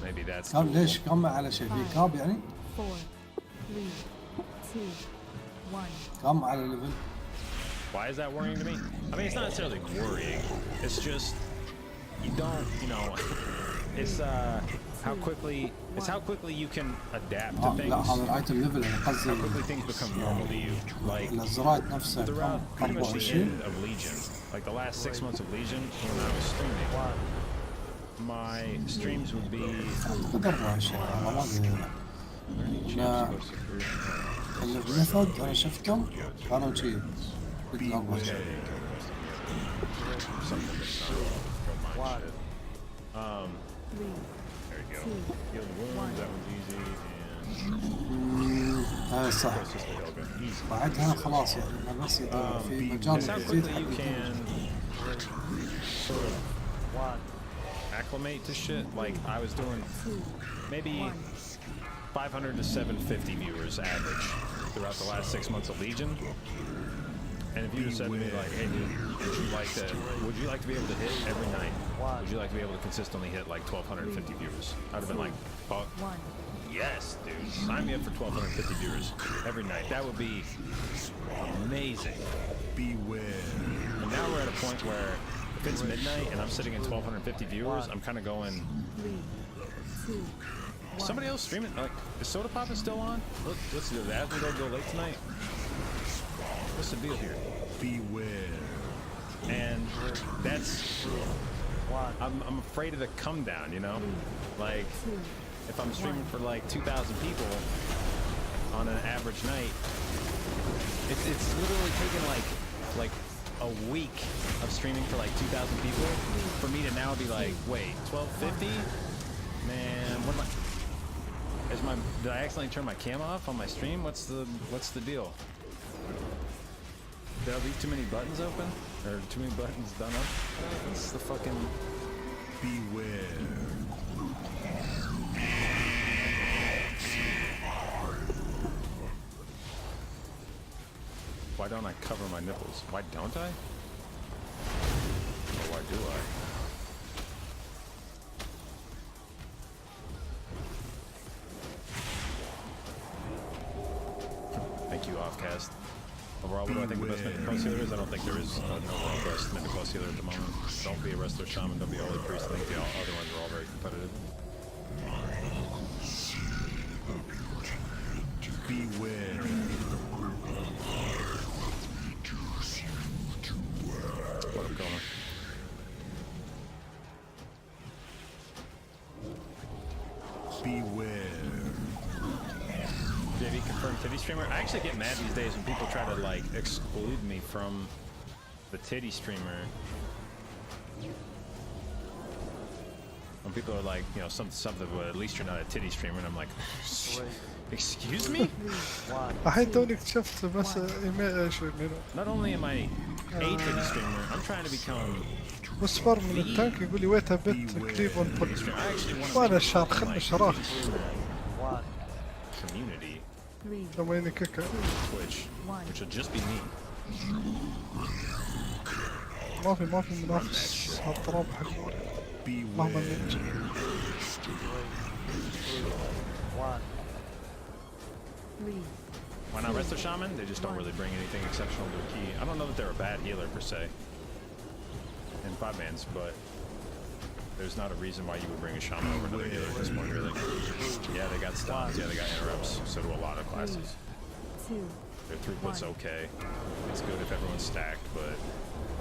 Maybe that's كان doable. ليش كان على شيء في كاب يعني 4, 3, 2, 1. كان على ليفل. Why is that worrying to me? I mean, it's not necessarily worrying. It's just you don't, you know, it's how quickly you can adapt to things. لا هذا رأيت الليفل انا How قصدي quickly things become normal to you. Like الزراير نفسها throughout كان pretty much the 24 end of Legion, like the last 6 months of Legion, when I was streaming, my streams would be. اعتقد 24 والله ما ادري. لا اللي بالميثود انا شفتهم كانوا شي قلت 24. One. 3, There you go. 2, Heal the wounds, that was easy, هذا صح. and it's just a Helga. Easy. بعدها خلاص يعني أنا بس في مجال That's how جديد quickly حق you can sort of One. acclimate to shit. Like I was doing 2, maybe 500 to 750 viewers average throughout the last 6 months of Legion. And if you just said to me like, hey dude, would you like to be able to hit every night? Would you like to be able to consistently hit like 1,250 viewers? I'd have been like, fuck. Yes, dude. Sign me up for 1,250 viewers every night. That would be amazing. Beware. And now we're at a point where if it's midnight and I'm sitting at 1,250 viewers, I'm kind of going. 3, 2, Is somebody else streaming? Like, is Soda Pop still on? Let's do that. We're gonna go late tonight. What's the deal here? Beware. And that's. I'm afraid of the come down, you know? Like, if I'm streaming for like 2,000 people on an average night, it's literally taken like a week of streaming for like 2,000 people for me to now be like, wait, 1,250? Man, what am I? Did I accidentally turn my cam off on my stream? What's the deal? Did I leave too many buttons open? Or too many buttons done up? It's the fucking... Beware. Why don't I cover my nipples? Why don't I? Or why do I? Thank you, Offcast. Overall, what do I think the best Mythic Plus healer is? I don't think there is an overall best Mythic Plus healer at the moment. Don't be a Wrestler Shaman, don't be a Holy Priest. I think the other ones are all very competitive. Beware. What up, Gomer? Beware. JV confirmed titty streamer. I actually get mad these days when people try to like exclude me from the titty streamer. When people are like, you know, something, but at least you're not a titty streamer, and I'm like, excuse me? الحين توني اكتشفت بس ايميل Not only am I a titty streamer, I'm trying to become. مصفر من التانك يقول لي ويت بت كليب اون بول وانا الشهر خلنا الشراخ Community. 3, لما يني كيكا Twitch, which will just be me. ما في منافس هالطراب حق مهما نمت 3, Why not Wrestler Shaman? They just don't really bring anything exceptional to a key. I don't know that they're a bad healer per se in 5-mans, but there's not a reason why you would bring a Shaman over another healer at this point, really. Yeah, they got stuns, yeah, they got interrupts, so do a lot of classes. 2, Their throughput's okay. It's good if everyone's stacked, but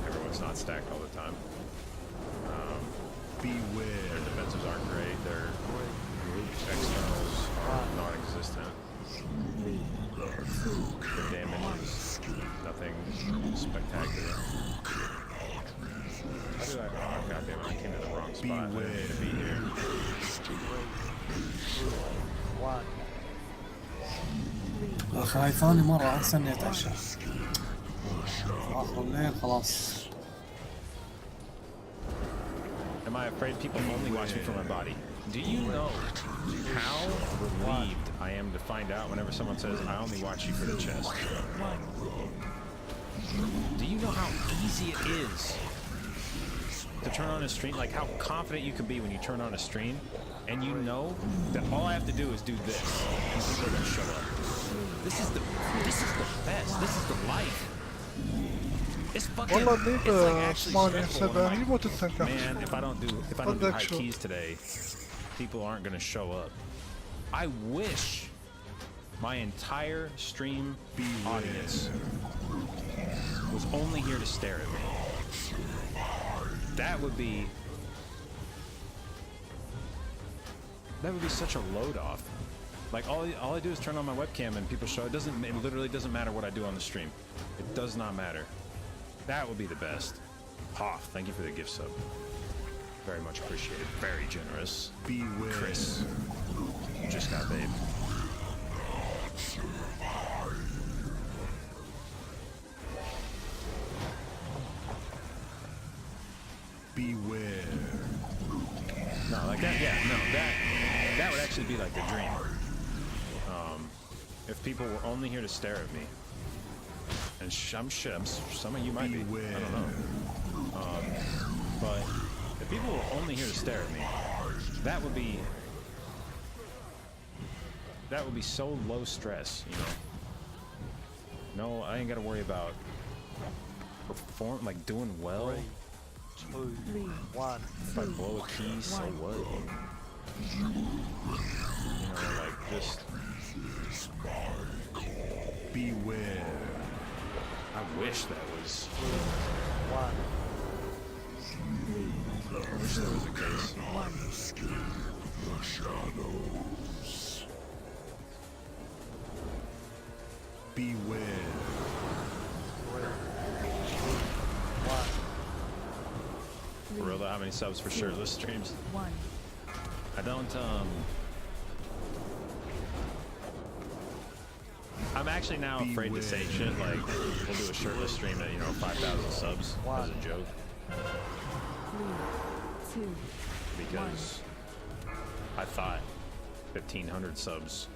everyone's not stacked all the time. Beware. Their defensives aren't great, their externals are non-existent. Their damage is nothing spectacular. How did I... Oh, goddamn it, I came to the wrong spot. I didn't need to be here. اخي هاي ثاني مرة استني اتعشى اخر الليل خلاص. Am I afraid people only watch me for my body? Do you know how relieved I am to find out whenever someone says, I only watch you for the chest? Do you know how easy it is to turn on a stream? Like how confident you can be when you turn on a stream and you know that all I have to do is do this and people are gonna show up. This is the best. This is the life. It's fucking, والله it's الليج like actually عثماني stressful when حسبها I'm يموت like, التنكر man, if I don't do high keys today, people aren't gonna show up. I wish my entire stream audience was only here to stare at me. That would be such a load off. Like all I do is turn on my webcam and people show. It literally doesn't matter what I do on the stream. It does not matter. That would be the best. Hoff, thank you for the gift sub. Very much appreciated. Very generous. Beware. Chris, you just got babe. Beware. No, like that. Yeah, no, that would actually be like the dream. If people were only here to stare at me and and some of you might be. I don't know. But if people were only here to stare at me, that would be so low stress, you know. No, I ain't gotta worry about doing well. 2, 1. If I blow a key, so what? You know, like just Beware. I wish that was. 1. I wish there was a case. The shadows. Beware. 3, 2, 1. Gorilla, how many subs for shirtless streams? 1. I don't, I'm actually now afraid to say shit like, we'll do a shirtless stream at, 5,000 subs as a joke. 3, 2, Because I thought 1,500 subs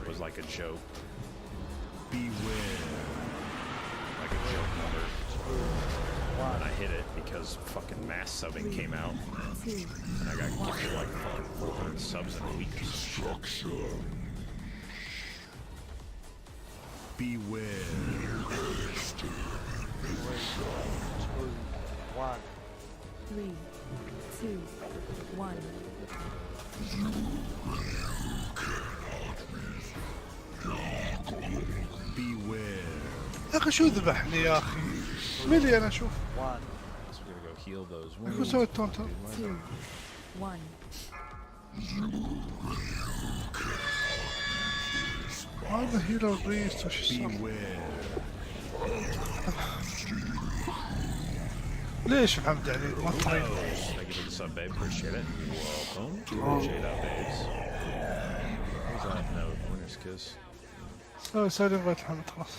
was like a joke. Beware. Like a joke number. And I hit it because fucking mass subbing came out. 2, And I got gifted like fucking 400 subs in a week or some shit. Beware. 3, 2, 1. 3, 2, 1. Beware. يا اخي شو ذبحني يا اخي؟ ملي انا اشوف. 1. So we're gonna go heal those شو wounds. سويت انت؟ 2, 1. هذا هيلو بريست وش صار؟ Beware. ليش محمد علي ما تطرين؟ Thank you for the sub, babe. Appreciate it. Welcome. Appreciate that, babes. Who's that? No, winner's kiss. سوي لغاية محمد خلاص.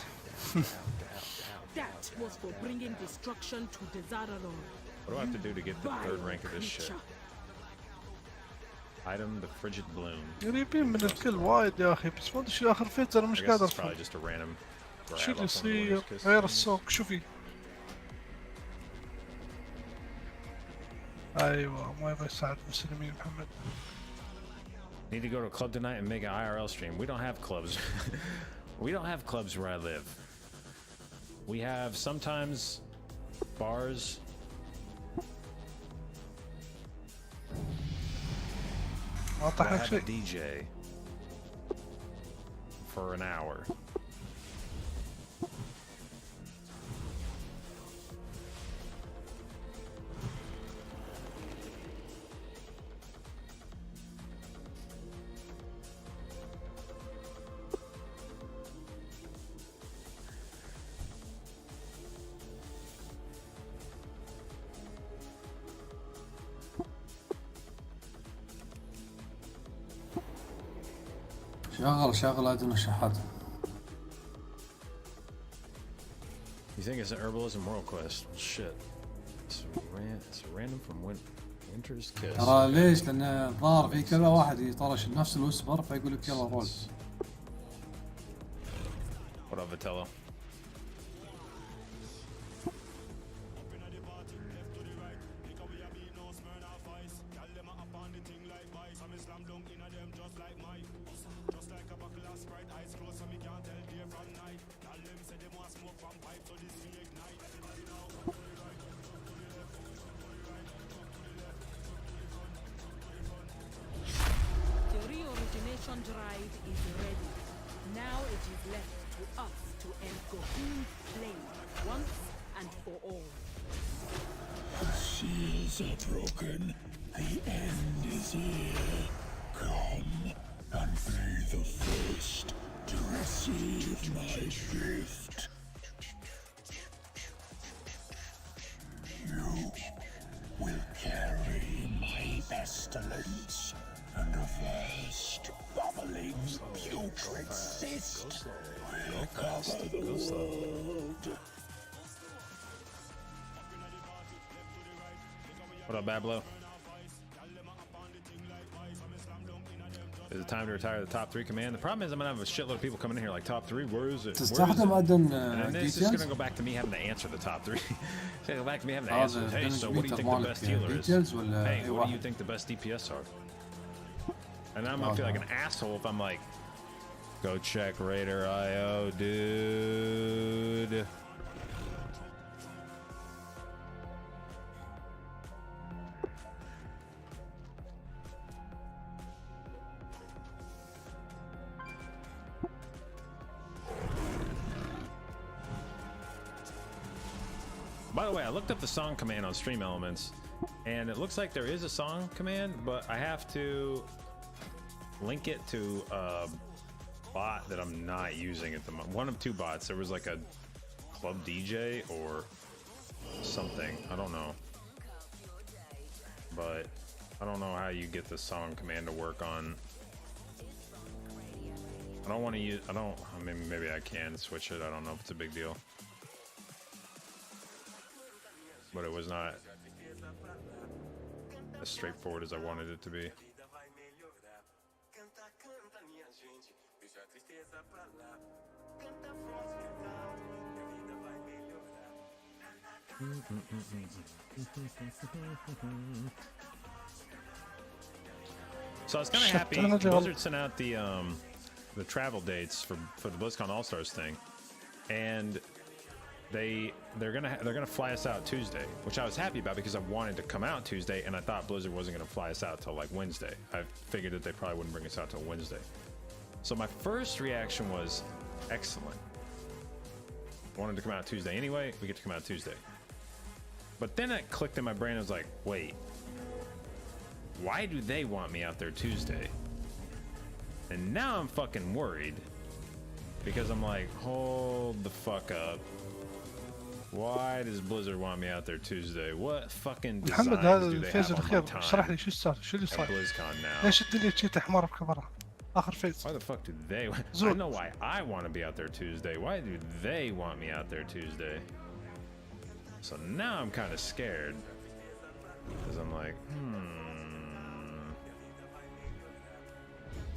That was for bringing destruction to Desararon. What do I have to do to get the third rank of this shit? Creature. Item, the frigid bloom. قريبين من الكل وايد يا اخي بس ما ادري شو اخر فيت انا I مش guess قادر it's probably افهم just a random شو grab اللي up on the يصير winner's kiss. غير السوق شو في؟ ايوه ما يبغى يساعد المسلمين محمد. Need to go to a club tonight and make an IRL stream. We don't have clubs. We don't have clubs where I live. We have sometimes bars. ما I طاح لك have a شيء. DJ for an hour. شغل عندنا شحات. You think it's an herbalism world quest? Shit. It's random from Winter's Kiss. ترى ليش؟ لان الظاهر في كذا واحد يطرش نفس الوسبر فيقول لك يلا رول. What up, Vitello? The reorigination drive is ready. Now it is left to us to end Gohun's flame once and for all. The seals are broken. The end is here. Come and be the first to receive my gift. You will carry my pestilence and a vast, bubbling, putrid cyst will cover the world. What up, Bablo? Is it time to retire the top 3 command? The problem is I'm gonna have a shitload of people coming in here like top 3. Where is it? Where is تستخدم it? أدن And then it's just details. gonna go back to me having to answer the top 3. It's gonna go back to me having to هذا answer. Hey, so what do you think the best healer is? details ولا Hey, أي what do you واحد؟ think the best DPS are? And I'm gonna feel like an asshole if I'm like, go check Raider IO, dude. By the way, I looked up the song command on Stream Elements, and it looks like there is a song command, but I have to link it to a bot that I'm not using at the moment. One of 2 bots. There was like a club DJ or something. I don't know. But I don't know how you get the song command to work on. I don't want to use, I mean, maybe I can switch it. I don't know if it's a big deal. But it was not as straightforward as I wanted it to be. So I was kind of happy. Blizzard sent out the travel dates for the BlizzCon All Stars thing, and they're gonna fly us out Tuesday, which I was happy about because I wanted to come out Tuesday, and I thought Blizzard wasn't gonna fly us out till like Wednesday. I figured that they probably wouldn't bring us out till Wednesday. So my first reaction was excellent. Wanted to come out Tuesday anyway. We get to come out Tuesday. But then it clicked in my brain. I was like, wait, why do they want me out there Tuesday? And now I'm fucking worried because I'm like, hold the fuck up. Why does Blizzard want me out there Tuesday? What fucking designs محمد هذا do they الفيز have on my الأخير time اشرح لي شو صار شو اللي at صار BlizzCon now? ليش الدنيا جيت حمارة بكاميرا آخر فيز Why the fuck do they? I Zul. know why I want to be out there Tuesday. Why do they want me out there Tuesday? So now I'm kind of scared because I'm like,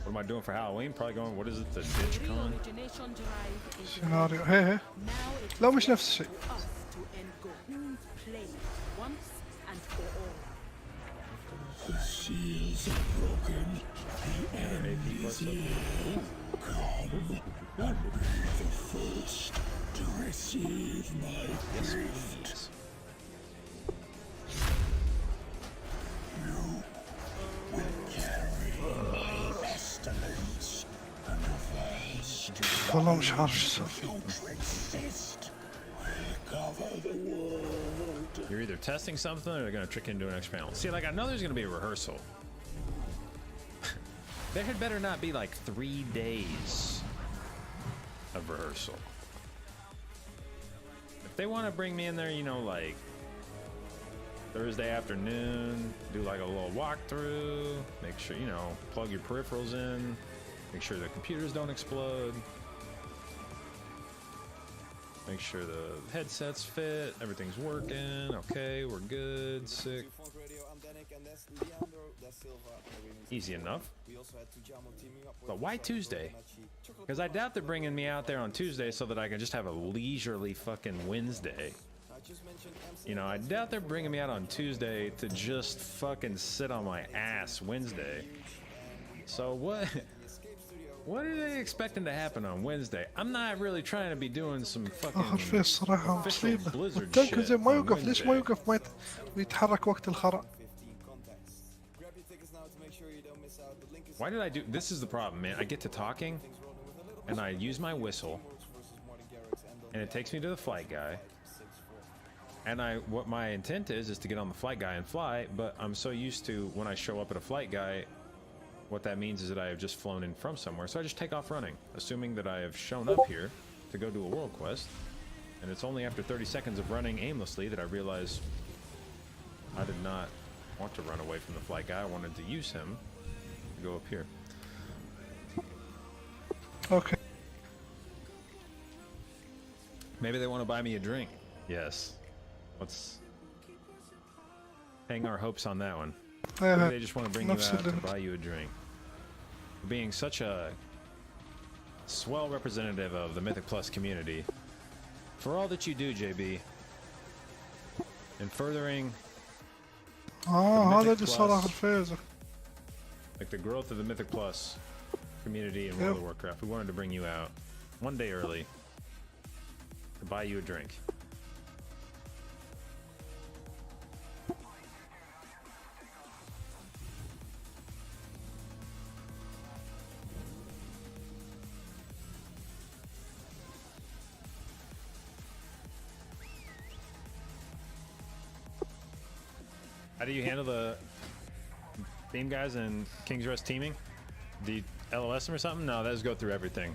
what am I doing for Halloween? Probably going. What is it? The DitchCon? Origination drive is سيناريو هي now it's لا مش نفس الشيء us to end Goku's play once and for all. The seals are broken. The end is near. Come and be the first to receive my gift. You will carry my pestilence and the vast والله مش عارف شو صار to exist will cover the world. You're either testing something or they're going to trick you into an extra panel. See, like, I know there's going to be a rehearsal. There had better not be like 3 days of rehearsal. If they want to bring me in there, you know, like Thursday afternoon, do like a little walkthrough, make sure, you know, plug your peripherals in, make sure the computers don't explode, make sure the headsets fit, everything's working, okay, we're good, sick. Easy enough. But why Tuesday? Because I doubt they're bringing me out there on Tuesday so that I can just have a leisurely fucking Wednesday. You know, I doubt they're bringing me out on Tuesday to just fucking sit on my ass Wednesday. So what are they expecting to happen on Wednesday? I'm not really trying to be doing some آخر fucking فيز صراحة official مصيبة Blizzard والتانك shit زي ما on يوقف ليش ما Wednesday. يوقف ما يتحرك وقت الخرا Why did I do this? Is the problem, man. I get to talking and I use my whistle and it takes me to the flight guy, and what my intent is to get on the flight guy and fly, but I'm so used to when I show up at a flight guy, what that means is that I have just flown in from somewhere, so I just take off running, assuming that I have shown up here to go do a world quest, and it's only after 30 seconds of running aimlessly that I realize I did not want to run away from the flight guy. I wanted to use him to go up here. اوكي Maybe they want to buy me a drink. Yes. Let's hang our hopes on that one. Maybe they just want to bring you نفس out to اللي buy you a drink. for being such a swell representative of the Mythic Plus community, for all that you do, JB, in furthering هذا Mythic اللي صار Plus. اخر فيزه. like the growth of the Mythic Plus community in World of Warcraft. We wanted to bring you out one day early to buy you a drink. How do you handle the theme guys and King's Rest teaming? Do you LOS them or something? No, those go through everything.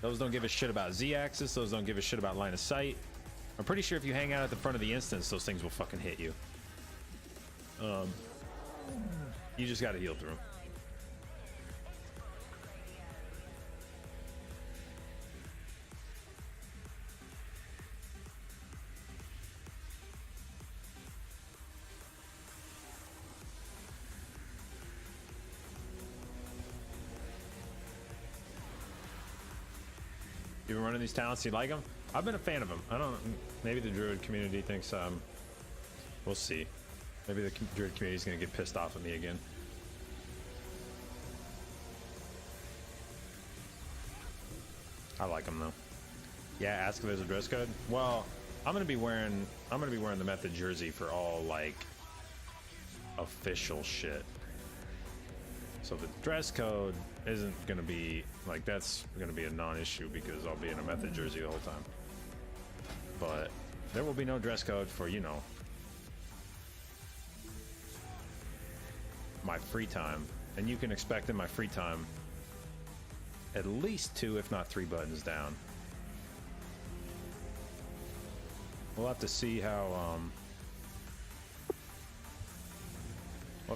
Those don't give a shit about Z-axis. Those don't give a shit about line of sight. I'm pretty sure if you hang out at the front of the instance, those things will fucking hit you. You just gotta heal through them. You been running these talents? You like them? I've been a fan of them. I don't. Maybe the Druid community thinks. We'll see. Maybe the Druid community is gonna get pissed off at me again. I like them though. Yeah, ask if there's a dress code. Well, I'm gonna be wearing the Method jersey for all like official shit. So the dress code isn't gonna be like, that's gonna be a non-issue because I'll be in a Method jersey the whole time. But there will be no dress code for, you know, my free time. And you can expect in my free time at least 2, if not 3 buttons down. We'll have to see how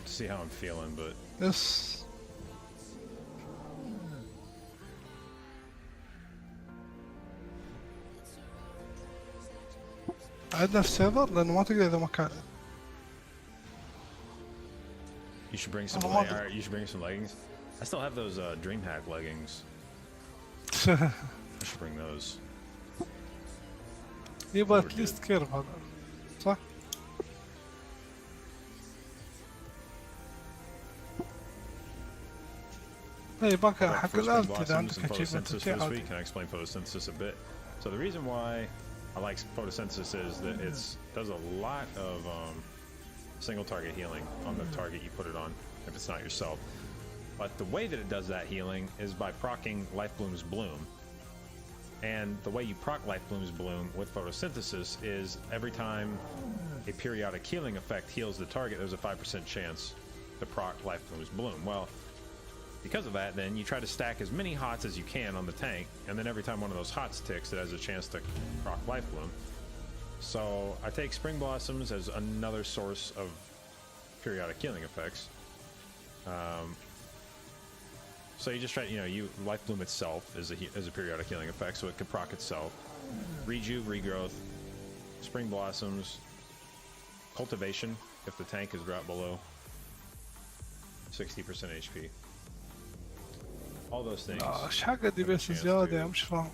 I'm feeling, but Yes. عندنا في السيرفر لانه ما تقدر اذا ما كان. you should bring some. Oh, All mother- right, you should bring some leggings. I still have those DreamHack leggings. I should bring those. يبغى اتليست كيرف هذا صح؟ اي باك Like حق for spring الالت blossoms اذا عندك and achievement photosynthesis شيء for this عادي. week. Can I explain photosynthesis a bit? So the reason why I like photosynthesis is that it's does a lot of single target healing on the target you put it on if it's not yourself. But the way that it does that healing is by proccing Life Bloom's Bloom. And the way you proc Life Bloom's Bloom with photosynthesis is every time a periodic healing effect heals the target, there's a 5% chance to proc Life Bloom's Bloom. Well, because of that, then you try to stack as many hots as you can on the tank, and then every time one of those hots ticks, it has a chance to proc Life Bloom. So I take Spring Blossoms as another source of periodic healing effects. So you just try, you know, Life Bloom itself is a periodic healing effect, so it can proc itself. Rejuve, Regrowth, Spring Blossoms, Cultivation if the tank is dropped below 60% HP. All those things. ايش حق دي بس زياده مش فاهم.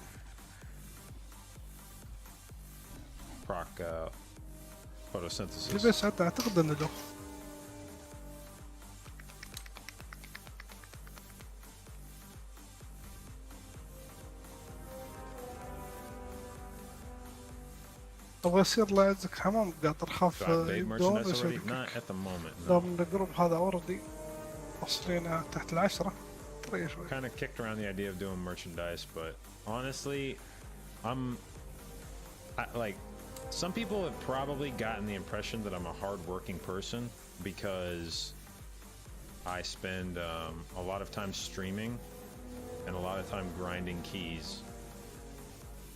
Proc دي photosynthesis. بس حتى اعتقد انه له. ابغى يصير له عزك حمام قاطر خاف Got vague يبدون merchandise يصير already? Not at the moment. دام No. ان الجروب هذا اوردي وصلنا تحت 10 طريقة شوي. Kind of kicked around the idea of doing merchandise, but honestly, like, some people have probably gotten the impression that I'm a hard-working person because I spend a lot of time streaming and a lot of time grinding keys.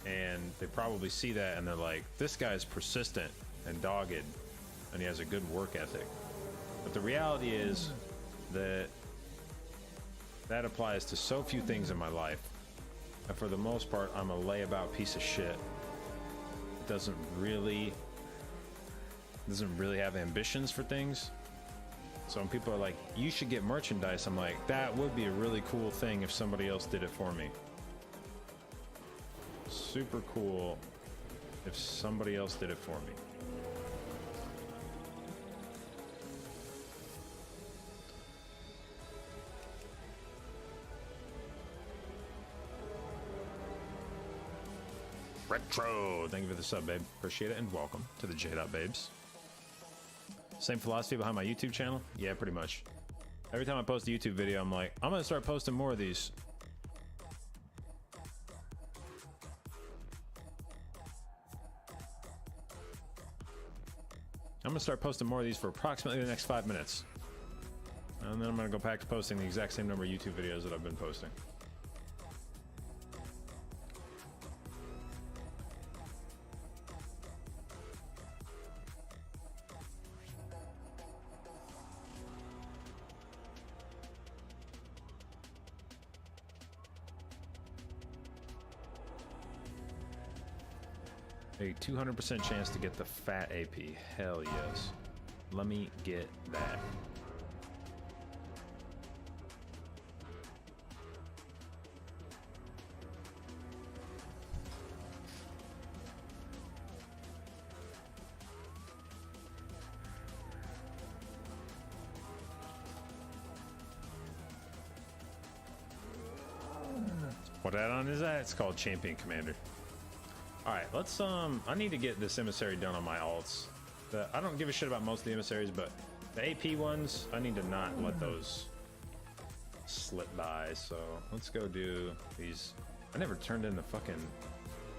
And they probably see that and they're like, this guy's persistent and dogged and he has a good work ethic. But the reality is that that applies to so few things in my life. And for the most part, I'm a layabout piece of shit. Doesn't really have ambitions for things. So when people are like, you should get merchandise, I'm like, that would be a really cool thing if somebody else did it for me. Super cool if somebody else did it for me. Retro, thank you for the sub, babe. Appreciate it, and welcome to the J.Babes. Same philosophy behind my YouTube channel? Yeah, pretty much. Every time I post a YouTube video, I'm like, I'm gonna start posting more of these. I'm gonna start posting more of these for approximately the next 5 minutes. And then I'm gonna go back to posting the exact same number of YouTube videos that I've been posting. A 200% chance to get the fat AP. Hell yes. Let me get that. What add-on is that? It's called Champion Commander. Alright, let's I need to get this emissary done on my alts. I don't give a shit about most of the emissaries, but the AP ones, I need to not let those slip by. So let's go do these. I never turned in the fucking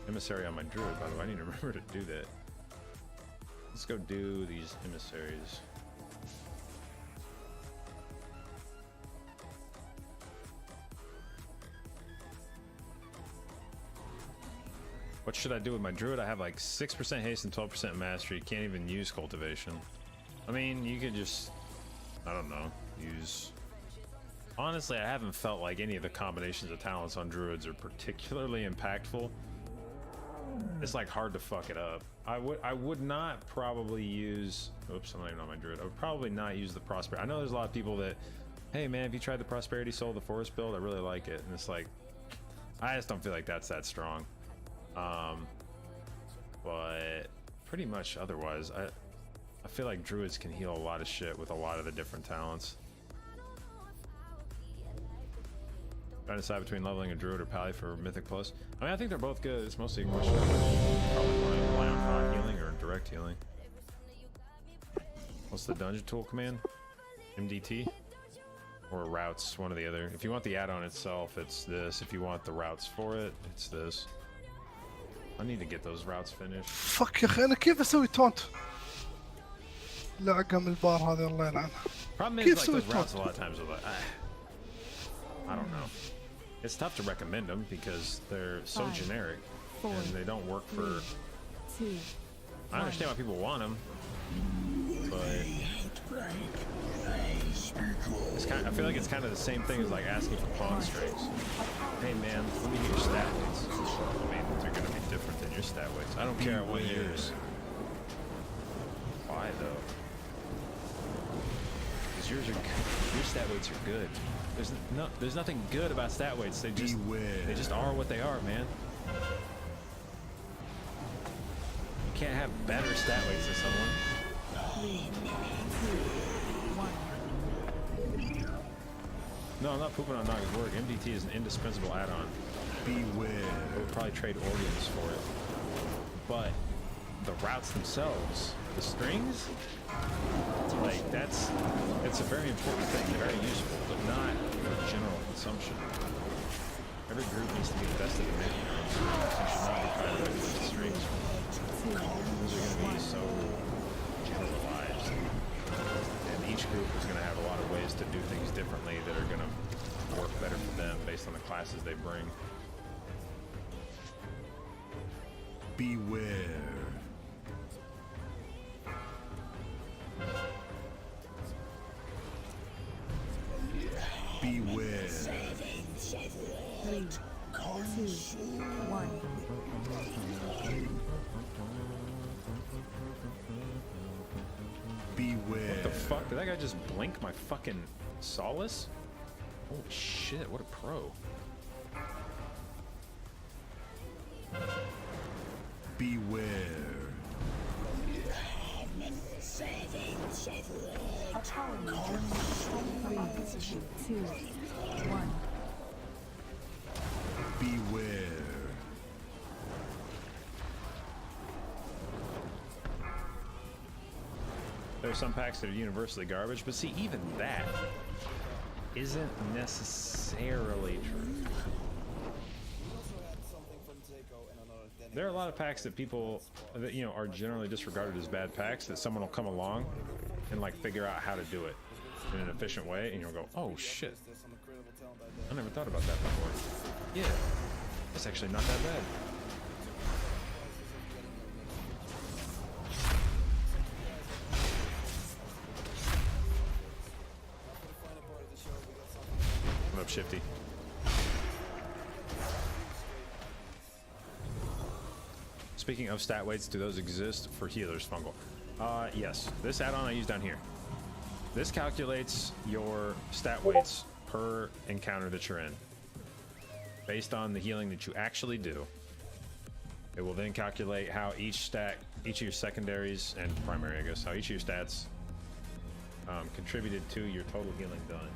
emissary on my druid, by the way. I need to remember to do that. Let's go do these emissaries. What should I do with my druid? I have like 6% haste and 12% mastery. Can't even use cultivation. I mean, you could just, I don't know, use... Honestly, I haven't felt like any of the combinations of talents on druids are particularly impactful. It's like hard to fuck it up. I would not probably use... Oops, I'm not even on my druid. I would probably not use the prosperity. I know there's a lot of people that, hey man, have you tried the prosperity soul, the forest build? I really like it. And it's like, I just don't feel like that's that strong. But pretty much otherwise, I feel like druids can heal a lot of shit with a lot of the different talents. Trying to decide between leveling a druid or pally for mythic plus. I mean, I think they're both good. It's mostly a question of probably want to rely on con healing or direct healing. What's the dungeon tool command? MDT or routes, one or the other. If you want the add-on itself, it's this. If you want the routes for it, it's this. I need to get those routes finished. فك يا اخي انا كيف اسوي تونت؟ لعقم البار هذا الله يلعنه. Problem is, like, those routes a lot of times are like, I don't know. It's tough to recommend them because they're so generic and they don't work for... I understand why people want them, but it's kind of, I feel like it's kind of the same thing as like asking for pawn strings. Hey man, let me get your stat weights. I mean, they're going to be different than your stat weights. I don't care, I want yours. Why though? Because yours are good. Your stat weights are good. There's nothing good about stat weights. They just are what they are, man. You can't have better stat weights than someone. 3, 2, 1. No, I'm not pooping on Naga's work. MDT is an indispensable add-on. Beware. I would probably trade organs for it. But the routes themselves, the strings, like it's a very important thing, very useful, but not for general consumption. Every group needs to be the best at the making their own strings. You should not be trying to regulate the strings. Those are going to be so generalized. And each group is going to have a lot of ways to do things differently that are going to work better for them based on the classes they bring. Beware. Beware. 3, 2, 1. Beware. What the fuck? Did that guy just blink my fucking solace? Holy shit, what a pro. Beware. A colony journey to position. 2, 1. Beware. There are some packs that are universally garbage, but see, even that isn't necessarily true. There are a lot of packs that people that are generally disregarded as bad packs that someone will come along and like figure out how to do it in an efficient way, and you'll go, oh shit, I never thought about that before. Yeah, it's actually not that bad. What up, Shifty? Speaking of stat weights, do those exist for healers, Fungal? Yes. This add-on I use down here. This calculates your stat weights per encounter that you're in. Based on the healing that you actually do, it will then calculate how each of your secondaries and primary, I guess, how each of your stats contributed to your total healing done.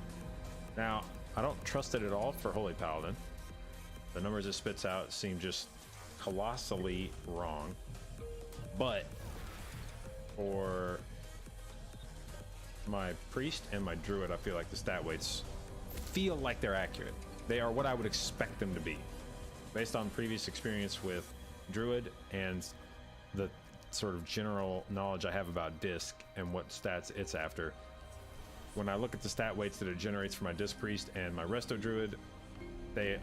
Now, I don't trust it at all for Holy Paladin. The numbers it spits out seem just colossally wrong, but for my priest and my druid, I feel like the stat weights feel like they're accurate. They are what I would expect them to be based on previous experience with druid and the sort of general knowledge I have about disc and what stats it's after. When I look at the stat weights that it generates for my disc priest and my resto druid, they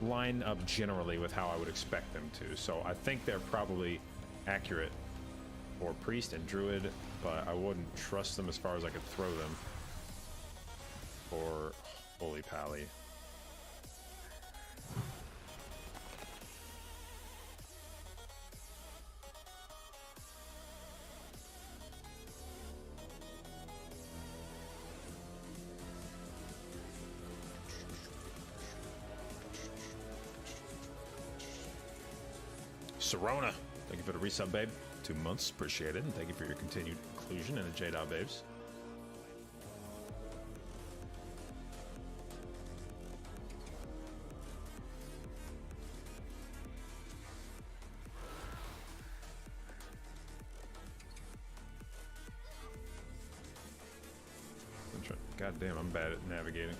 line up generally with how I would expect them to. So I think they're probably accurate for priest and druid, but I wouldn't trust them as far as I could throw them for Holy Pally. Serona, thank you for the resub, babe. 2 months, appreciate it, and thank you for your continued inclusion in the J-Dot babes. God damn, I'm bad at navigating.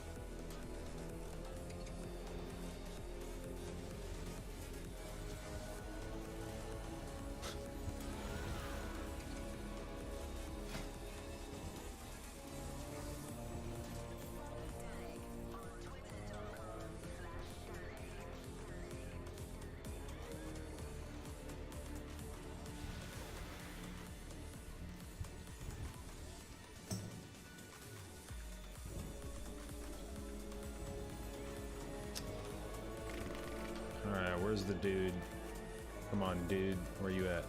Where's the dude? Come on, dude. Where you at?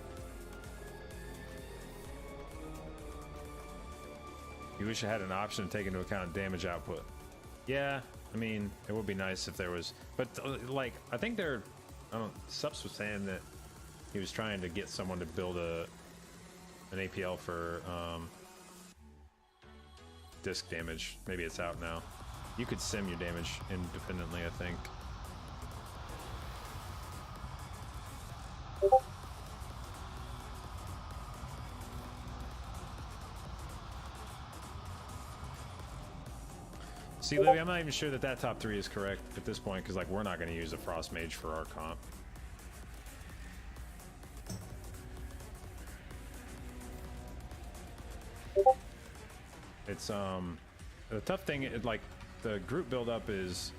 You wish I had an option to take into account damage output. Yeah, I mean, it would be nice if there was, but like, I think there, I don't, Sups was saying that he was trying to get someone to build an APL for disc damage. Maybe it's out now. You could sim your damage independently, I think. See, Libby, I'm not even sure that that top 3 is correct at this point, because like we're not going to use a Frost Mage for our comp. It's the tough thing, like the group buildup is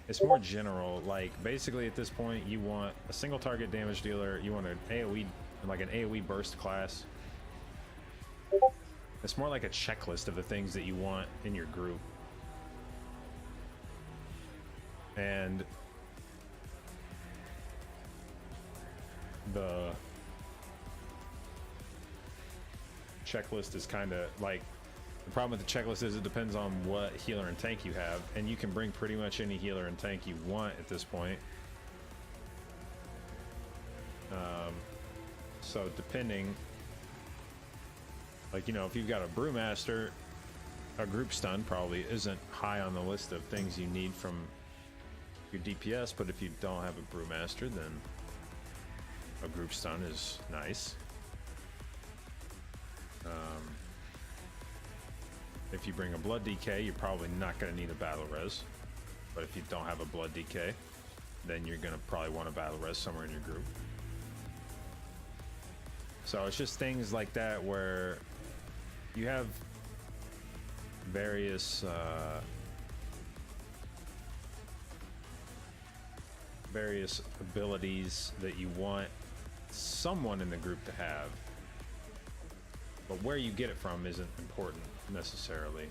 it's more general. Like basically at this point, you want a single target damage dealer. You want an AOE, like an AOE burst class. It's more like a checklist of the things that you want in your group. And checklist is kind of like, the problem with the checklist is it depends on what healer and tank you have, and you can bring pretty much any healer and tank you want at this point. So depending, like, you know, if you've got a brewmaster, a group stun probably isn't high on the list of things you need from your DPS, but if you don't have a brewmaster, then a group stun is nice. If you bring a blood DK, you're probably not going to need a battle res, but if you don't have a blood DK, then you're going to probably want a battle res somewhere in your group. So it's just things like that where you have various various abilities that you want someone in the group to have, but where you get it from isn't important necessarily.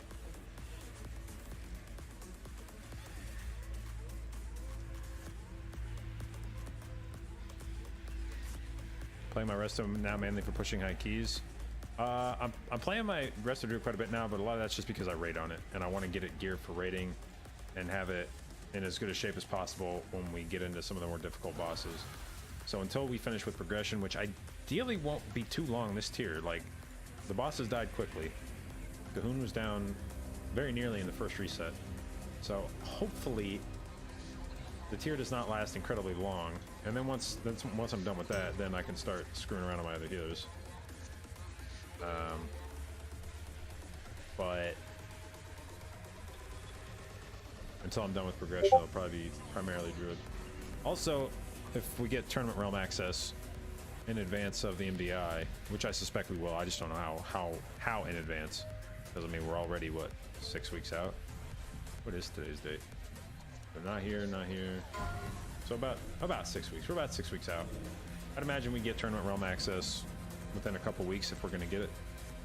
Playing my resto now mainly for pushing high keys. I'm playing my resto druid quite a bit now, but a lot of that's just because I raid on it and I want to get it geared for raiding and have it in as good a shape as possible when we get into some of the more difficult bosses. So until we finish with progression, which ideally won't be too long this tier, like the bosses died quickly. Cahoon was down very nearly in the first reset. So hopefully the tier does not last incredibly long. And then once I'm done with that, then I can start screwing around on my other healers. But until I'm done with progression, it'll probably be primarily druid. Also, if we get tournament realm access in advance of the MDI, which I suspect we will, I just don't know how in advance, because I mean we're already what, 6 weeks out. What is today's date? They're not here. So about 6 weeks. We're about 6 weeks out. I'd imagine we get tournament realm access within a couple weeks if we're gonna get it,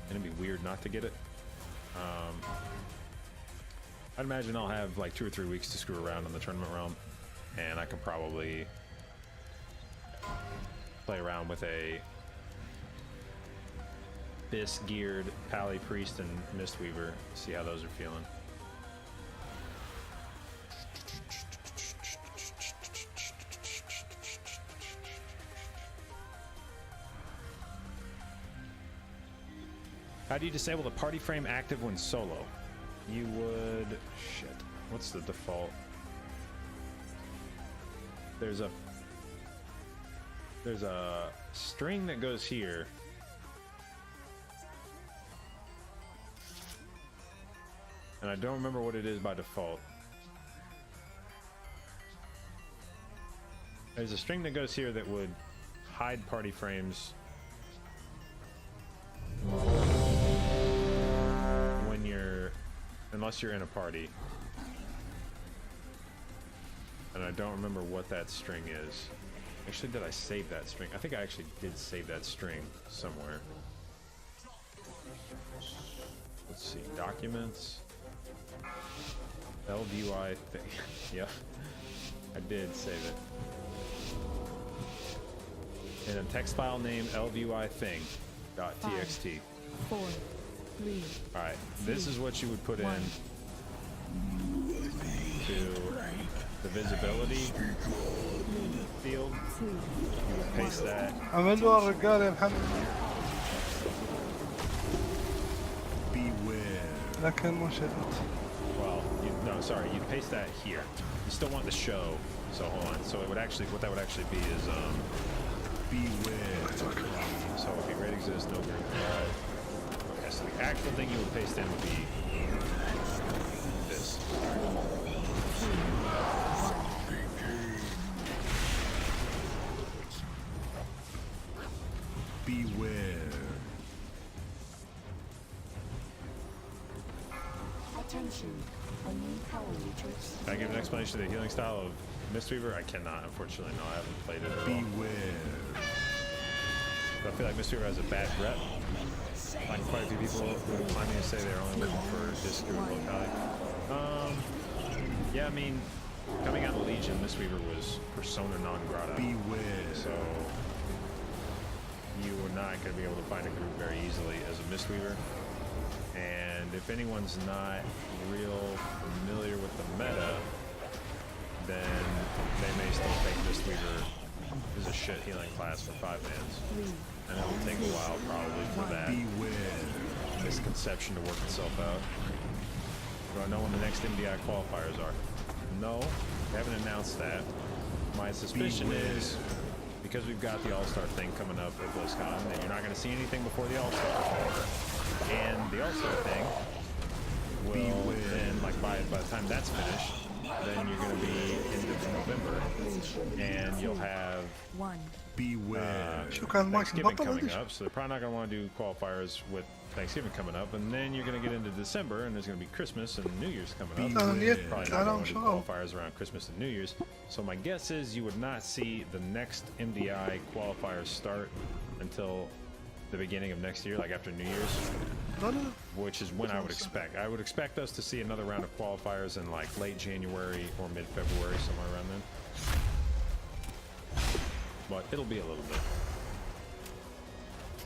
and it'd be weird not to get it. I'd imagine I'll have like 2 or 3 weeks to screw around on the tournament realm, and I can probably play around with a Bisque geared Pally Priest and Mistweaver, see how those are feeling. How do you disable the party frame active when solo? You would... shit. What's the default? There's a string that goes here. And I don't remember what it is by default. There's a string that goes here that would hide party frames when unless you're in a party. And I don't remember what that string is. Actually, did I save that string? I think I actually did save that string somewhere. Let's see, documents. LVUI thing. Yep, I did save it. In a text file named LVUI thing.txt. 4, 3. All right, this is what you would put in to the visibility field. You would paste that. عملوا الرجال يا محمد. Beware. لكن مو شدت. Well, no, sorry, you'd paste that here. You still want the show, so hold on. So it would actually, what that would actually be is Beware. so okay, rate exists, no group. Okay, so the actual thing you would paste in would be this. Beware. Attention, a new power matrix. Can I give an explanation of the healing style of Mistweaver? I cannot, unfortunately. No, I haven't played it at all. Beware. But I feel like Mistweaver has a bad rep. Like quite a few people who are planning to say they're only looking for disc or locality. Yeah, I mean, coming out of Legion, Mistweaver was persona non grata. Beware. So you were not going to be able to find a group very easily as a the Mistweaver. And if anyone's not real familiar with the meta, then they may still think Mistweaver is a shit healing class for 5-mans. And it'll take a while probably for that misconception to work itself out. Do I know when the next MDI qualifiers are? No, they haven't announced that. My suspicion is because we've got the All-Star thing coming up at BlizzCon, that you're not going to see anything before the All-Star. And the All-Star thing will then, like by the time that's finished, then you're going to be into November, and you'll have شو كان مايك Thanksgiving مبطل coming هذا؟ up, so they're probably not going to want to do qualifiers with Thanksgiving coming up, and then you're going to get into December, and there's going to be Christmas and New Year's coming up. Probably not going to do qualifiers around Christmas and New Year's. So my guess is you would not see the next MDI qualifiers start until the beginning of next year, like after New Year's, which is when I would expect. I would expect us to see another round of qualifiers in like late January or mid-February, somewhere around then. But it'll be a little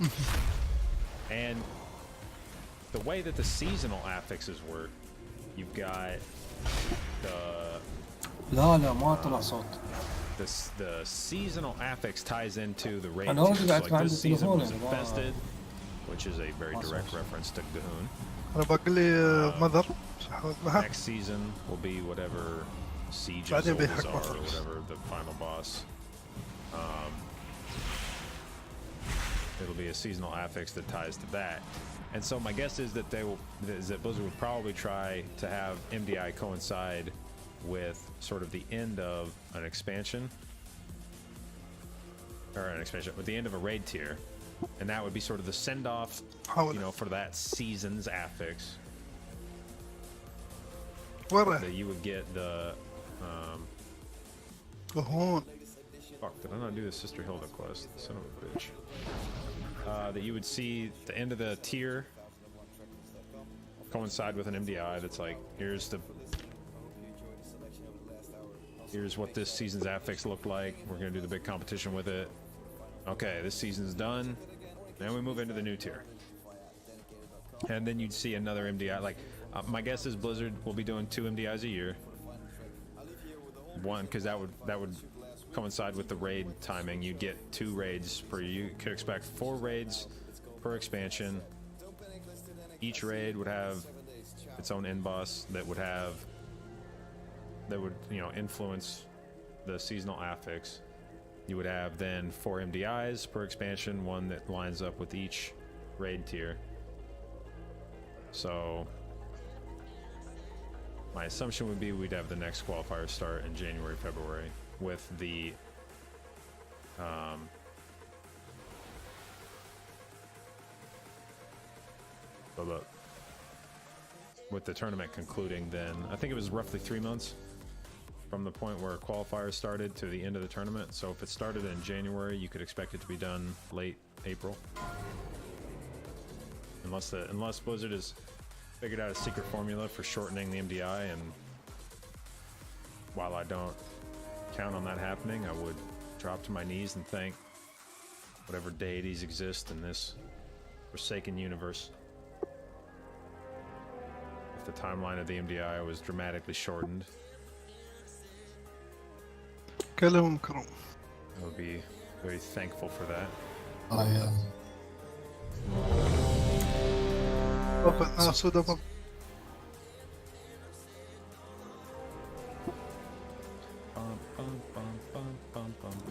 bit. And the way that the seasonal affixes work, you've got لا ما طلع صوت. the seasonal affix ties into the raid أنا tiers. أرجع Like عند this season التليفون was يعني infested, which is a very direct reference to Gahoon. انا باقي لي مذر Next season will be whatever Siege بعدين are, بيحك or مفرس. whatever the final boss. It'll be a seasonal affix that ties to that. And so my guess is that Blizzard would probably try to have MDI coincide with sort of the end of an expansion, with the end of a raid tier, and that would be sort of the send-off, for that season's affix. That you would get the fuck, did I not do the Sister Hilda quest? Son of a bitch. That you would see the end of the tier coincide with an MDI that's like, here's what this season's affix looked like. We're gonna do the big competition with it. Okay, this season's done. Then we move into the new tier. And then you'd see another MDI. Like, my guess is Blizzard will be doing 2 MDIs a year. One, because that would coincide with the raid timing. You'd get 2 raids per year. You could expect 4 raids per expansion. Each raid would have its own end boss that would influence the seasonal affix. You would have then 4 MDIs per expansion, one that lines up with each raid tier. So my assumption would be we'd have the next qualifier start in January, February with the with the tournament concluding then. I think it was roughly 3 months from the point where qualifiers started to the end of the tournament. So if it started in January, you could expect it to be done late April. Unless Blizzard has figured out a secret formula for shortening the MDI, and while I don't count on that happening, I would drop to my knees and thank whatever deities exist in this forsaken universe. If the timeline of the MDI was dramatically shortened, كلام كرم. I would be very thankful for that. yeah.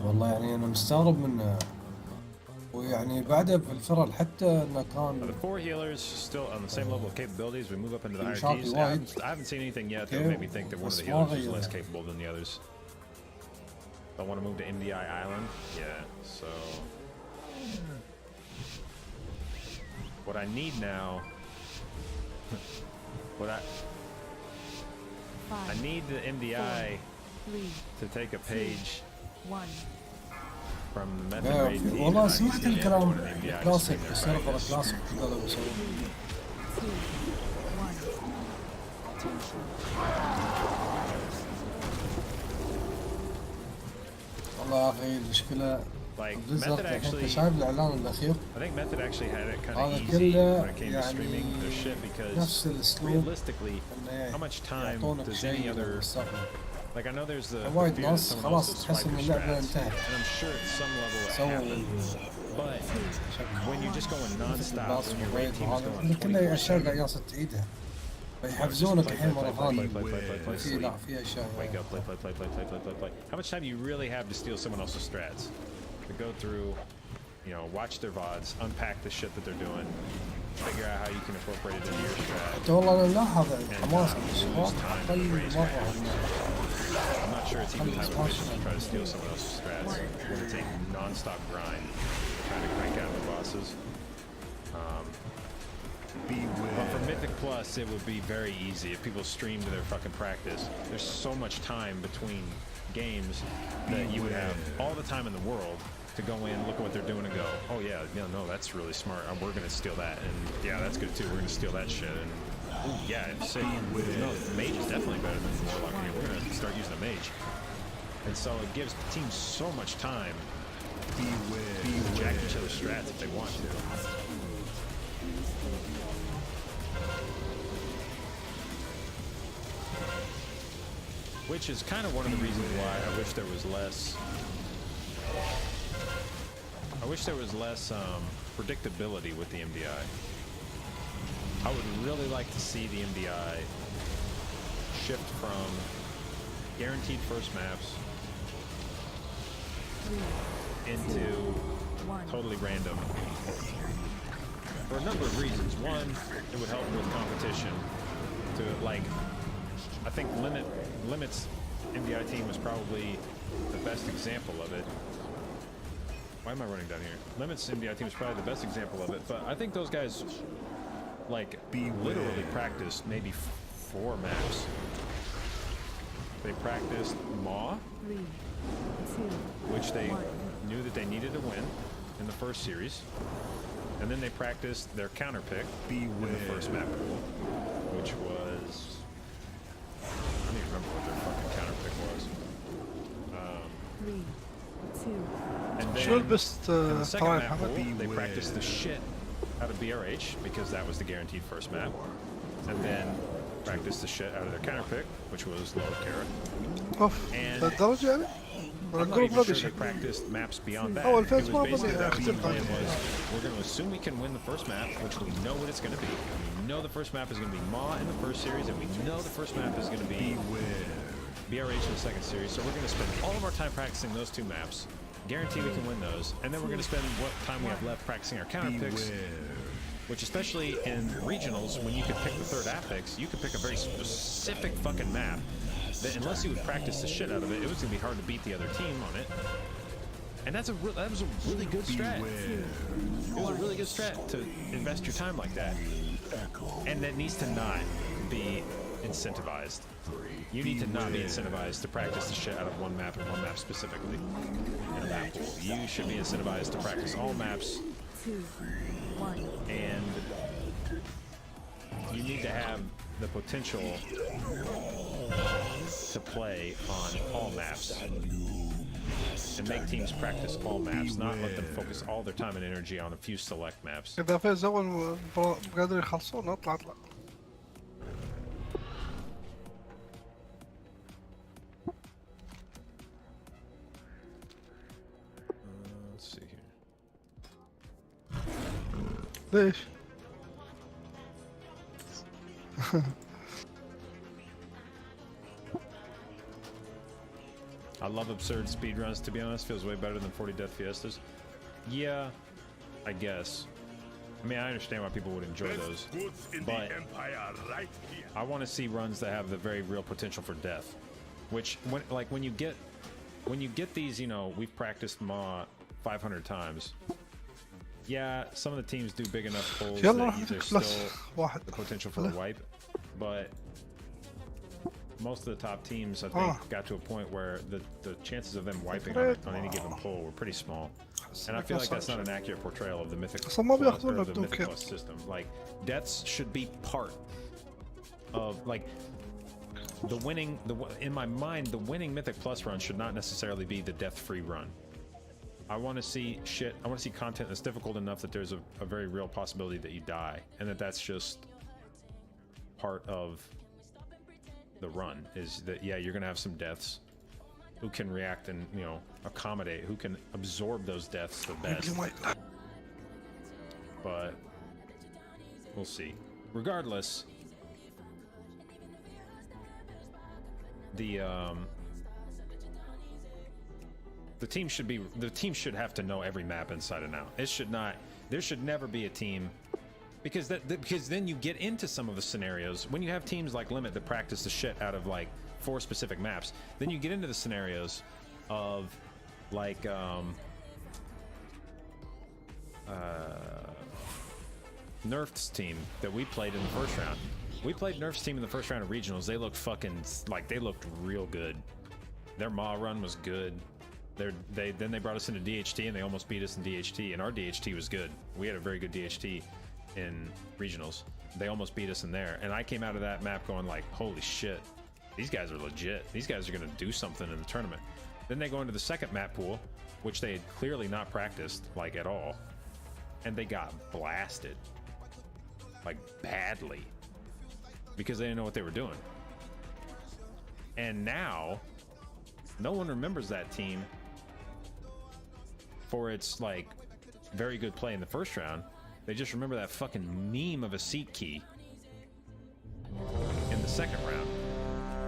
والله يعني انا مستغرب منه، ويعني بعدها في الفرل حتى انه كان. The 4 healers still on the same level of capabilities. We move up into the higher Sharky tiers. White. I haven't seen anything yet that made me think that one of the healers is less capable than the others. Don't want to move to MDI Island. Yeah, so what I need now, I need the MDI to take a page from the method raid team. والله سمعت الكلام كلاسيك السيرفر كلاسيك قالوا بيسوون. والله يا اخي المشكلة Like بليزرد Method الحين actually, انت شايف الاعلان الاخير؟ I think Method actually had it kind هذا of easy كله when it came to streaming their shit because نفس الاسلوب realistically, انه how much time يعطونك does شيء any other للمستقبل. like I know there's the وايد fear that ناس someone خلاص else will تحس swipe ان your اللعبة strats, انتهت. and I'm sure at some level it سووا happens. But when you're just going non-stop, باص when your وغير raid team is وهذا going كلها اشياء 24/7, قاعد ياسر تعيدها. فيحفزونك الحين مرة ثانية. play, في لا sleep, في اشياء. wake up, play. How much time do you really have to steal someone else's strats? To go through, you know, watch their VODs, unpack the shit that they're doing, figure out how you can incorporate it into your strat. والله انا ملاحظ And حماس lose الشباب time قل to raise مرة. I'm not sure it's even that efficient to try to steal someone else's strats when it's a non-stop grind trying to crank out the bosses. But for Mythic Plus, it would be very easy if people streamed their fucking practice. There's so much time between games that you would have all the time in the world to go in, look at what they're doing, and go, oh yeah, no, that's really smart. We're gonna steal that, and yeah, that's good too. We're gonna steal that shit, and ooh, yeah, sick. No, Mage is definitely better than Warlock. Here, we're gonna start using a Mage, and so it gives teams so much time to jack each other's strats if they want to. Which is kind of one of the reasons why I wish there was less predictability with the MDI. I would really like to see the MDI shift from guaranteed first maps into totally random for a number of reasons. One, it would help with competition to, like, I think Limit's MDI team was probably the best example of it. Why am I running down here? Limit's MDI team is probably the best example of it, but I think those guys, like, literally practiced maybe 4 maps. They practiced Maw, 3, 2, which they 1. knew that they needed to win in the first series, and then they practiced their counter pick in the first map pool, which was, I don't even remember what their fucking counter pick was. 3, 2, And then شو لبست in the second طبعا map pool, حمد؟ they practiced the shit out of BRH because that was the guaranteed first map, and then practiced the shit out of their counter pick, which was lower carrot. اوف And للدرجة يعني؟ I'm not الجروب even غبي sure they شكله. practiced maps beyond that. أول It فيز was ما basically بني that اخترت the plan was, we're going to assume we can win the first map, which we know what it's going to be. We know the first map is going to be Maw in the first series, and we know the first map is going to be BRH in the second series. So we're going to spend all of our time practicing those 2 maps. Guarantee we can win those, and then we're going to spend what time we have left practicing our counter picks. Which, especially in regionals, when you could pick the third affix, you could pick a very specific fucking map that, unless you would practice the shit out of it, it was going to be hard to beat the other team on it. And that was a really good strat. It was a really good strat to invest your time like that. And that needs to not be incentivized. You need to not be incentivized to practice the shit out of one map and one map specifically in a map pool. You should be incentivized to practice all maps, 2, 1. and you need to have the potential to play on all maps and make teams practice all maps, not let them focus all their time and energy on a few select maps. إذا فاز أول قادر يخلصون اطلع. Let's see here. ليش؟ I love absurd speedruns, to be honest. Feels way better than 40 Death Fiestas. Yeah, I guess. I mean, I understand why people would enjoy those, but I want to see runs that have the very real potential for death. Which, when you get these, you know, we've practiced Maw 500 times. Yeah, some of the teams do big enough pulls يلا that there's بلس still واحد. the potential for a wipe, but most of the top teams, I think, got to a point where the chances of them wiping on any given pull were pretty small. And I feel like that's not an accurate portrayal of the Mythic أصلاً ما Plus, بياخذونه or the بدون Mythic كيل. Plus system. Like, deaths should be part of, like, the winning, in my mind, the winning Mythic Plus run should not necessarily be the death-free run. I want to see shit. I want to see content that's difficult enough that there's a very real possibility that you die, and that's just part of the run. Is that, yeah, you're gonna have some deaths. Who can react and, you know, accommodate? Who can absorb those deaths the best? You might. But we'll see. Regardless, the team should have to know every map inside and out. It should not. There should never be a team, because because then you get into some of the scenarios when you have teams like Limit that practice the shit out of like 4 specific maps. Then you get into the scenarios of like Nerf's team that we played in the first round. We played Nerf's team in the first round of regionals. They looked fucking like they looked real good. Their Maw run was good. Then they brought us into DHT and they almost beat us in DHT, and our DHT was good. We had a very good DHT in regionals. They almost beat us in there, and I came out of that map going like, holy shit, these guys are legit. These guys are going to do something in the tournament. Then they go into the second map pool, which they had clearly not practiced like at all, and they got blasted like badly because they didn't know what they were doing. And now no one remembers that team for its like very good play in the first round. They just remember that fucking meme of a seat key in the second round.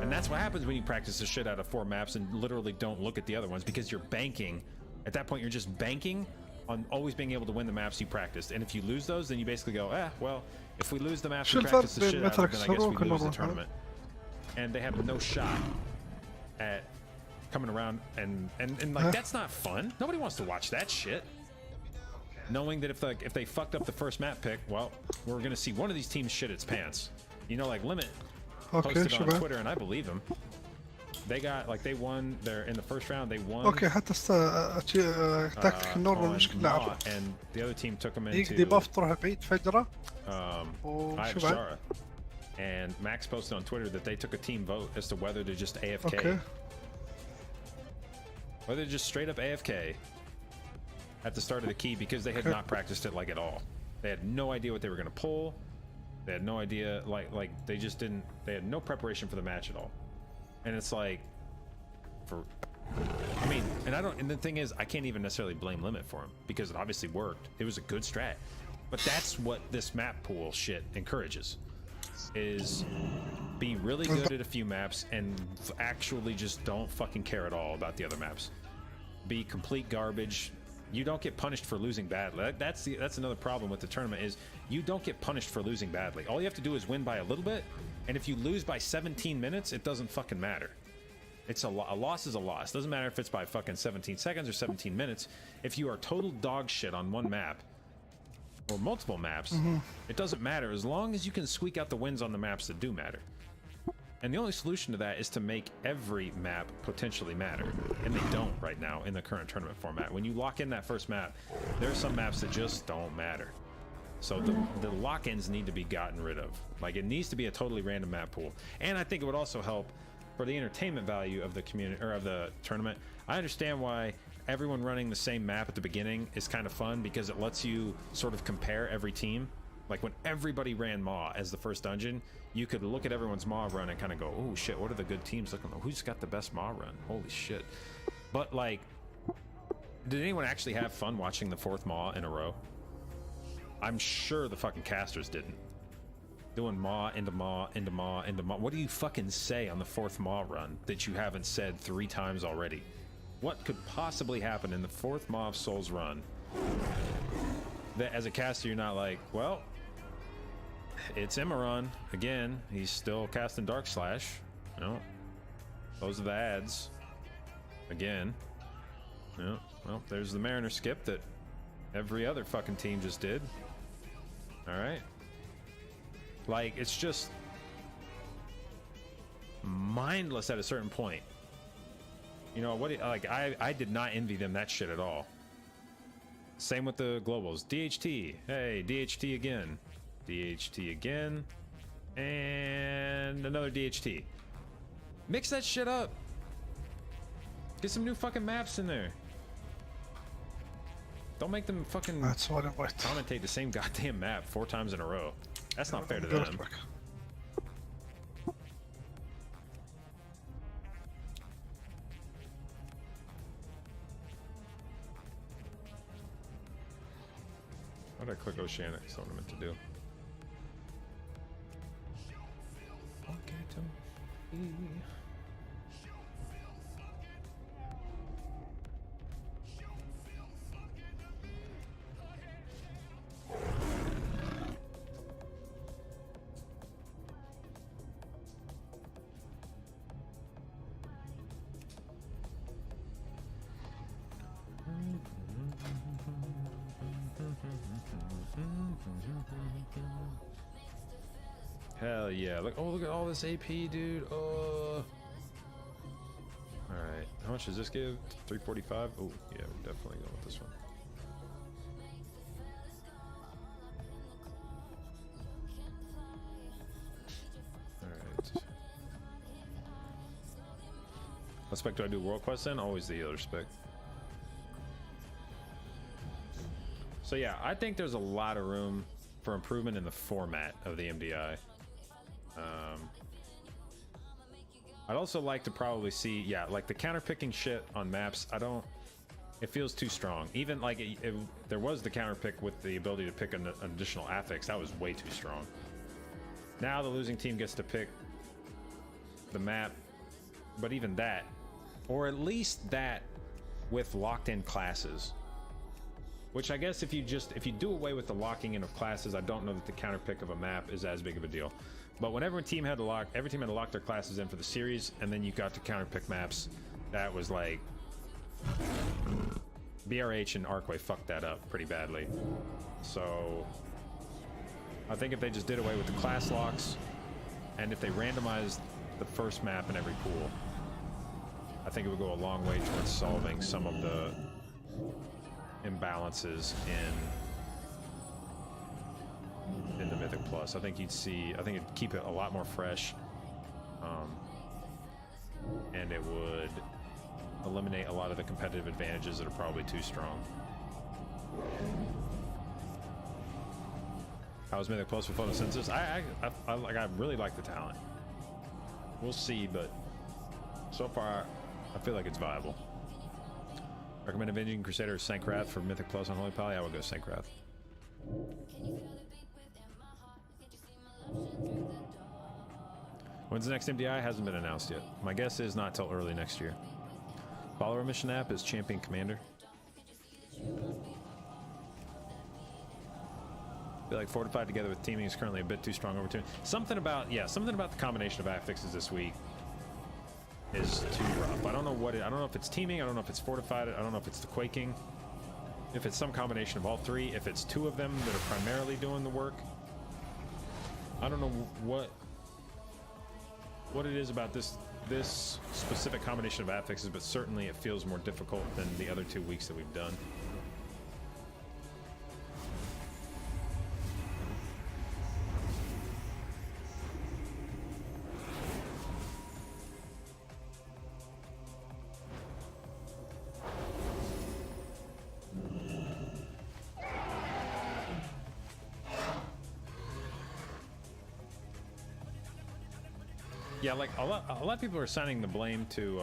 And that's what happens when you practice the shit out of 4 maps and literally don't look at the other ones, because you're banking. At that point, you're just banking on always being able to win the maps you practiced. And if you lose those, then you basically go, well, if we lose the maps we practiced the shit out of, then I guess we lose the tournament. And they have no shot at coming around and like, that's not fun. Nobody wants to watch that shit. Knowing that if they fucked up the first map pick, well, we're gonna see one of these teams shit its pants. You know, like Limit posted on Twitter, and I believe him. They got like they won their in the first round. They won. اوكي حتى تكتيك النورمال مش كلنا عارفه. And the other team took them into. يقدي باف تروح بعيد فجرة. I have Shara. And Max posted on Twitter that they took a team vote as to whether to just AFK. Okay. Whether to just straight up AFK at the start of the key, because they had not practiced it like at all. They had no idea what they were going to pull. They had no idea, like they just didn't. They had no preparation for the match at all. And it's like, I mean, and I don't. And the thing is, I can't even necessarily blame Limit for him, because it obviously worked. It was a good strat. But that's what this map pool shit encourages: is be really good at a few maps and actually just don't fucking care at all about the other maps. Be complete garbage. You don't get punished for losing badly. That's another problem with the tournament, is you don't get punished for losing badly. All you have to do is win by a little bit, and if you lose by 17 minutes, it doesn't fucking matter. It's a loss is a loss. Doesn't matter if it's by fucking 17 seconds or 17 minutes. If you are total dog shit on one map or multiple maps, it doesn't matter, as long as you can squeak out the wins on the maps that do matter. And the only solution to that is to make every map potentially matter. And they don't right now in the current tournament format. When you lock in that first map, there are some maps that just don't matter. So the lock-ins need to be gotten rid of. Like, it needs to be a totally random map pool. And I think it would also help for the entertainment value of the community, or of the tournament. I understand why everyone running the same map at the beginning is kind of fun, because it lets you sort of compare every team. Like when everybody ran Maw as the first dungeon, you could look at everyone's Maw run and kind of go, oh shit, what are the good teams looking like? Who's got the best Maw run? Holy shit. But like, did anyone actually have fun watching the 4th Maw in a row? I'm sure the fucking casters didn't. Doing Maw into Maw into Maw into Maw. What do you fucking say on the 4th Maw run that you haven't said 3 times already? What could possibly happen in the 4th Maw of Souls run that as a caster you're not like, well, it's Imran again. He's still casting Dark Slash. You know, those are the ads again. You know, well, there's the Mariner skip that every other fucking team just did. All right, like, it's just mindless at a certain point. You know what? Like, I did not envy them that shit at all. Same with the globals. DHT. Hey, DHT again. DHT again. And another DHT. Mix that shit up. Get some new fucking maps in there. Don't make them fucking That's what I bغيت. commentate the same goddamn map 4 times in a row. That's not fair to قلت them. لك. Why did I click Oceanic? That's what I meant to do. Okay, to me. Hell yeah. Look, oh, look at all this AP, dude. Alright. How much does this give? 345? Oh, yeah, we're definitely going with this one. Alright. What spec do I do World Quest then? Always the other spec. So yeah, I think there's a lot of room for improvement in the format of the MDI. I'd also like to probably see, yeah, like the counterpicking shit on maps. It feels too strong. Even like there was the counterpick with the ability to pick an additional affix. That was way too strong. Now the losing team gets to pick the map, but even that, or at least that with locked in classes. Which I guess if you do away with the locking in of classes, I don't know that the counterpick of a map is as big of a deal. But when every team had to lock their classes in for the series, and then you got to counterpick maps, that was like BRH and Arcway fucked that up pretty badly. So I think if they just did away with the class locks, and if they randomized the first map in every pool, I think it would go a long way towards solving some of the imbalances in the Mythic Plus. I think it'd keep it a lot more fresh, and it would eliminate a lot of the competitive advantages that are probably too strong. How's Mythic Plus with photosynthesis? I really like the talent. We'll see, but so far I feel like it's viable. Recommend Avenging Crusader or Sankrath for Mythic Plus on Holy Pally? I would go Sankrath. When's the next MDI? Hasn't been announced yet. My guess is not till early next year. Follower mission app is Champion Commander. I feel like fortified together with teaming is currently a bit too strong over two. Something about the combination of affixes this week is too rough. I don't know I don't know if it's teaming, I don't know if it's fortified, I don't know if it's the quaking, if it's some combination of all three, if it's two of them that are primarily doing the work. I don't know what it is about this specific combination of affixes, but certainly it feels more difficult than the other 2 weeks that we've done. Yeah, like a lot of people are assigning the blame to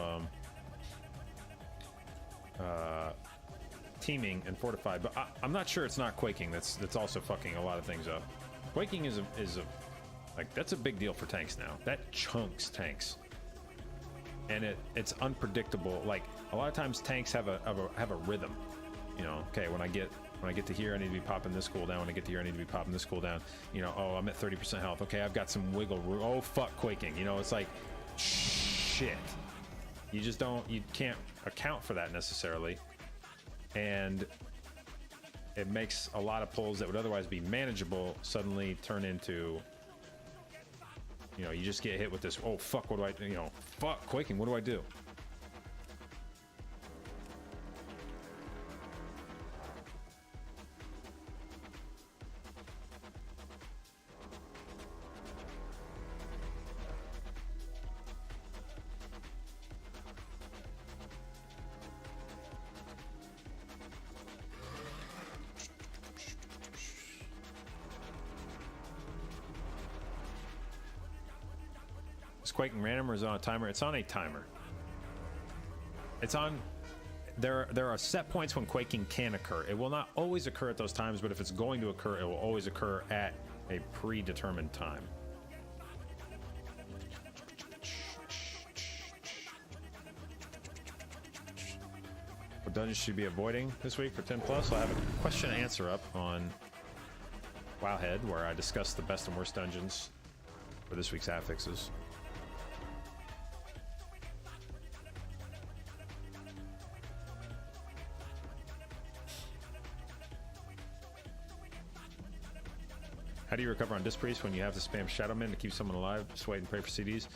teaming and fortified, but I'm not sure it's not quaking. That's also fucking a lot of things up. Quaking is like that's a big deal for tanks now. That chunks tanks, and it's unpredictable. Like a lot of times tanks have a rhythm. You know, okay, when I get to here, I need to be popping this cooldown. When I get to here, I need to be popping this cooldown. You know, oh, I'm at 30% health. Okay, I've got some wiggle room. Oh, fuck, quaking. You know, it's like, shit. You can't account for that necessarily. And it makes a lot of pulls that would otherwise be manageable suddenly turn into, you know, you just get hit with this, oh, fuck, what do I do? You know, fuck, quaking, what do I do? Is Quaking random or is it on a timer? It's on a timer. It's on. There are set points when quaking can occur. It will not always occur at those times, but if it's going to occur, it will always occur at a predetermined time. What dungeons should you be avoiding this week for 10 plus? I have a question and answer up on Wowhead where I discuss the best and worst dungeons for this week's affixes. How do you recover on Disc Priest when you have to spam Shadowman to keep someone alive? Just wait and pray for CDs.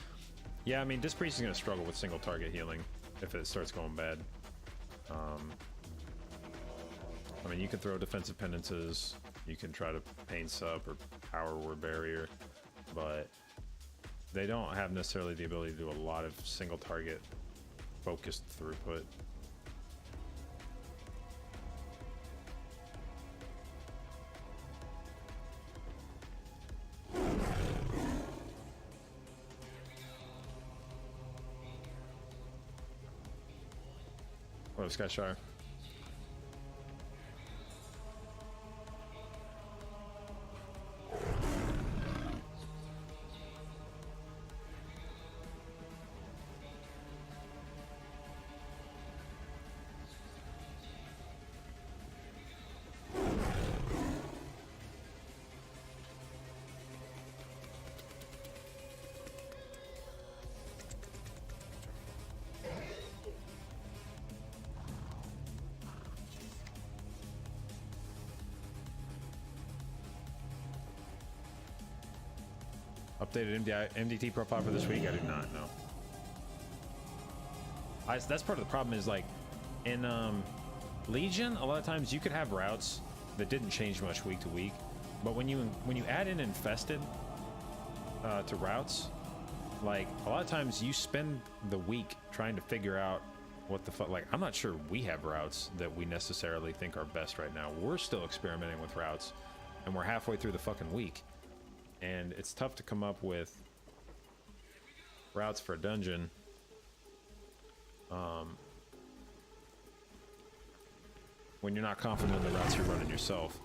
Yeah, I mean, Disc Priest is going to struggle with single target healing if it starts going bad. I mean, you can throw defensive penances, you can try to pain sub or power word barrier, but they don't have necessarily the ability to do a lot of single target focused throughput. What up, Skyshire? Updated MDT profile for this week? I do not know. That's part of the problem is like in Legion, a lot of times you could have routes that didn't change much week to week, but when you add in Infested to routes, like a lot of times you spend the week trying to figure out what the fuck. Like I'm not sure we have routes that we necessarily think are best right now. We're still experimenting with routes, and we're halfway through the fucking week. And it's tough to come up with routes for a dungeon when you're not confident in the routes you're running yourself.